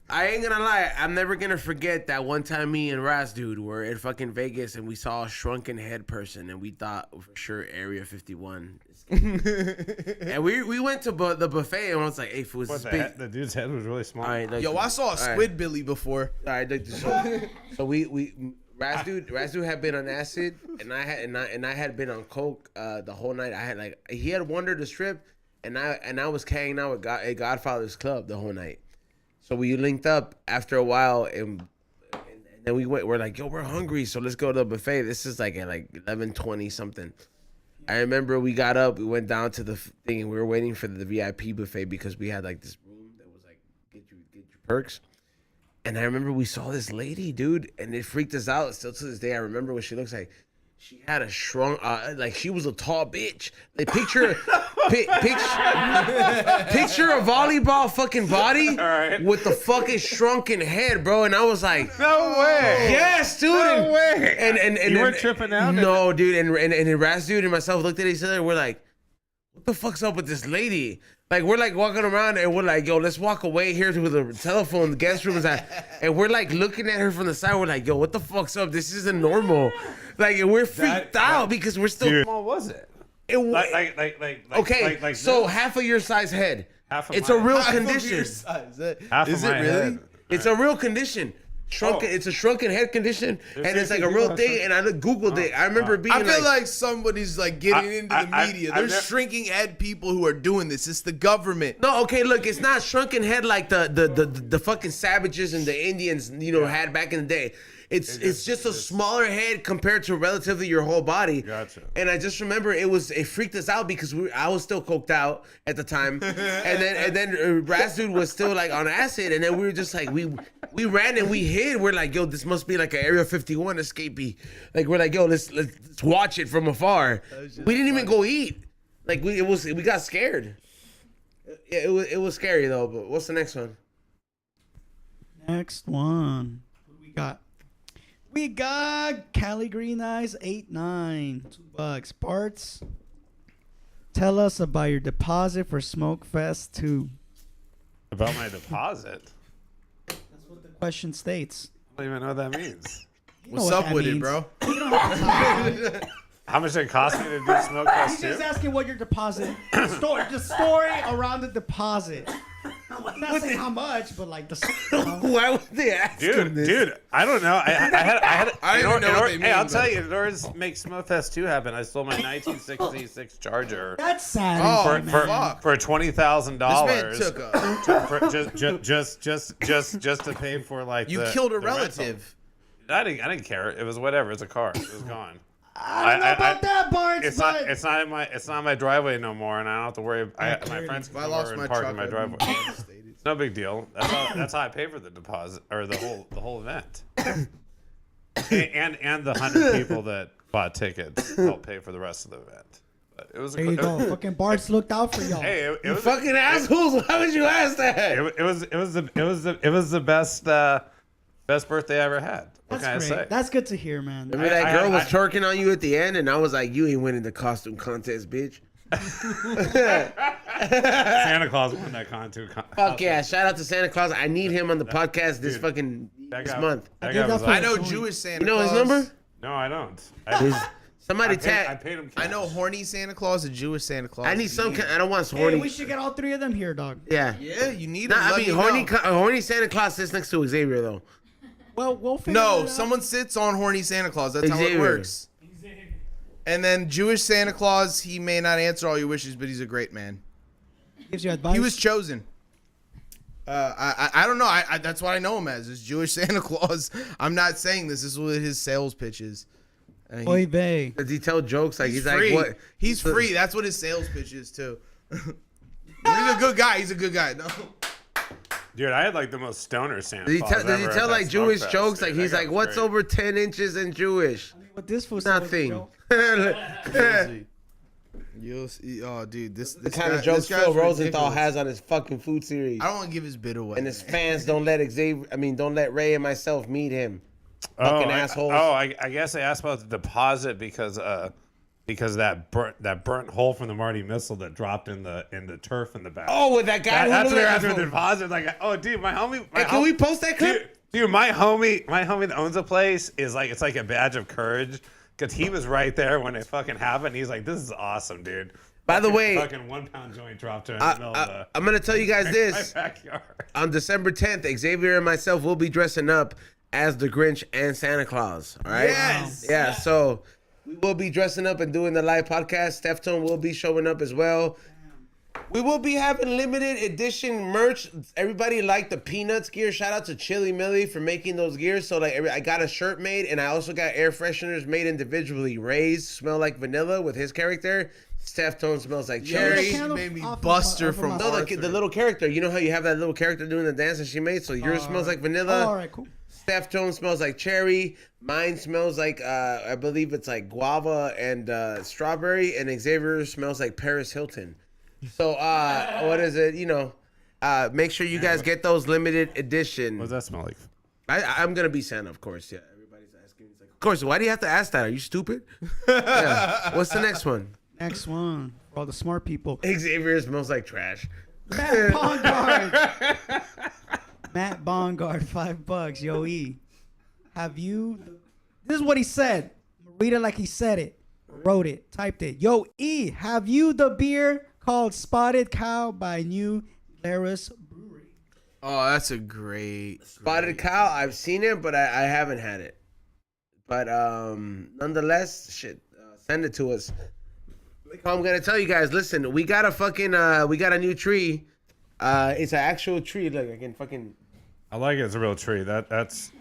I ain't gonna lie, I'm never gonna forget that one time me and Raz dude were in fucking Vegas and we saw a shrunken head person and we thought for sure Area 51. And we went to the buffet and I was like, hey, fool, this big. The dude's head was really small. All right, Yo, I saw a Squid Billy before. All right, so Raz dude had been on acid and I had been on coke the whole night. I had he had wandered the strip and I was hanging out at Godfather's Club the whole night. So we linked up after a while, and then we're like, yo, we're hungry, so let's go to the buffet. This is like at 11:20 something. I remember we got up, we went down to the thing, and we were waiting for the VIP buffet because we had this room that was get your perks. And I remember we saw this lady, dude, and it freaked us out. Still to this day, I remember what she looks like. She had a shrunk, she was a tall bitch. Like picture a volleyball fucking body with the fucking shrunken head, bro. And I was like, no way. Yes, dude. No way. And you weren't tripping out. No, dude. And Raz dude and myself looked at each other and we're like, what the fuck's up with this lady? Like we're walking around and we're like, yo, let's walk away here to the telephone, the guest room is at, and we're looking at her from the side. We're like, yo, what the fuck's up? This isn't normal. And we're freaked out because we're still. How small was it? So half of your size head. It's a real condition. Is it really? Head. It's a real condition. Shrunken. It's a shrunken head condition, and it's a real thing. And I Googled it. I remember being. I feel like somebody's getting into the media. There's shrinking head people who are doing this. It's the government. No, okay, look, it's not shrunken head like the fucking savages and the Indians, had back in the day. It's just a smaller head compared to relatively your whole body. Gotcha. And I just remember it freaked us out because I was still coked out at the time, and then Raz dude was still on acid, and then we were just we ran and we hid. We're like, yo, this must be an Area 51 escapee. We're like, yo, let's watch it from afar. We didn't even go eat. We got scared. It was scary though. But what's the next one? Next one. What do we got? We got Cali Green Eyes 8-9, $2. Bartz, tell us about your deposit for Smoke Fest 2. About my deposit? That's what the question states. I don't even know what that means. What's up with it, bro? How much did it cost me to do Smoke Fest He's just 2? asking what your deposit the story around the deposit. I'm not saying how much, but like the. Why would they ask him this? Dude, I don't know. I had. I don't even know what they Hey, I'll mean, tell but- you, in order to make Smoke Fest 2 happen, I stole my 1966 Charger That's sad. Oh, man. for $20,000. This man took a. just to pay for like You the, killed a the rental. relative. I didn't care. It was whatever. It's a car. It was gone. I don't know about that, Bartz. It's not. It's not in my. It's not in my driveway no more, and I don't have to worry. My friends If can I come lost over my and park truck, in my I'd be driveway. devastated. It's no big deal. That's how I pay for the deposit or the whole event. and the 100 people that bought tickets helped pay for the rest of the event. But it was. There you go. Fucking Bartz looked out for y'all. Hey, it was Fucking assholes! Why would you ask that? It was the best birthday I ever had. What can I That's say? great. That's good to hear, man. Remember that girl was twerking on you at the end, and I was like, "You ain't winning the costume contest, bitch." Santa Claus won that contest. Fuck yeah! Shout out to Santa Claus. I need him on the podcast this fucking this month. That guy was I like, know Jewish Santa You know Claus. his number? no, I don't. Somebody I tag. paid him. I know horny Santa Claus, a Jewish Santa Claus. I need some. I don't want Hey, horny. we should get all three of them here, dog. Yeah. Yeah, you need Nah, him. I Let mean, me horny, know. horny Santa Claus sits next to Xavier though. Well, we'll figure No, it out. someone sits on horny Santa Claus. That's how it Xavier. works. And then Jewish Santa Claus, he may not answer all your wishes, but he's a great man. gives you advice. He was chosen. I don't know. I that's what I know him as, is Jewish Santa Claus. I'm not saying this. This is what his sales pitch is. And Oy vey. Does he tell jokes like he's free. like what? He's free. That's what his sales pitch is too. He's a good guy. He's a good guy. No. Dude, I had like the most stoner Santa Does he Claus tell? Does he ever tell at like that Jewish Smoke jokes? Fest, Like dude. he's That like, guy was what's great. over 10 inches in Jewish? What this fool said was a Nothing. joke. You'll see. Oh, dude, this The kind guy, of jokes this guy's Phil Rosenthal ridiculous. has on his fucking food series. I don't want to give his bit away. And his fans don't let Xavier. I mean, don't let Ray and myself meet him. Oh, Fucking assholes. I guess they asked about the deposit because that burnt hole from the Marty missile that dropped in the turf in the back. Oh, with that guy. that's who what they're looked after like the a- deposit. Like, oh, dude, my homie. Hey, can we post that clip? Dude, my homie that owns a place is like, it's like a badge of courage because he was right there when it fucking happened. He's like, this is awesome, dude. By the way, fucking 1 pound joint dropped in the middle of the I'm gonna tell you guys this. my backyard. On December 10th, Xavier and myself will be dressing up as the Grinch and Santa Claus. All right. Yes. Yeah. So we will be dressing up and doing the live podcast. Steftone will be showing up as well. We will be having limited edition merch. Everybody liked the Peanuts gear. Shout out to Chili Millie for making those gears. So like, I got a shirt made, and I also got air fresheners made individually. Ray's smell like vanilla with his character. Steftone smells like cherry. She Candle made me off of Buster my- from off of No, my- the little character. You know how you have that little character doing the dance that she made? So yours smells like vanilla. Oh, all right, cool. Steph Jones smells like cherry. Mine smells like I believe it's like guava and strawberry. And Xavier smells like Paris Hilton. So what is it? You know, make sure you guys get those limited edition. What does that smell like? I'm gonna be Santa, of course. Yeah, everybody's asking. It's like, of course. Why do you have to ask that? Are you stupid? Yeah. What's the next one? Next one. For all the smart people. Xavier smells like trash. Matt Bongard. Matt Bongard, $5. Yo, E. Have you... This is what he said. Read it like he said it. Wrote it. Typed it. Yo, E. Have you the beer called Spotted Cow by New Glarus Brewery? Oh, that's a great Spotted Cow. I've seen it, but I haven't had it. But nonetheless, shit, send it to us. I'm gonna tell you guys. Listen, we got a fucking we got a new tree. It's an actual tree. Look, I can fucking. I like it. It's a real tree. That's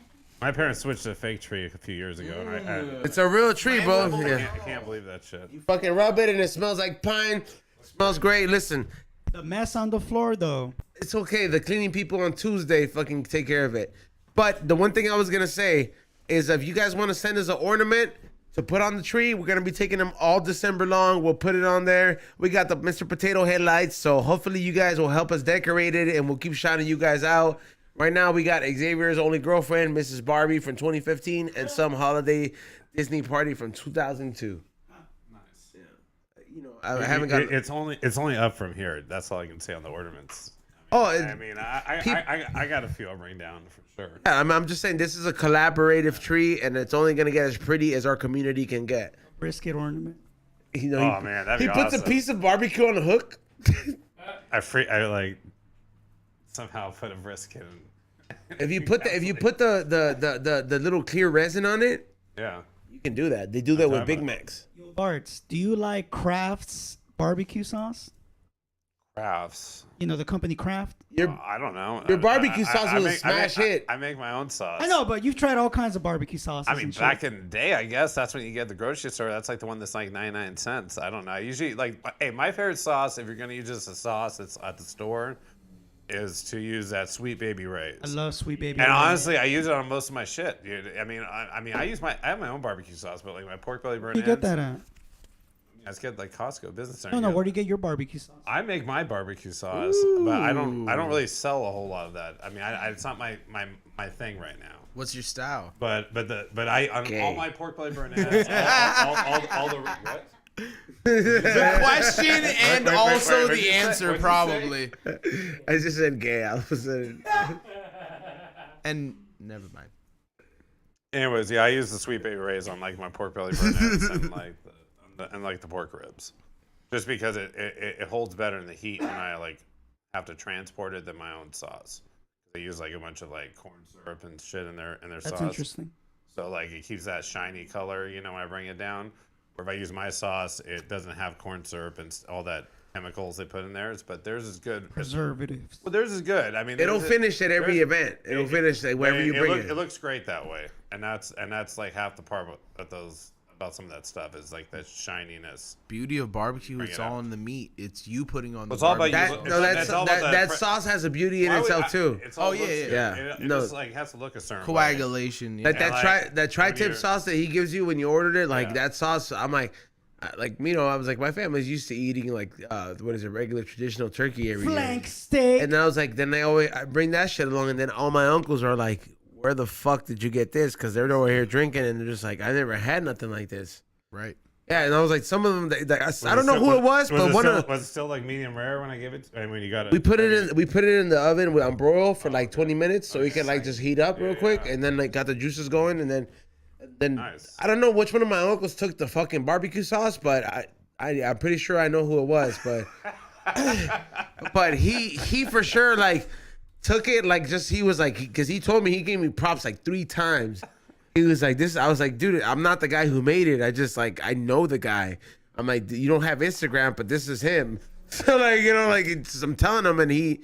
my parents switched to a fake tree a few years ago, and It's a real tree, bro. Yeah. I can't believe that shit. You fucking rub it and it smells like pine. Smells great. Listen, The mess on the floor, though. it's okay. The cleaning people on Tuesday fucking take care of it. But the one thing I was gonna say is, if you guys want to send us an ornament to put on the tree, we're gonna be taking them all December long. We'll put it on there. We got the Mr. Potato headlights, so hopefully you guys will help us decorate it, and we'll keep shouting you guys out. Right now, we got Xavier's only girlfriend, Mrs. Barbie from 2015, and some holiday Disney party from 2002. Nice. Yeah. You know, I haven't got. It's only up from here. That's all I can say on the ornaments. I got a few I'll bring down for sure. Yeah, I'm just saying this is a collaborative tree, and it's only gonna get as pretty as our community can get. brisket ornament. You know, Oh man, that'd he be puts awesome. a piece of barbecue on a hook. I like somehow put a brisket in. If you put the little clear resin on it, Yeah. you can do that. They do that with Big Macs. Yo, Bartz, do you like Kraft's barbecue sauce? Crafts. You know the company Kraft. I don't know. Your barbecue sauce was a smash hit. I make my own sauce. I know, but you've tried all kinds of barbecue sauces. I mean, and shit. back in the day, I guess that's when you get at the grocery store. That's like the one that's like 99 cents. I don't know. Usually, like, hey, my favorite sauce, if you're gonna use just a sauce that's at the store, is to use that Sweet Baby Ray's. I love Sweet Baby. And Ray's. honestly, I use it on most of my shit, dude. I mean, I have my own barbecue sauce, but like my pork belly burn Where do you get that at? I just get like Costco business center. No, where do you get your barbecue sauce? I make my barbecue sauce, but I don't really sell a whole lot of that. I mean, it's not my thing right now. What's your style? But I on all my pork belly burn all the what? The question and also what'd the you say? answer, What'd you probably. I just said gay. I was And never mind. Anyways, yeah, I use the Sweet Baby Ray's on like my pork belly burn and like the pork ribs, just because it holds better in the heat when I like have to transport it than my own sauce. They use like a bunch of like corn syrup and shit in their sauce. That's interesting. So like it keeps that shiny color, you know, when I bring it down. Or if I use my sauce, it doesn't have corn syrup and all that chemicals they put in theirs, but theirs is good. Preservatives. Well, theirs is good. I mean, it'll finish at every event. It'll finish like wherever you bring it. It looks great that way, and that's like half the part about some of that stuff is like that shininess. Beauty of barbecue, Bring it's it all out. in the meat. It's you putting on the It's all about barbecue. that sauce has a beauty in itself too. It's all yeah. It just like has to look a certain way. Coagulation. Yeah. That tri-tip sauce that he gives you when you ordered it, like that sauce, I'm like you know, I was like, my family's used to eating like what is it, regular traditional turkey every year. Flank steak. And then I was like, then I bring that shit along, and then all my uncles are like, where the fuck did you get this? Because they're over here drinking, and they're just like, I never had nothing like this. Right. Yeah, and I was like, some of them, I don't know who it was, but was it still like medium rare when I gave it? I mean, when you got it. We put it in the oven on broil for like 20 minits, so it can like just heat up real quick, and then like got the juices going, and then nice. I don't know which one of my uncles took the fucking barbecue sauce, but I'm pretty sure I know who it was, but but he for sure like took it like just he was like, because he told me, he gave me props like 3 times. He was like, this, I was like, dude, I'm not the guy who made it. I just like, I know the guy. I'm like, you don't have Instagram, but this is him. So like, you know, like I'm telling him, and he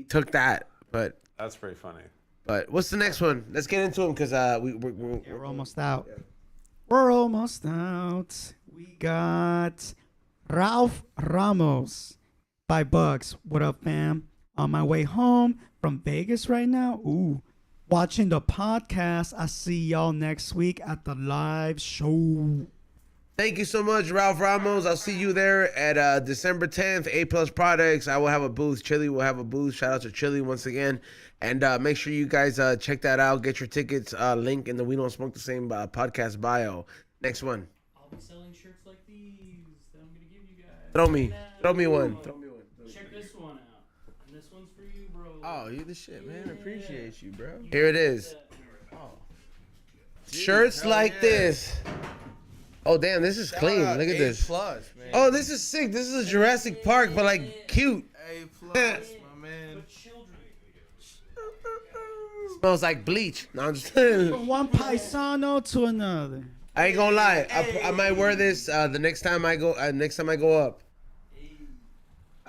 took that. But that's pretty funny. But what's the next one? Let's get into them because we're almost out. We're almost out. We got Ralph Ramos by Bucks. What up, fam? On my way home from Vegas right now. Ooh. Watching the podcast. I see y'all next week at the live show. Thank you so much, Ralph Ramos. I'll see you there at December 10th, A+ Products. I will have a booth. Chili will have a booth. Shout out to Chili once again. And make sure you guys check that out. Get your tickets. Link in the We Don't Smoke the Same podcast bio. Next one. I'll be selling shirts like these that I'm going to give you guys. Throw me one. Check this one out. And this one's for you, bro. Oh, you're the shit, man. Appreciate you, bro. Here it is. Oh. Shirts like this. Oh, damn, this is clean. Look at this. A+, man. Oh, this is sick. This is a Jurassic Park, but like cute. A+, my man. Smells like bleach. No, I'm just From one paisano to another. I ain't gonna lie. I might wear this the next time I go. Up.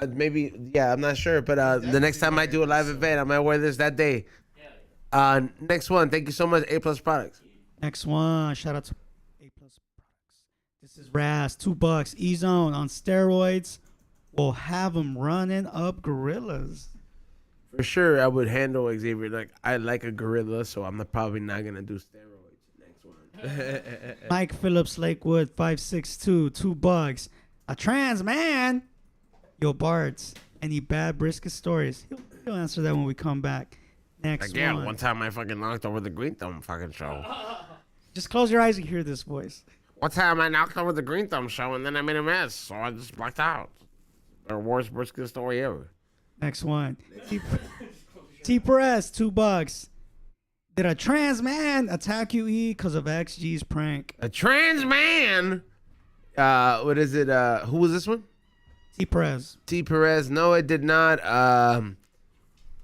Maybe, yeah, I'm not sure, but the next time I do a live event, I might wear this that day. Next one. Thank you so much, A+ Products. Next one. Shout out to A+ Products. This is Raz. $2. E-Zone on steroids. We'll have them running up gorillas. For sure, I would handle Xavier like I like a gorilla, so I'm probably not gonna do steroids. Next one. Mike Phillips Lakewood 562 $2. A trans man. Yo, Bartz. Any bad brisket stories? He'll answer that when we come back. Next Again, one time I fucking knocked over the Green Thumb fucking show. Just close your eyes and hear this voice. One time I knocked over the Green Thumb show and then I made a mess, so I just blacked out. The worst brisket story ever. Next one. T Press $2. Did a trans man attack you, E, because of XG's prank? A trans man? What is it? Who was this one? T. Perez. T. Perez. No, it did not. I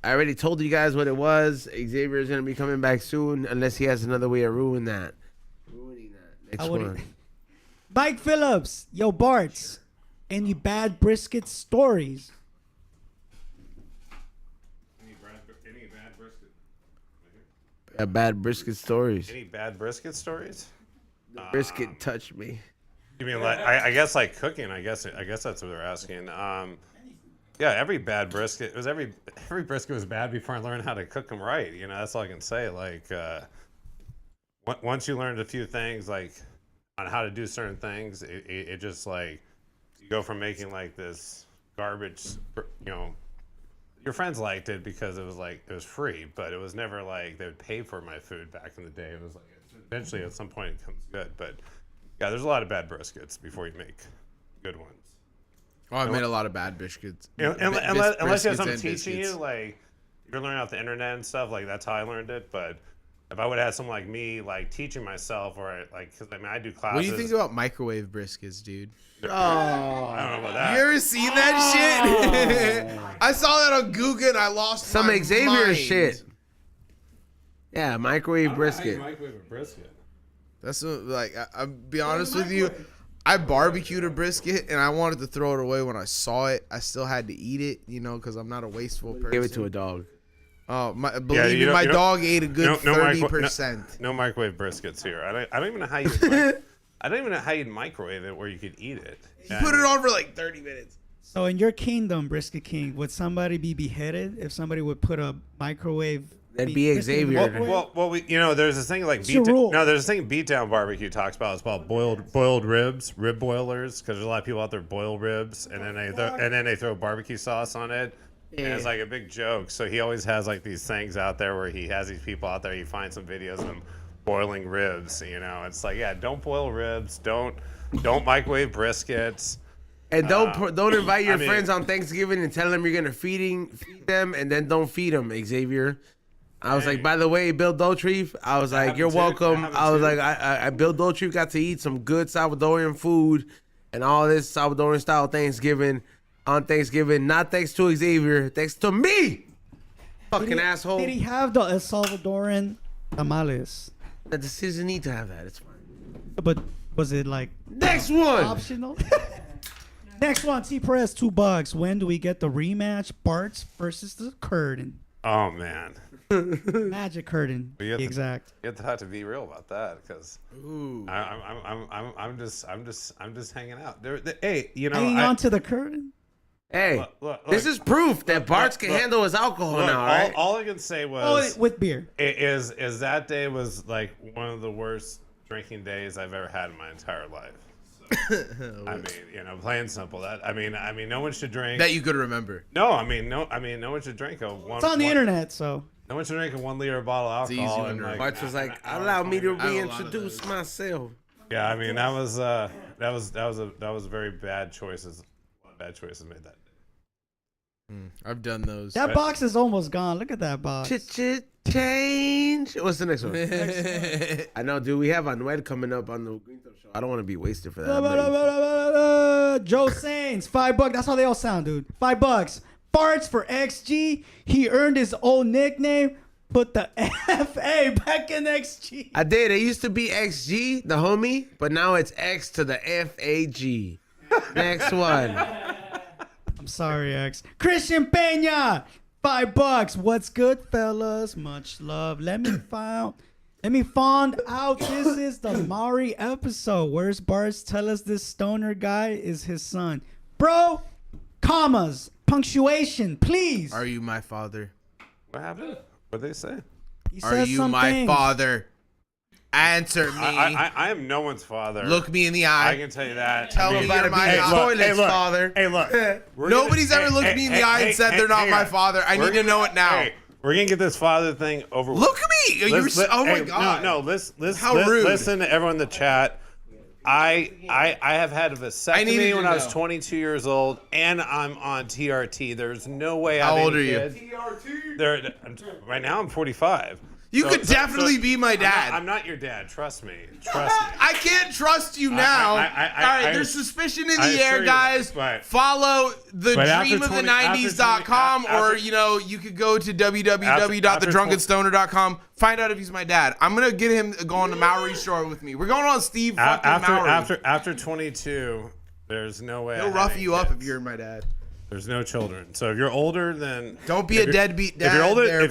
already told you guys what it was. Xavier is gonna be coming back soon, unless he has another way of ruining that. Next one. Mike Phillips. Yo, Bartz. Any bad brisket stories? Any bad brisket? Bad brisket stories. Any bad brisket stories? Brisket touched me. You mean like I guess like cooking? I guess that's what they're asking. Yeah, every bad brisket every brisket was bad before I learned how to cook them right. You know, that's all I can say. Like once you learned a few things like on how to do certain things, it just like you go from making like this garbage. You know, your friends liked it because it was free, but it was never like they would pay for my food back in the day. It was like eventually at some point it becomes good, but yeah, there's a lot of bad briskets before you make good ones. Oh, I made a lot of bad biscuits. Unless you have someone teaching you, like you're learning off the internet and stuff, like that's how I learned it. But if I would have had someone like me, like teaching myself, or like, because I mean, I do classes. What do you think about microwave briskets, dude? Oh, I don't know about that. You ever seen that shit? I saw that on Google and I lost some my Xavier mind. shit. Yeah, microwave brisket. Microwave a brisket. That's like I'll be honest with you. I barbecued a brisket and I wanted to throw it away when I saw it. I still had to eat it, you know, because I'm not a wasteful person. Give it to a dog. Oh, believe me, my dog ate a good 30%. No microwave briskets here. I don't even know how you. I don't even know how you'd microwave it where you could eat it. You put it on for like 30 minutes. So in your kingdom, Brisket King, would somebody be beheaded if somebody would put a microwave? That'd be Xavier. Well, there's this thing like there's a thing Beatdown Barbecue talks about. It's called boiled ribs, rib boilers, because there's a lot of people out there boil ribs and then they throw barbecue sauce on it. Yeah. And it's like a big joke. So he always has like these things out there where he has these people out there. You find some videos of them boiling ribs. You know, it's like, yeah, don't boil ribs, don't microwave briskets. And don't invite your friends on Thanksgiving and tell them you're gonna feed them, and then don't feed them, Xavier. I was like, by the way, Bill Doltreef, I was like, you're welcome. I was like, I Bill Doltreef got to eat some good Salvadorian food and all this Salvadorian style Thanksgiving on Thanksgiving. Not thanks to Xavier, thanks to me. Fucking asshole. Did he have the El Salvadoran tamales? The decision need to have that. It's fine. But was it like next one optional? Next one, T Press $2. When do we get the rematch? Bartz versus the Curtin. Oh man. Magic Curtin. Exact. You have to be real about that because I'm just hanging out. Hey, you know, hanging on to the curtain. Hey, look, this is proof that Bartz can handle his alcohol now. Right? All I can say was with beer is that day was like one of the worst drinking days I've ever had in my entire life. So, I mean, you know, plain simple. That I mean, no one should drink that you could remember. No one should drink it's on the internet, so. No one should drink a 1 liter bottle of alcohol. And like, Bartz was like, allow me to reintroduce myself. Yeah, I mean that was very bad choices. A lot of bad choices made that day. I've done those. That box is almost gone. Look at that box. Change. What's the next one? I know, dude. We have Anuel coming up on the Green Thumb Show. I don't want to be wasted for that. Joe Sainz, $5. That's how they all sound, dude. $5. Bartz for XG. He earned his old nickname. Put the FA back in XG. I did. It used to be XG, the homie, but now it's X to the FAG. Next one. I'm sorry, X. Christian Peña, $5. What's good, fellas? Much love. Let me find out. This is the Maury episode. Where's Bartz? Tell us this stoner guy is his son. Bro, commas. Punctuation, please. Are you my father? What happened? What did they say? Are you my father? Answer me. I am no one's father. Look me in the eye. I can tell you that. Tell me you're my toilet's father. Hey, look. Nobody's ever looked me in the eye and said they're not my father. I need to know it now. Hey, we're gonna get this father thing over with. Look at me. Oh my God. No. Listen. How rude. Listen to everyone in the chat. I have had a vasectomy when I was 22 years old, and I'm on TRT. There's no way. How old are you? TRT. Right now I'm 45. You could definitely be my dad. I'm not your dad. Trust me. Trust me. I can't trust you now. All right, there's suspicion in the air, guys. Follow the dreamofthe90s.com or, you know, you could go to www.thedrunkenstoner.com. Find out if he's my dad. I'm going to get him going to Maori Shore with me. We're going on Steve fucking Maori. After 22, there's no way. He'll rough you up if you're my dad. There's no children. So if you're older, then don't be a deadbeat dad. If you're older, there, if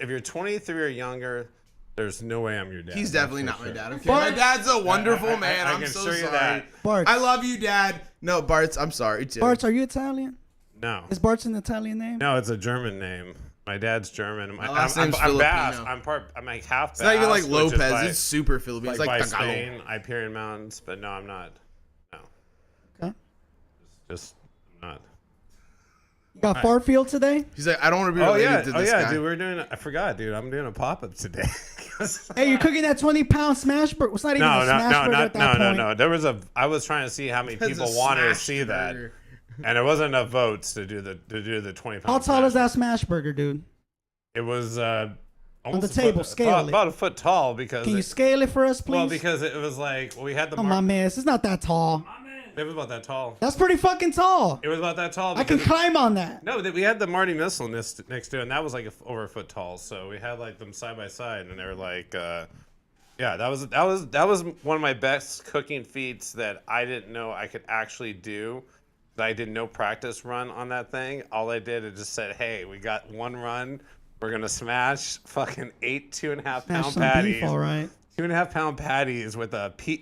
you're 23 or younger, there's no way I'm your dad. He's definitely not my dad. Okay, my dad's a wonderful man. I'm so sorry. Bartz. I love you, Dad. No, Bartz, I'm sorry too. Bartz, are you Italian? No. Is Bartz an Italian name? No, it's a German name. My dad's German. My last I'm name's Basque. Filipino. I'm like half Basque. It's not even like Lopez. It's super Filipino. It's like by Tagalog. Spain, Iberian Mountains, but no, I'm not. No. Okay. Just not. You got Farfield today? He's like, I don't want to be related to this guy. dude. We're doing. I forgot, dude. I'm doing a pop up today. Hey, you're cooking that 20-pound smash burger. It's not even a smash burger at that point. No. There was I was trying to see how many people wanted to see that, and there wasn't enough votes to do the 20-pound. How tall is that smash burger, dude? It was on the table. Scale it. About a foot tall because. Can you scale it for us, please? Well, because it was like we had the. Oh my man, it's not that tall. It was about that tall. That's pretty fucking tall. It was about that tall. I can climb on that. No, we had the Marty missile next to it, and that was like over a foot tall. So we had like them side by side, and they were like, yeah, that was one of my best cooking feats that I didn't know I could actually do. I did no practice run on that thing. All I did is just said, hey, we got one run. We're gonna smash fucking 8 2.5-pound patties. Beef, all right. 2.5-pound patties with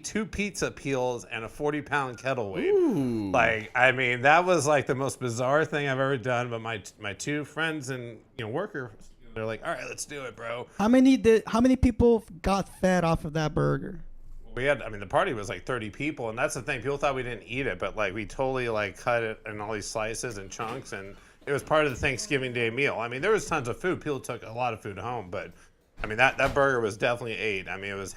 two pizza peels and a 40-pound kettle weight. Ooh. Like, I mean, that was like the most bizarre thing I've ever done. But my two friends and workers, they're like, all right, let's do it, bro. How many people got fed off of that burger? The party was like 30 people, and that's the thing. People thought we didn't eat it, but like we totally like cut it in all these slices and chunks, and it was part of the Thanksgiving Day meal. I mean, there was tons of food. People took a lot of food home, but I mean that burger was definitely ate. I mean, it was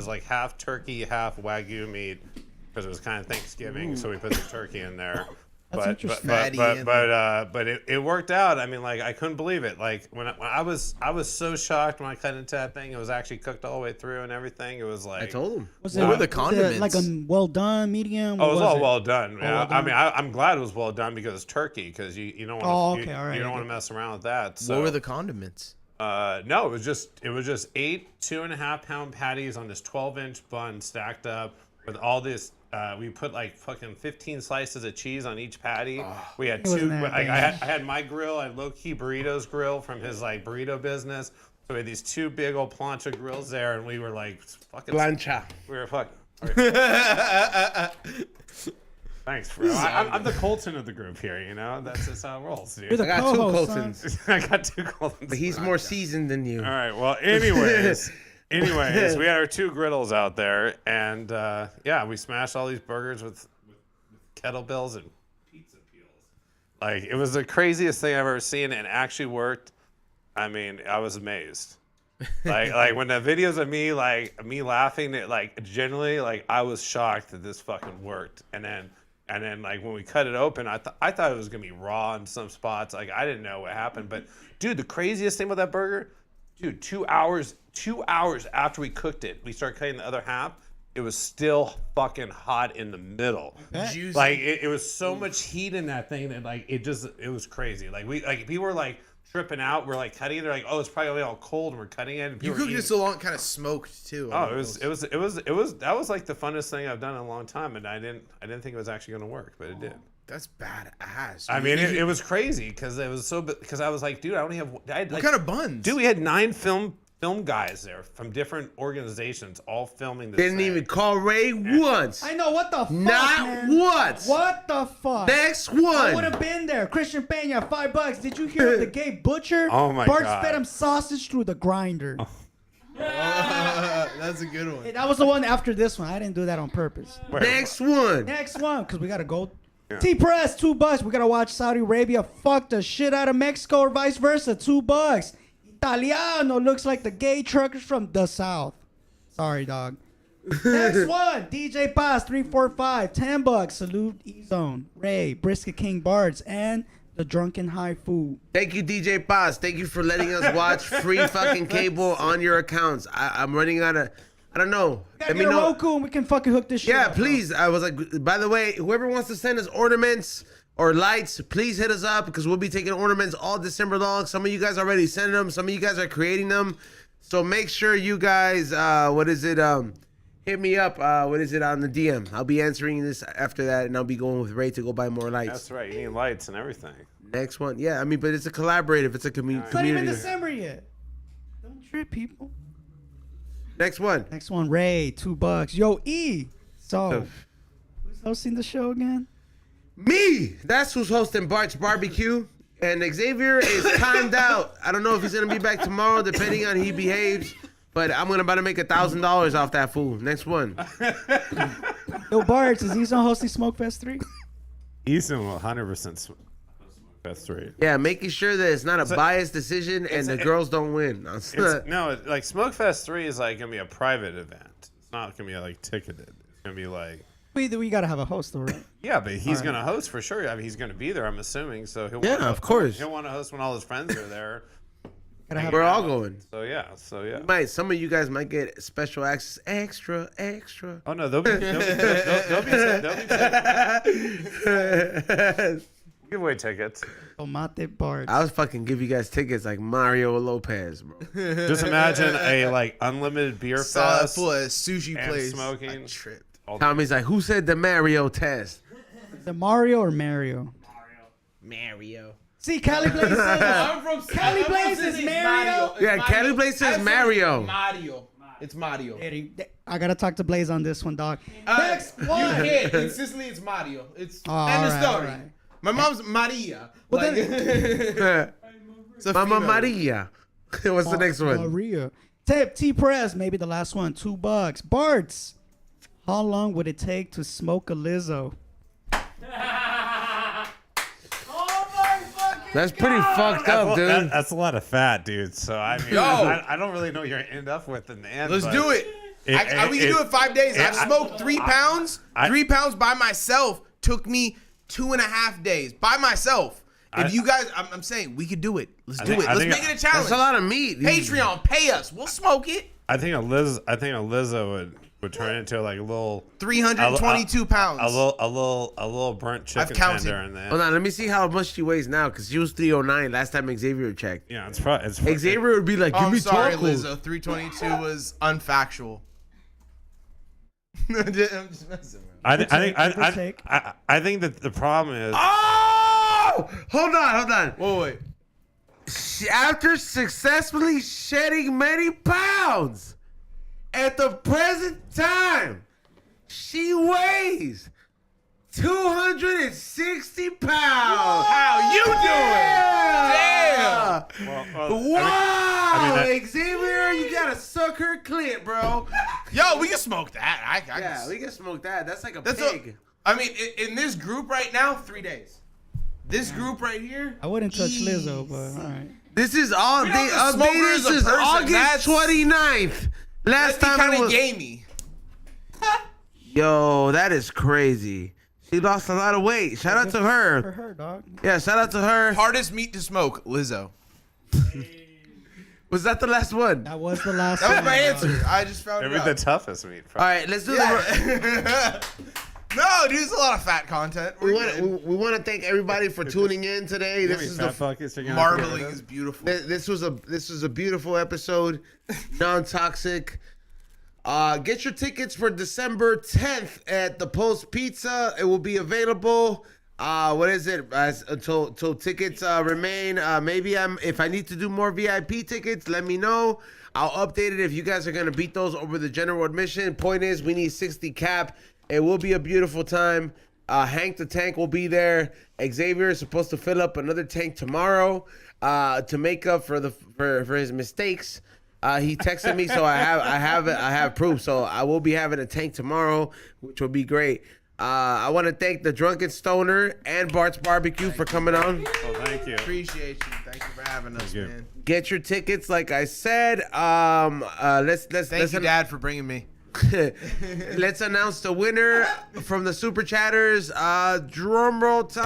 like half turkey, half Wagyu meat because it was kind of Thanksgiving, so we put the turkey in there. But it worked out. I mean, like I couldn't believe it. Like when I was so shocked when I cut into that thing. It was actually cooked all the way through and everything. It was like I told him. What were the condiments? Like a well done, medium? Oh, it was all well done. Yeah. I mean, I'm glad it was well done because it's turkey. Because you don't want you don't want to mess around with that. So. What were the condiments? No, it was just 8 2.5-pound patties on this 12-inch bun stacked up with all this. We put like fucking 15 slices of cheese on each patty. Oh, we had two. I had my grill. I had Low Key Burritos grill from his like burrito business. So we had these two big old plancha grills there, and we were like fucking plancha. We were fucking. Thanks, bro. I'm the Colton of the group here. You know, that's just how it rolls, dude. I got two Coltons. I got two Coltons. But he's more seasoned than you. All right. Well, anyways. Anyways, we had our two griddles out there, and we smashed all these burgers with kettlebells and pizza peels. Like, it was the craziest thing I've ever seen, and it actually worked. I mean, I was amazed. Like when the videos of me laughing, genuinely, I was shocked that this fucking worked. And then like when we cut it open, I thought it was gonna be raw in some spots. Like I didn't know what happened, but dude, the craziest thing about that burger. Dude, 2 hours after we cooked it, we started cutting the other half. It was still fucking hot in the middle. Juicy. Like it was so much heat in that thing that it was crazy. Like people were like tripping out. We're like cutting it. They're like, oh, it's probably all cold, and we're cutting it. And you cooked it so long, kind of smoked too. Oh, it was that was like the funnest thing I've done in a long time, and I didn't think it was actually going to work, but it did. That's badass. I mean, it was crazy because it was because I was like, dude, I had what kind of buns? Dude, we had 9 film guys there from different organizations, all filming this. Didn't even call Ray once. I know, what the fuck, Not man? once. What the fuck? Next one. I would have been there. Christian Pena, $5. Did you hear of the gay butcher? Oh my Bartz God. fed him sausage through the grinder. Oh. That's a good one. Hey, that was the one after this one. I didn't do that on purpose. Next one, because we gotta go. Yeah. T-Press, $2. We gotta watch Saudi Arabia fuck the shit out of Mexico or vice versa. $2. Italiano looks like the gay truckers from the South. Sorry, dog. Next one, DJ Paz, 345, $10. Salute E-Zone, Ray, Brisket King Bartz, and The Drunken High Food. Thank you, DJ Paz. Thank you for letting us watch free fucking cable on your accounts. I'm running out of, I don't know. Let me know. Roku and we can fucking hook this shit Yeah, up, please. I was like, by the way, whoever wants to send us ornaments or lights, please hit us up because we'll be taking ornaments all December long. Some of you guys already sent them. Some of you guys are creating them. So make sure you guys, hit me up. On the DM? I'll be answering this after that, and I'll be going with Ray to go buy more lights. That's right. You need lights and everything. Next one. Yeah, I mean, but it's a collaborative. It's a community. It's not even December yet. Don't trip, people. Next one. Next one, Ray, $2. Yo, E. So, who's hosting the show again? Me. That's who's hosting Bartz Barbecue. And Xavier is timed out. I don't know if he's going to be back tomorrow, depending on how he behaves. But I'm about to make $1,000 off that fool. Next one. Yo, Bartz, is he on hosting Smokefest 3? He's in 100% Smokefest 3. Yeah, making sure that it's not a biased decision and the girls don't win. Like Smokefest 3 is like going to be a private event. It's not going to be like ticketed. It's going to be like... We got to have a host, though, right? Yeah, but he's going to host for sure. I mean, he's going to be there, I'm assuming. So he'll of course. He'll want to host when all his friends are there. We're all going. So yeah. Some of you guys might get special access, extra. Oh no, they'll be give away tickets. Lomita Bartz. I was fucking give you guys tickets like Mario Lopez, bro. Just imagine a like unlimited beer fest, full of sushi and place. smoking. I tripped. Tommy's like, who said the Mario test? Is it Mario or Mario? Mario. See, Cali Blaze says Cali Blaze is Mario. Yeah, Cali Blaze says Mario. Mario. It's Mario. I gotta talk to Blaze on this one, dog. Next one. You can't. In Sicily, it's Mario. It's end of story. Right. My mom's Maria. Well, Mama Maria. What's the next one? Maria. T Press, maybe the last one. $2. Bartz, how long would it take to smoke a Lizzo? That's pretty fucked up, dude. That's a lot of fat, dude. So I mean, I don't really know what you're gonna end up with in the end. Let's do it. We can do it 5 days. I've smoked 3 pounds. 3 pounds by myself took me 2.5 days by myself. If you guys, I'm saying we could do it. Let's do it. Let's make it a challenge. That's a lot of meat. Patreon, pay us. We'll smoke it. I think a Lizzo would turn into like a little 322 pounds. A little burnt chicken tender in there. Hold on, let me see how much she weighs now, because she was 309 last time Xavier checked. Yeah, it's probably Xavier would be like, give me sorry, tacos. Lizzo. 322 was unfactual. I'm just messing with I think that the problem is. Oh, hold on. Wait. After successfully shedding many pounds, at the present time, she weighs 260 pounds. How you doing? Damn. Wow. Xavier, you gotta suck her clit, bro. Yo, we can smoke that. We can smoke that. That's like a pig. I mean, in this group right now, 3 days. This group right here. I wouldn't touch Lizzo, but all right. This is all. This is August 29th. Last time kind it of was gamey. Yo, that is crazy. She lost a lot of weight. Shout out to her. For her, dog. Yeah, shout out to her. Hardest meat to smoke, Lizzo. Was that the last one? That was the last That one. was my answer. I just found it Maybe out. the toughest meat. All right, let's do the. No, dude, it's a lot of fat content. We want to thank everybody for tuning in today. This is marbling is beautiful. This was a beautiful episode, non-toxic. Get your tickets for December 10th at the Post Pizza. It will be available. What is it? Until tickets remain. Maybe if I need to do more VIP tickets, let me know. I'll update it if you guys are gonna beat those over the general admission. Point is, we need 60 cap. It will be a beautiful time. Hank the Tank will be there. Xavier is supposed to fill up another tank tomorrow to make up for his mistakes. He texted me, so I have proof. So I will be having a tank tomorrow, which will be great. I want to thank the Drunken Stoner and Bartz Barbecue for coming on. Oh, thank you. Appreciate you. Thank you for having us, man. Get your tickets, like I said. Let's Thank you, Dad, for bringing me. Let's announce the winner from the Super Chatters. Drum roll time.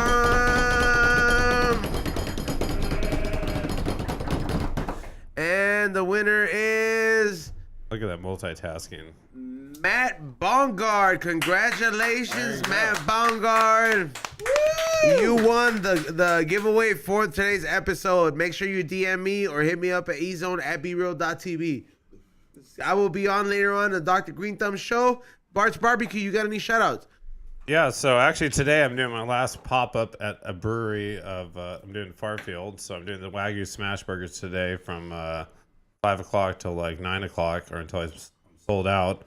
the winner is Look at that multitasking. Matt Bongard. Congratulations, Matt Bongard. You won the giveaway for today's episode. Make sure you DM me or hit me up at ezone@bereal.tv. I will be on later on the Dr. Green Thumb show. Bartz Barbecue, you got any shout outs? Yeah, so actually today I'm doing my last pop-up at a brewery of, I'm doing Farfield. So I'm doing the Wagyu Smash Burgers today from 5 o'clock till like 9 o'clock or until I'm sold out.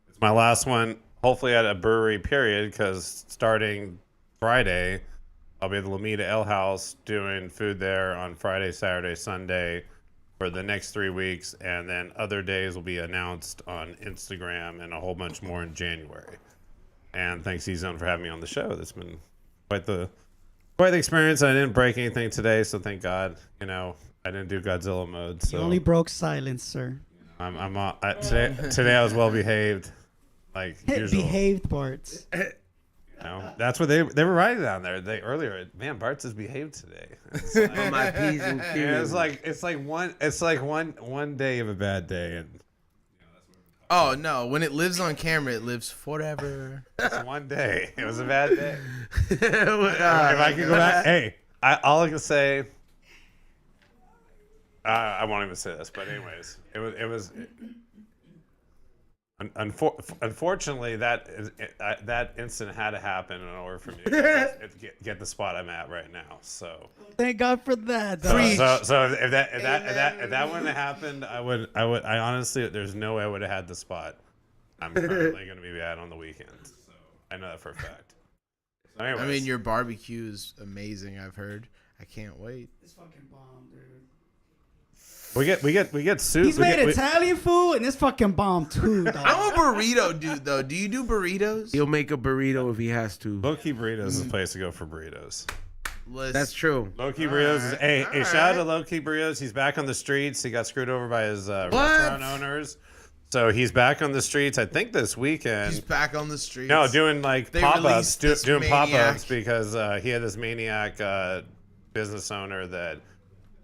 It's my last one, hopefully at a brewery period, because starting Friday, I'll be at the Lomita Ale House doing food there on Friday, Saturday, Sunday for the next 3 weeks. And then other days will be announced on Instagram and a whole bunch more in January. And thanks, E-Zone, for having me on the show. That's been quite the experience. I didn't break anything today, so thank God. You know, I didn't do Godzilla mode. So You only broke silence, sir. Today I was well behaved, like usual. Behaved, Bartz. You know, that's what they were writing down there. Earlier, man, Bartz has behaved today. It's like, On my P's and Q's. yeah, it's like one day of a bad day, and Oh no! When it lives on camera, it lives forever. it's one day. It was a bad day. If I could go back, hey, all I can say. I won't even say this, but anyways, it was. Unfortunately, that incident had to happen in order for me to get the spot I'm at right now. So Thank God for that. so if that wouldn't have happened, I honestly, there's no way I would have had the spot I'm currently going to be at on the weekends. So I know that for a fact. So anyways, I mean, your barbecue is amazing. I've heard. I can't wait. It's fucking bomb, dude. we get soup. He's made Italian food and it's fucking bomb too, dog. I'm a burrito dude, though. Do you do burritos? He'll make a burrito if he has to. Low-key Burritos is the place to go for burritos. That's true. Low-key Burritos. Hey, shout out to Low-key Burritos. He's back on the streets. He got screwed over by his restaurant owners. So he's back on the streets, I think, this weekend. He's back on the streets. No, doing like They pop-ups. released this Doing maniac. pop-ups because he had this maniac business owner that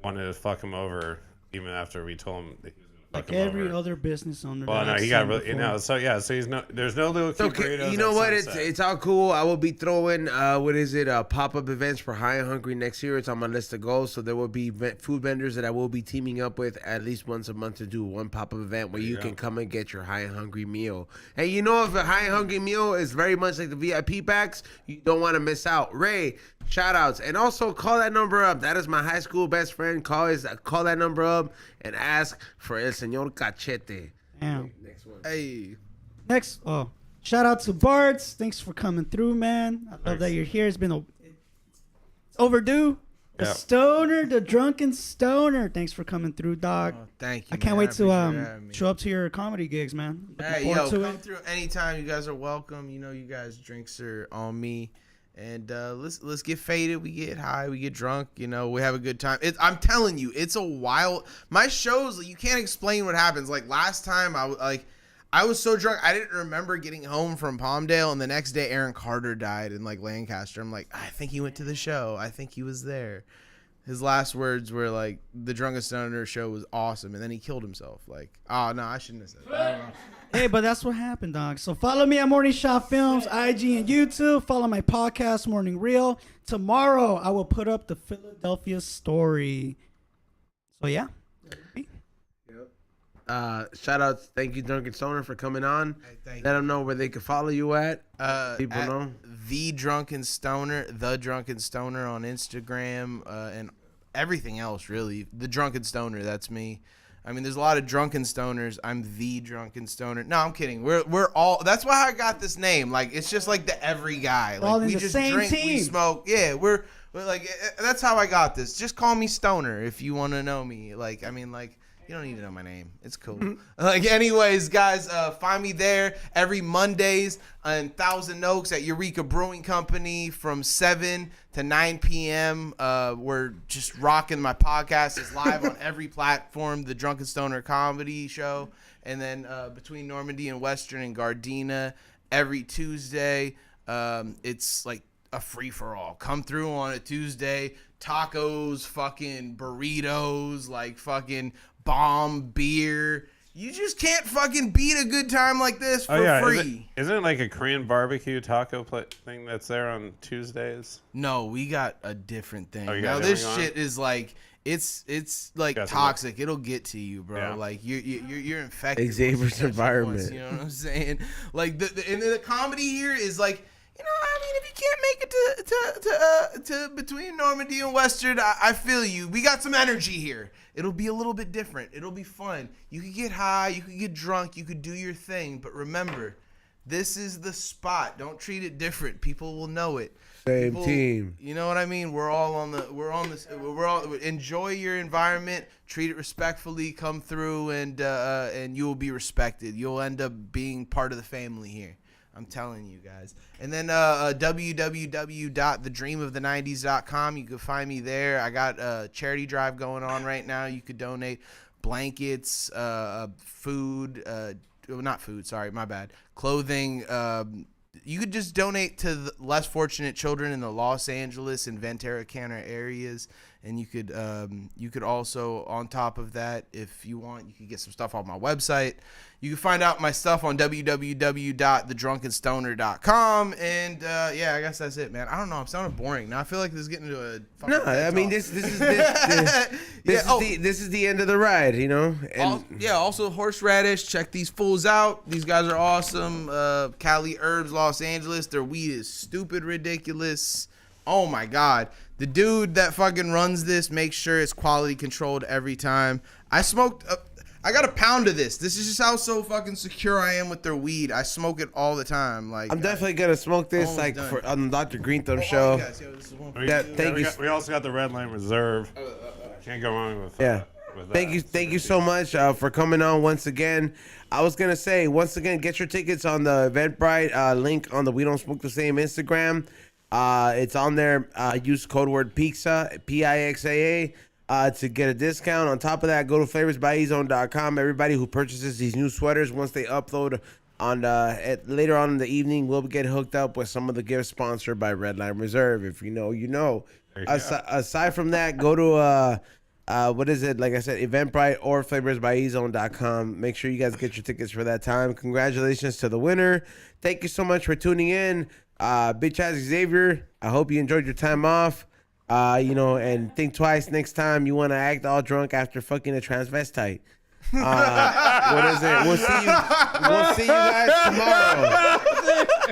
wanted to fuck him over even after we told him that he was going to fuck Like him every over. other business owner. Well, that no, I've he got seen really, you before. know, so yeah, so there's no little cute burritos. You know at what? Sunset. It's all cool. I will be throwing pop-up events for High and Hungry next year. It's on my list to go. So there will be food vendors that I will be teaming up with at least once a month to do one pop-up event where you can come and get your High and Hungry meal. Hey, you know, if a High and Hungry meal is very much like the VIP packs, you don't want to miss out. Ray, shout outs. And also call that number up. That is my high school best friend. Call that number up and ask for El Señor Cachete. Damn. Next one. Hey. Next, shout out to Bartz. Thanks for coming through, man. I love that you're here. It's overdue. The Yeah. Stoner, the Drunken Stoner. Thanks for coming through, dog. Oh, thank you. I can't man. wait to appreciate you having me. show up to your comedy gigs, man. Looking Hey, forward yo, to come it. through anytime. You guys are welcome. You know, you guys drinks are on me. And let's get faded. We get high. We get drunk. You know, we have a good time. I'm telling you, it's a wild. My shows, you can't explain what happens. Like last time, I was so drunk, I didn't remember getting home from Palmdale, and the next day, Aaron Carter died in like Lancaster. I'm like, I think he went to the show. I think he was there. His last words were like, "The Drunken Stoner show was awesome," and then he killed himself. Like, oh no, I shouldn't have said that. I don't know. Hey, but that's what happened, dog. So follow me at Morning Shot Films, IG and YouTube. Follow my podcast, Morning Real. Tomorrow, I will put up the Philadelphia story. So, yeah. Shout out, thank you, Drunken Stoner, for coming on. Hey, thank Let them know where they can follow you at. People know. The Drunken Stoner on Instagram, and everything else, really. The Drunken Stoner, that's me. I mean, there's a lot of drunken stoners. I'm the Drunken Stoner. No, I'm kidding. We're all. That's why I got this name. Like, it's just like the every guy. Like, all in we the just same drink, we team. smoke. Yeah, we're like. That's how I got this. Just call me Stoner if you want to know me. Like, I mean, like. You don't need to know my name. It's cool. Like, anyways, guys, find me there every Mondays in Thousand Oaks at Eureka Brewing Company from 7 to 9 p.m. We're just rocking. My podcast is live on every platform, the Drunken Stoner Comedy Show. And then between Normandy and Western and Gardena every Tuesday. It's like a free for all. Come through on a Tuesday, tacos, fucking burritos, like fucking bomb beer. You just can't fucking beat a good time like this for free. Isn't it like a Korean barbecue taco thing that's there on Tuesdays? No, we got a different thing. Oh, now this shit is like it's like toxic. It'll get to you, bro. Yeah. Like you're infected. Xavier's environment. Once, you know what I'm saying? Like the comedy here is like, you know, I mean, if you can't make it to between Normandy and Western, I feel you. We got some energy here. It'll be a little bit different. It'll be fun. You could get high, you could get drunk, you could do your thing, but remember, this is the spot. Don't treat it different. People will know it. Same team. You know what I mean? We're all enjoy your environment, treat it respectfully, come through, and you will be respected. You'll end up being part of the family here. I'm telling you guys. And then www.thedreamofthe90s.com. You can find me there. I got a charity drive going on right now. You could donate blankets, food, not food, sorry, my bad. Clothing. You could just donate to the less fortunate children in the Los Angeles and Ventura County areas. And you could also, on top of that, if you want, you could get some stuff on my website. You can find out my stuff on www.thedrunkenstoner.com. And yeah, I guess that's it, man. I don't know. I'm sounding boring now. I feel like this is getting into a fucking I mean, this is the end of the ride, you know. And also horseradish. Check these fools out. These guys are awesome. Cali Herbs, Los Angeles. Their weed is stupid ridiculous. Oh my God. The dude that fucking runs this makes sure it's quality controlled every time. I got a pound of this. This is just how so fucking secure I am with their weed. I smoke it all the time. Like I'm definitely gonna smoke this on the Dr. Green Thumb show. Yes, yo, this is one Thank you. We also got the Red Line Reserve. Can't go wrong with with that. Thank you so much for coming on once again. I was gonna say once again, get your tickets on the Eventbrite link on the We Don't Smoke the Same Instagram. It's on there. Use code word PIXA, PIXAA, to get a discount. On top of that, go to flavorsbyezone.com. Everybody who purchases these new sweaters, once they upload on later on in the evening, will get hooked up with some of the gifts sponsored by Red Line Reserve. If you know, you know. Aside from that, go to what is it? Like I said, Eventbrite or flavorsbyezone.com. Make sure you guys get your tickets for that time. Congratulations to the winner. Thank you so much for tuning in. Bitch ass Xavier, I hope you enjoyed your time off. You know, and think twice next time you want to act all drunk after fucking a transvestite. What is it? We'll see you guys tomorrow.